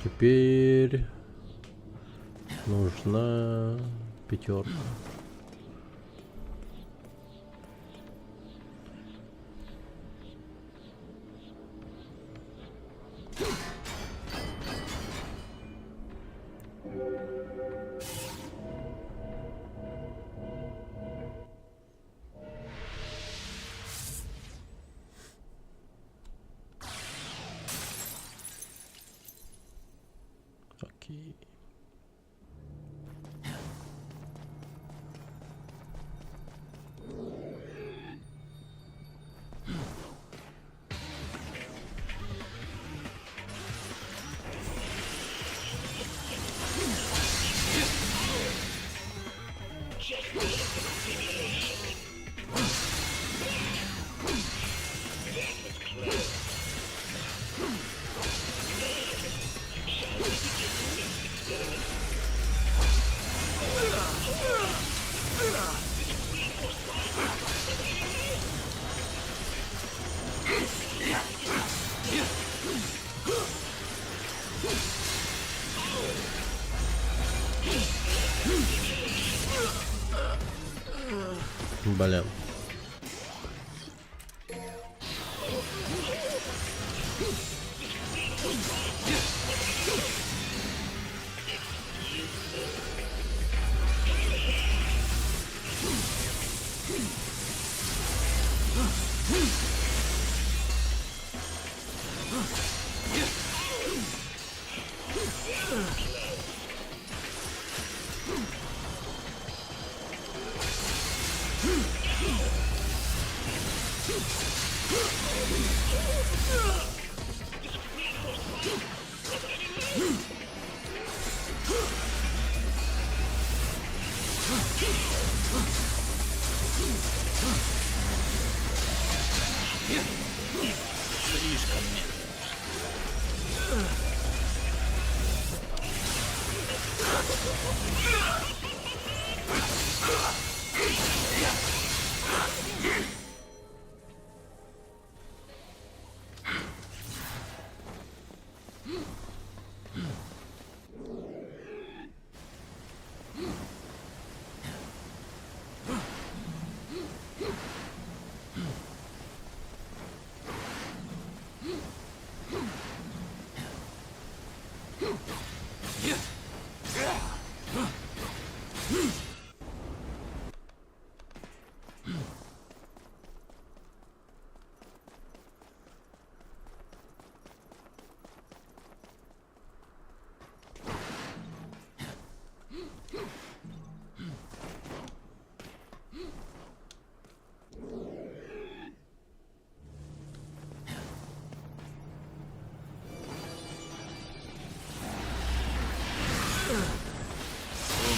Теперь нужна пятерка. Окей. Блин.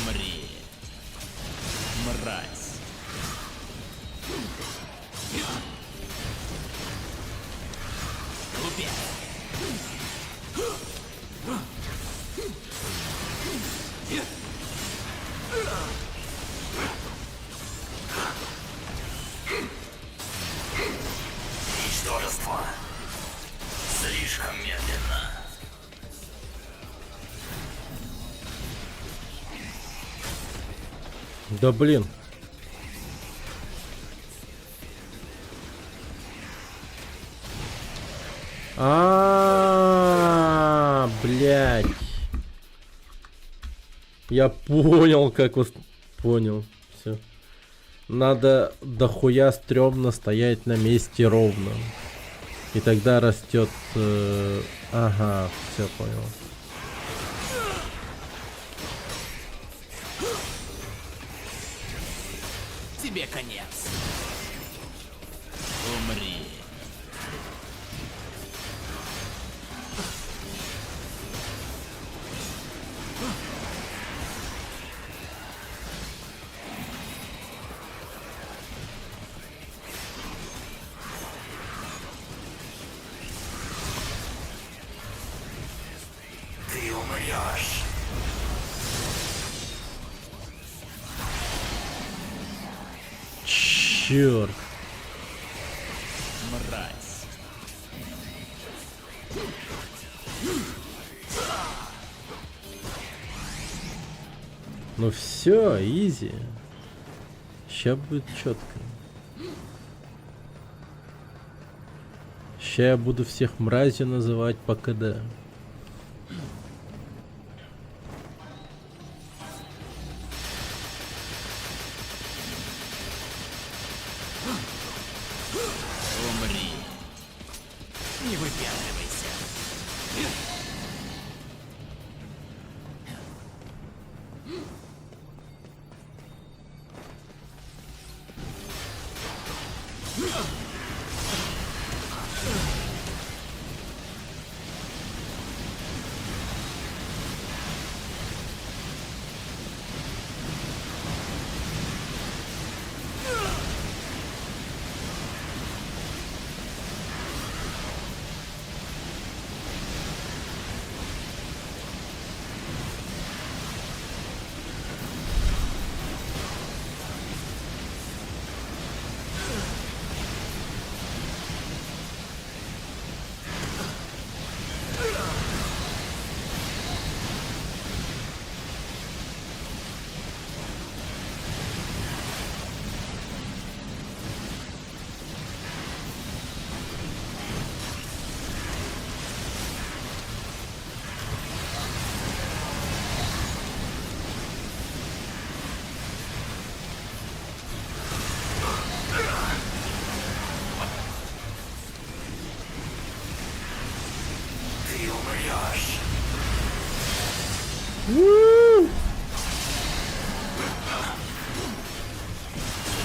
Умри, мразь. Глупец. Ничтожество. Слишком медленно. Да блин. Блядь. Я понял, как вас понял. Все. Надо дохуя стрёмно стоять на месте ровно. И тогда растет. Ага, все понял. Тебе конец. Умри. Ты умрешь. Черт. Мразь. Ну все, изи. Ща будет четко. Ща я буду всех мразью называть по КД. Умри. Не выпендривайся.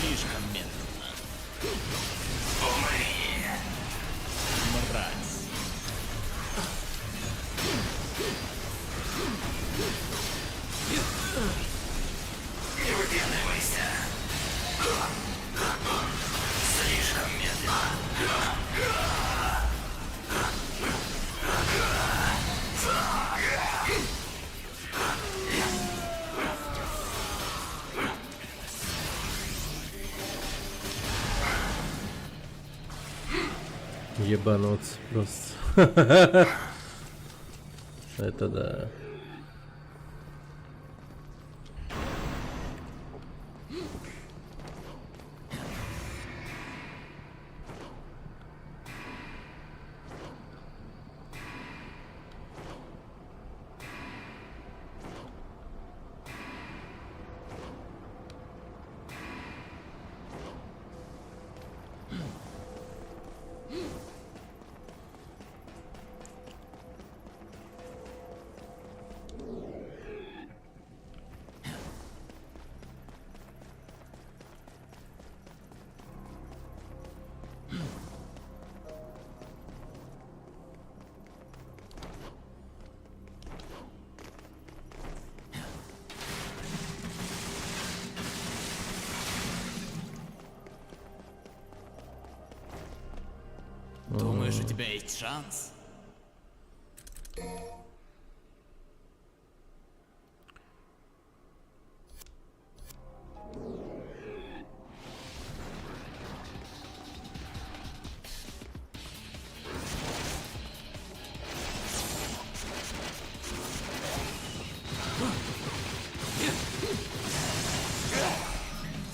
Слишком медленно. Умри. Мразь. Не выпендривайся. Слишком медленно. Ебануться просто. Это да. Думаешь, у тебя есть шанс?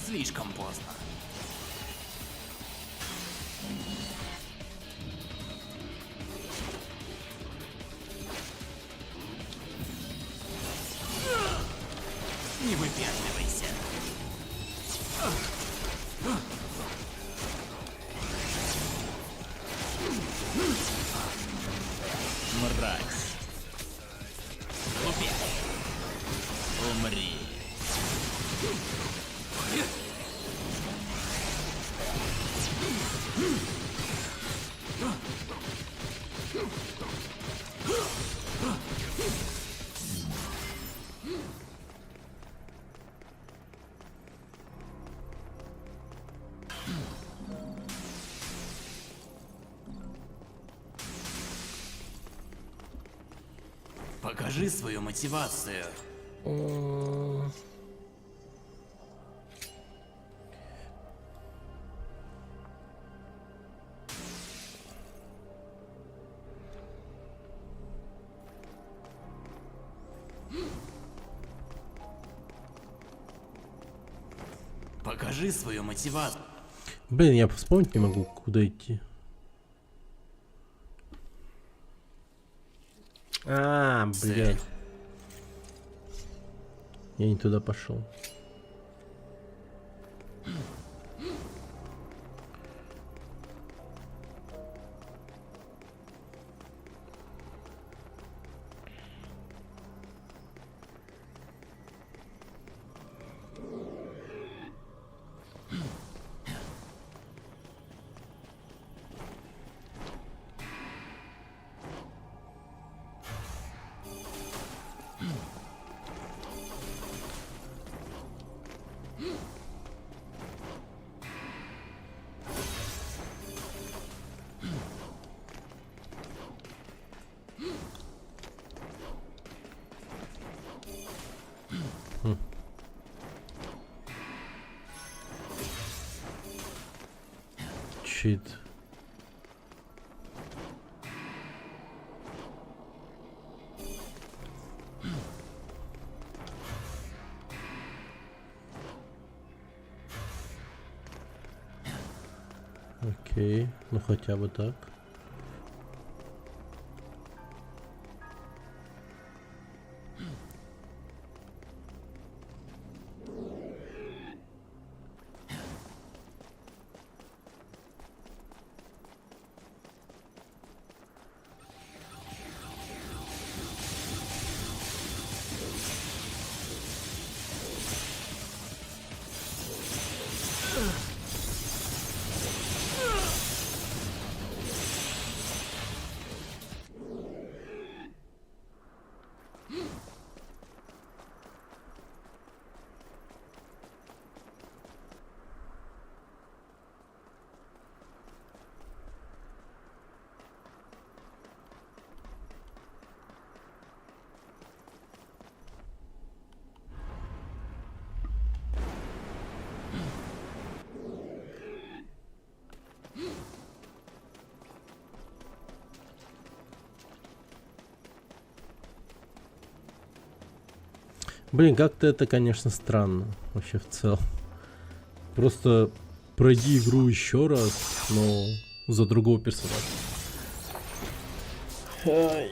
Слишком поздно. Не выпендривайся. Мразь. Глупец. Умри. Покажи свою мотивацию. Покажи свою мотивацию. Блин, я вспомнить не могу, куда идти. А, блядь. Я не туда пошел. Чит. Окей, ну хотя бы так. Блин, как-то это, конечно, странно. Вообще в целом. Просто пройди игру еще раз, но за другого персонажа. Ай.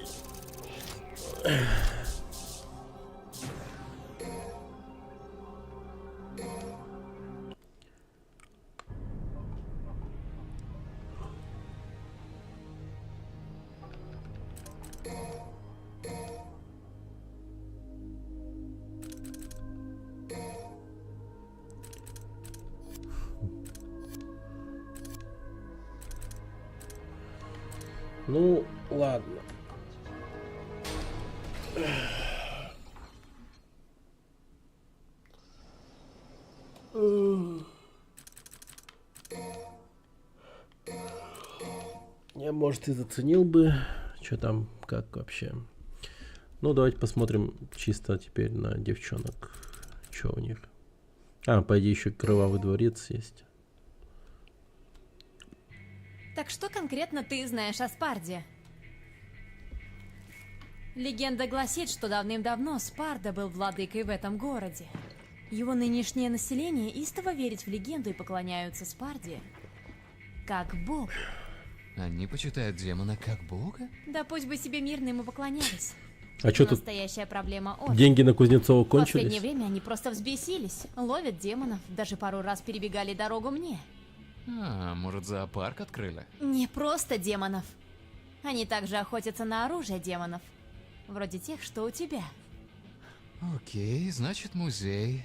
Ну, ладно. Я, может, и заценил бы, что там, как вообще. Ну, давайте посмотрим чисто теперь на девчонок. Что у них. А, по идее, еще кровавый дворец есть. Так что конкретно ты знаешь о Спарде? Легенда гласит, что давным-давно Спарда был владыкой в этом городе. Его нынешнее население истово верит в легенду и поклоняются Спарде как богу. Они почитают демона как бога? Да пусть бы себе мирно ему поклонялись. А что тут? Настоящая проблема Офи. Деньги на Кузнецова В последнее кончились? время они просто взбесились, ловят демонов, даже пару раз перебегали дорогу мне. А, может, зоопарк открыли? Не просто демонов. Они также охотятся на оружие демонов. Вроде тех, что у тебя. Окей, значит, музей.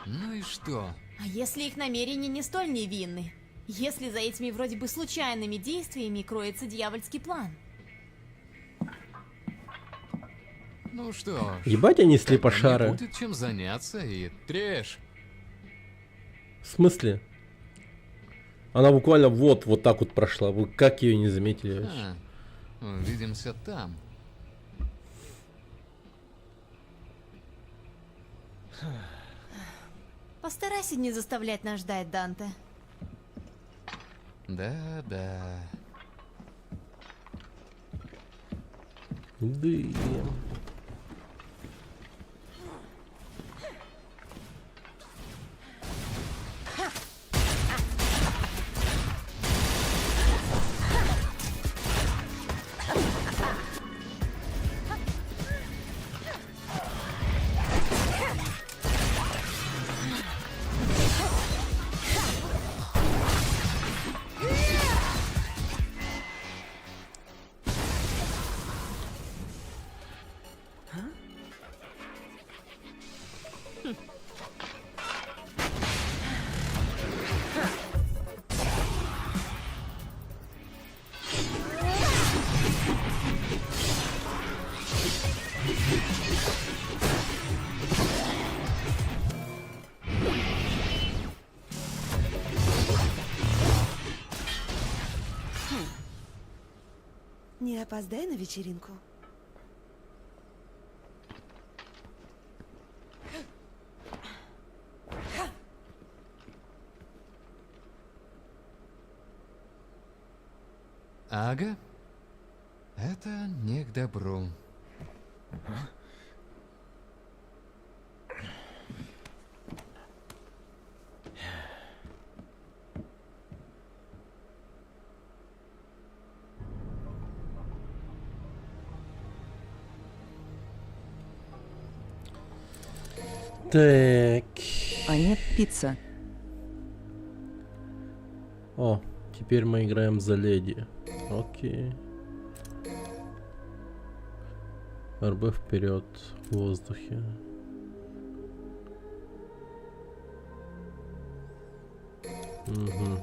Ну и что? А если их намерения не столь невинны? Если за этими вроде бы случайными действиями кроется дьявольский план? Ну что ж, Ебать они тогда слепошары. мне будет чем заняться и трешь. В смысле? Она буквально вот так вот прошла. Вы как ее не заметили вообще? Увидимся там. Постарайся не заставлять нас ждать, Данте. Да. Дым. Не опоздай на вечеринку. Ага. Это не к добру. Так. А нет, пицца. О, теперь мы играем за леди. Окей. РБ вперед в воздухе. Угу.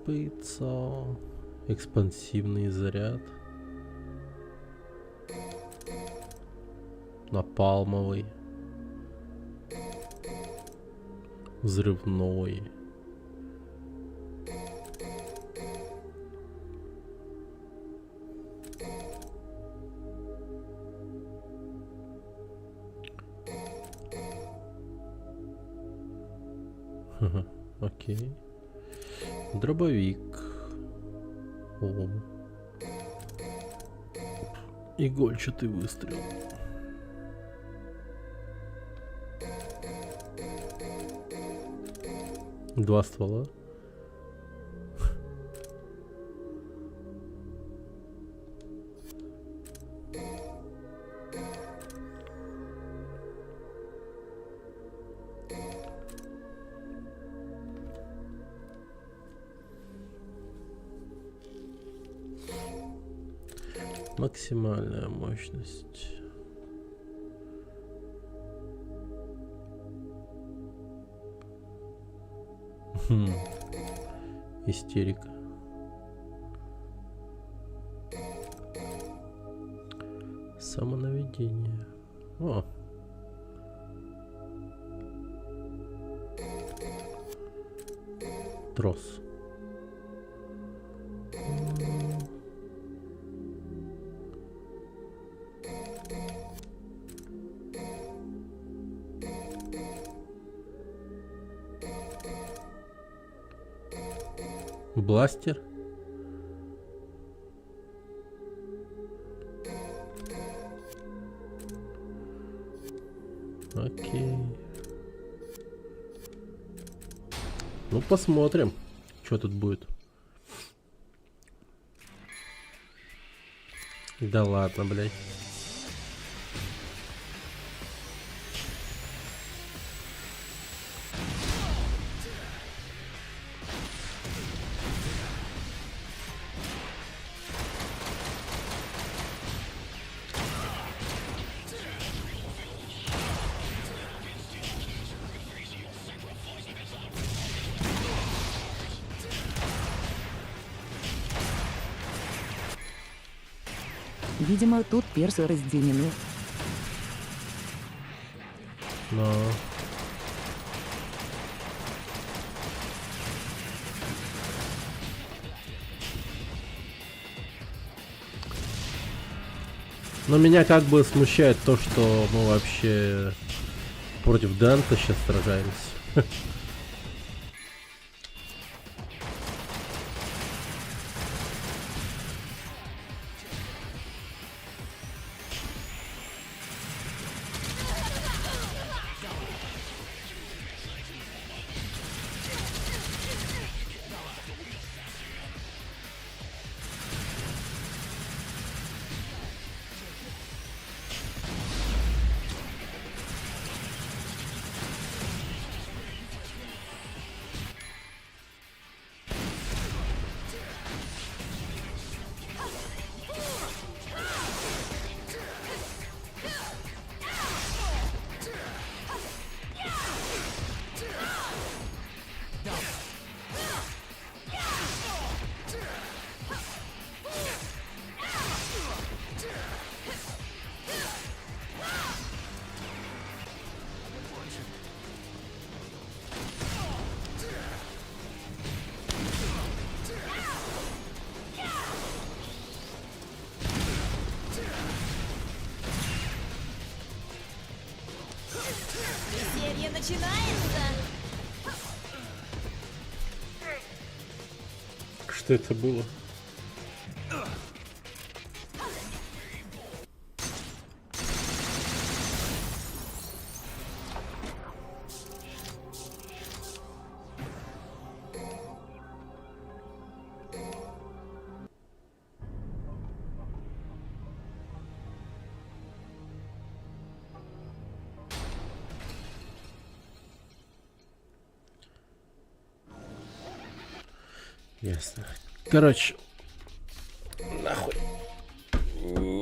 Пицца. Экспансивный заряд. Напалмовый. Взрывной. Ага, окей. Дробовик. О. Игольчатый выстрел. Два ствола. Максимальная мощность. Истерика. Самонаведение. О. Трос. Бластер. Окей. Ну, посмотрим, что тут будет. Да ладно, блядь. Видимо, тут персы разделены. Но... Но меня как бы смущает то, что мы вообще против Данта сейчас сражаемся. начинается! Что это было? Ясно. Короче, нахуй.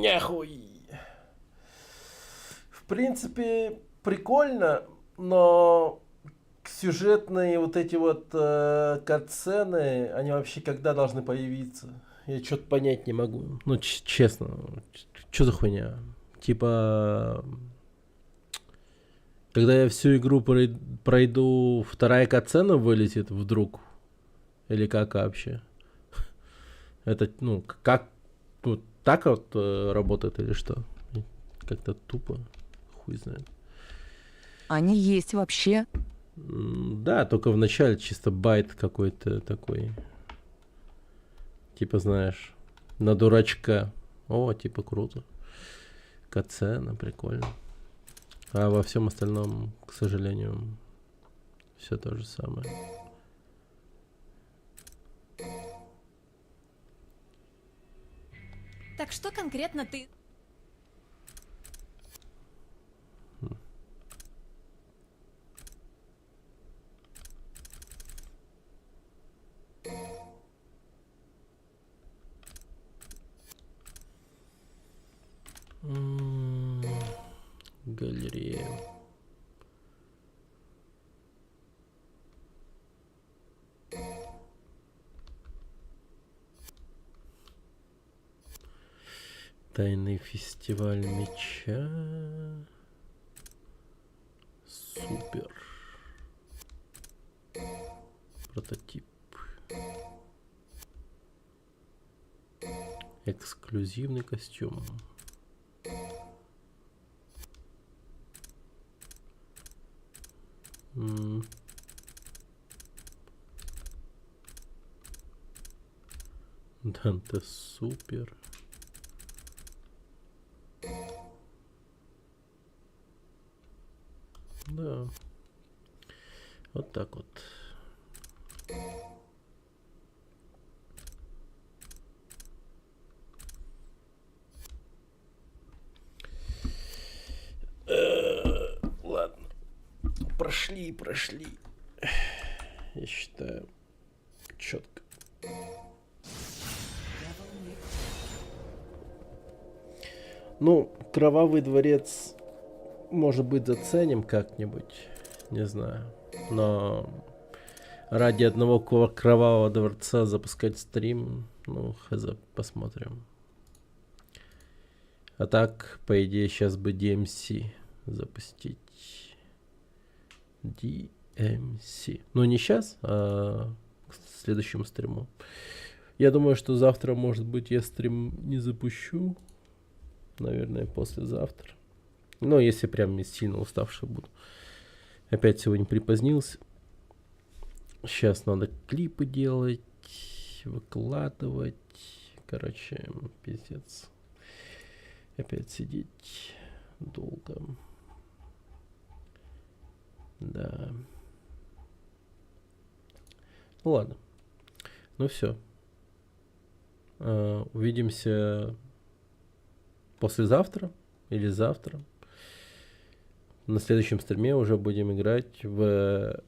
Нахуй. В принципе, прикольно, но сюжетные вот эти вот катсцены, они вообще когда должны появиться? Я что-то понять не могу. Ну, честно, что за хуйня? Типа, когда я всю игру пройду, вторая катсцена вылетит вдруг? Или как вообще? Это, ну, как вот так вот работает или что? Как-то тупо, хуй знает. Они есть вообще. Да, только в начале чисто байт какой-то такой. Типа, знаешь, на дурачка. О, типа круто. Катсцена, прикольно. А во всем остальном, к сожалению, все то же самое. Так что конкретно ты... Галерея. Тайный фестиваль меча. Супер. Прототип. Эксклюзивный костюм. Данте супер. Да. Вот так вот. Ладно. Прошли. Я считаю, четко. Ну, Кровавый дворец, может быть, заценим как-нибудь, не знаю. Но ради одного Кровавого дворца запускать стрим, ну, хз, посмотрим. А так, по идее, сейчас бы DMC запустить. DMC. Ну, не сейчас, а к следующему стриму. Я думаю, что завтра, может быть, я стрим не запущу. Наверное, послезавтра. Но если прям сильно уставший буду. Опять сегодня припозднился. Сейчас надо клипы делать, выкладывать. Короче, пиздец. Опять сидеть долго. Да. Ну ладно. Ну все. Увидимся послезавтра или завтра. На следующем стриме уже будем играть в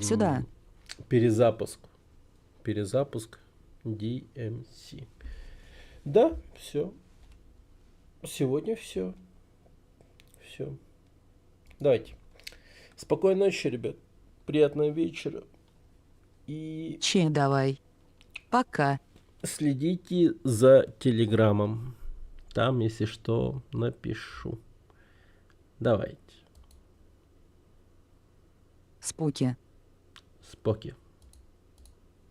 Сюда. перезапуск DMC. Да, все. Сегодня все. Давайте. Спокойной ночи, ребят. Приятного вечера. И Давай. Пока. следите за телеграммом. Там, если что, напишу. Давайте. Споки. Споки.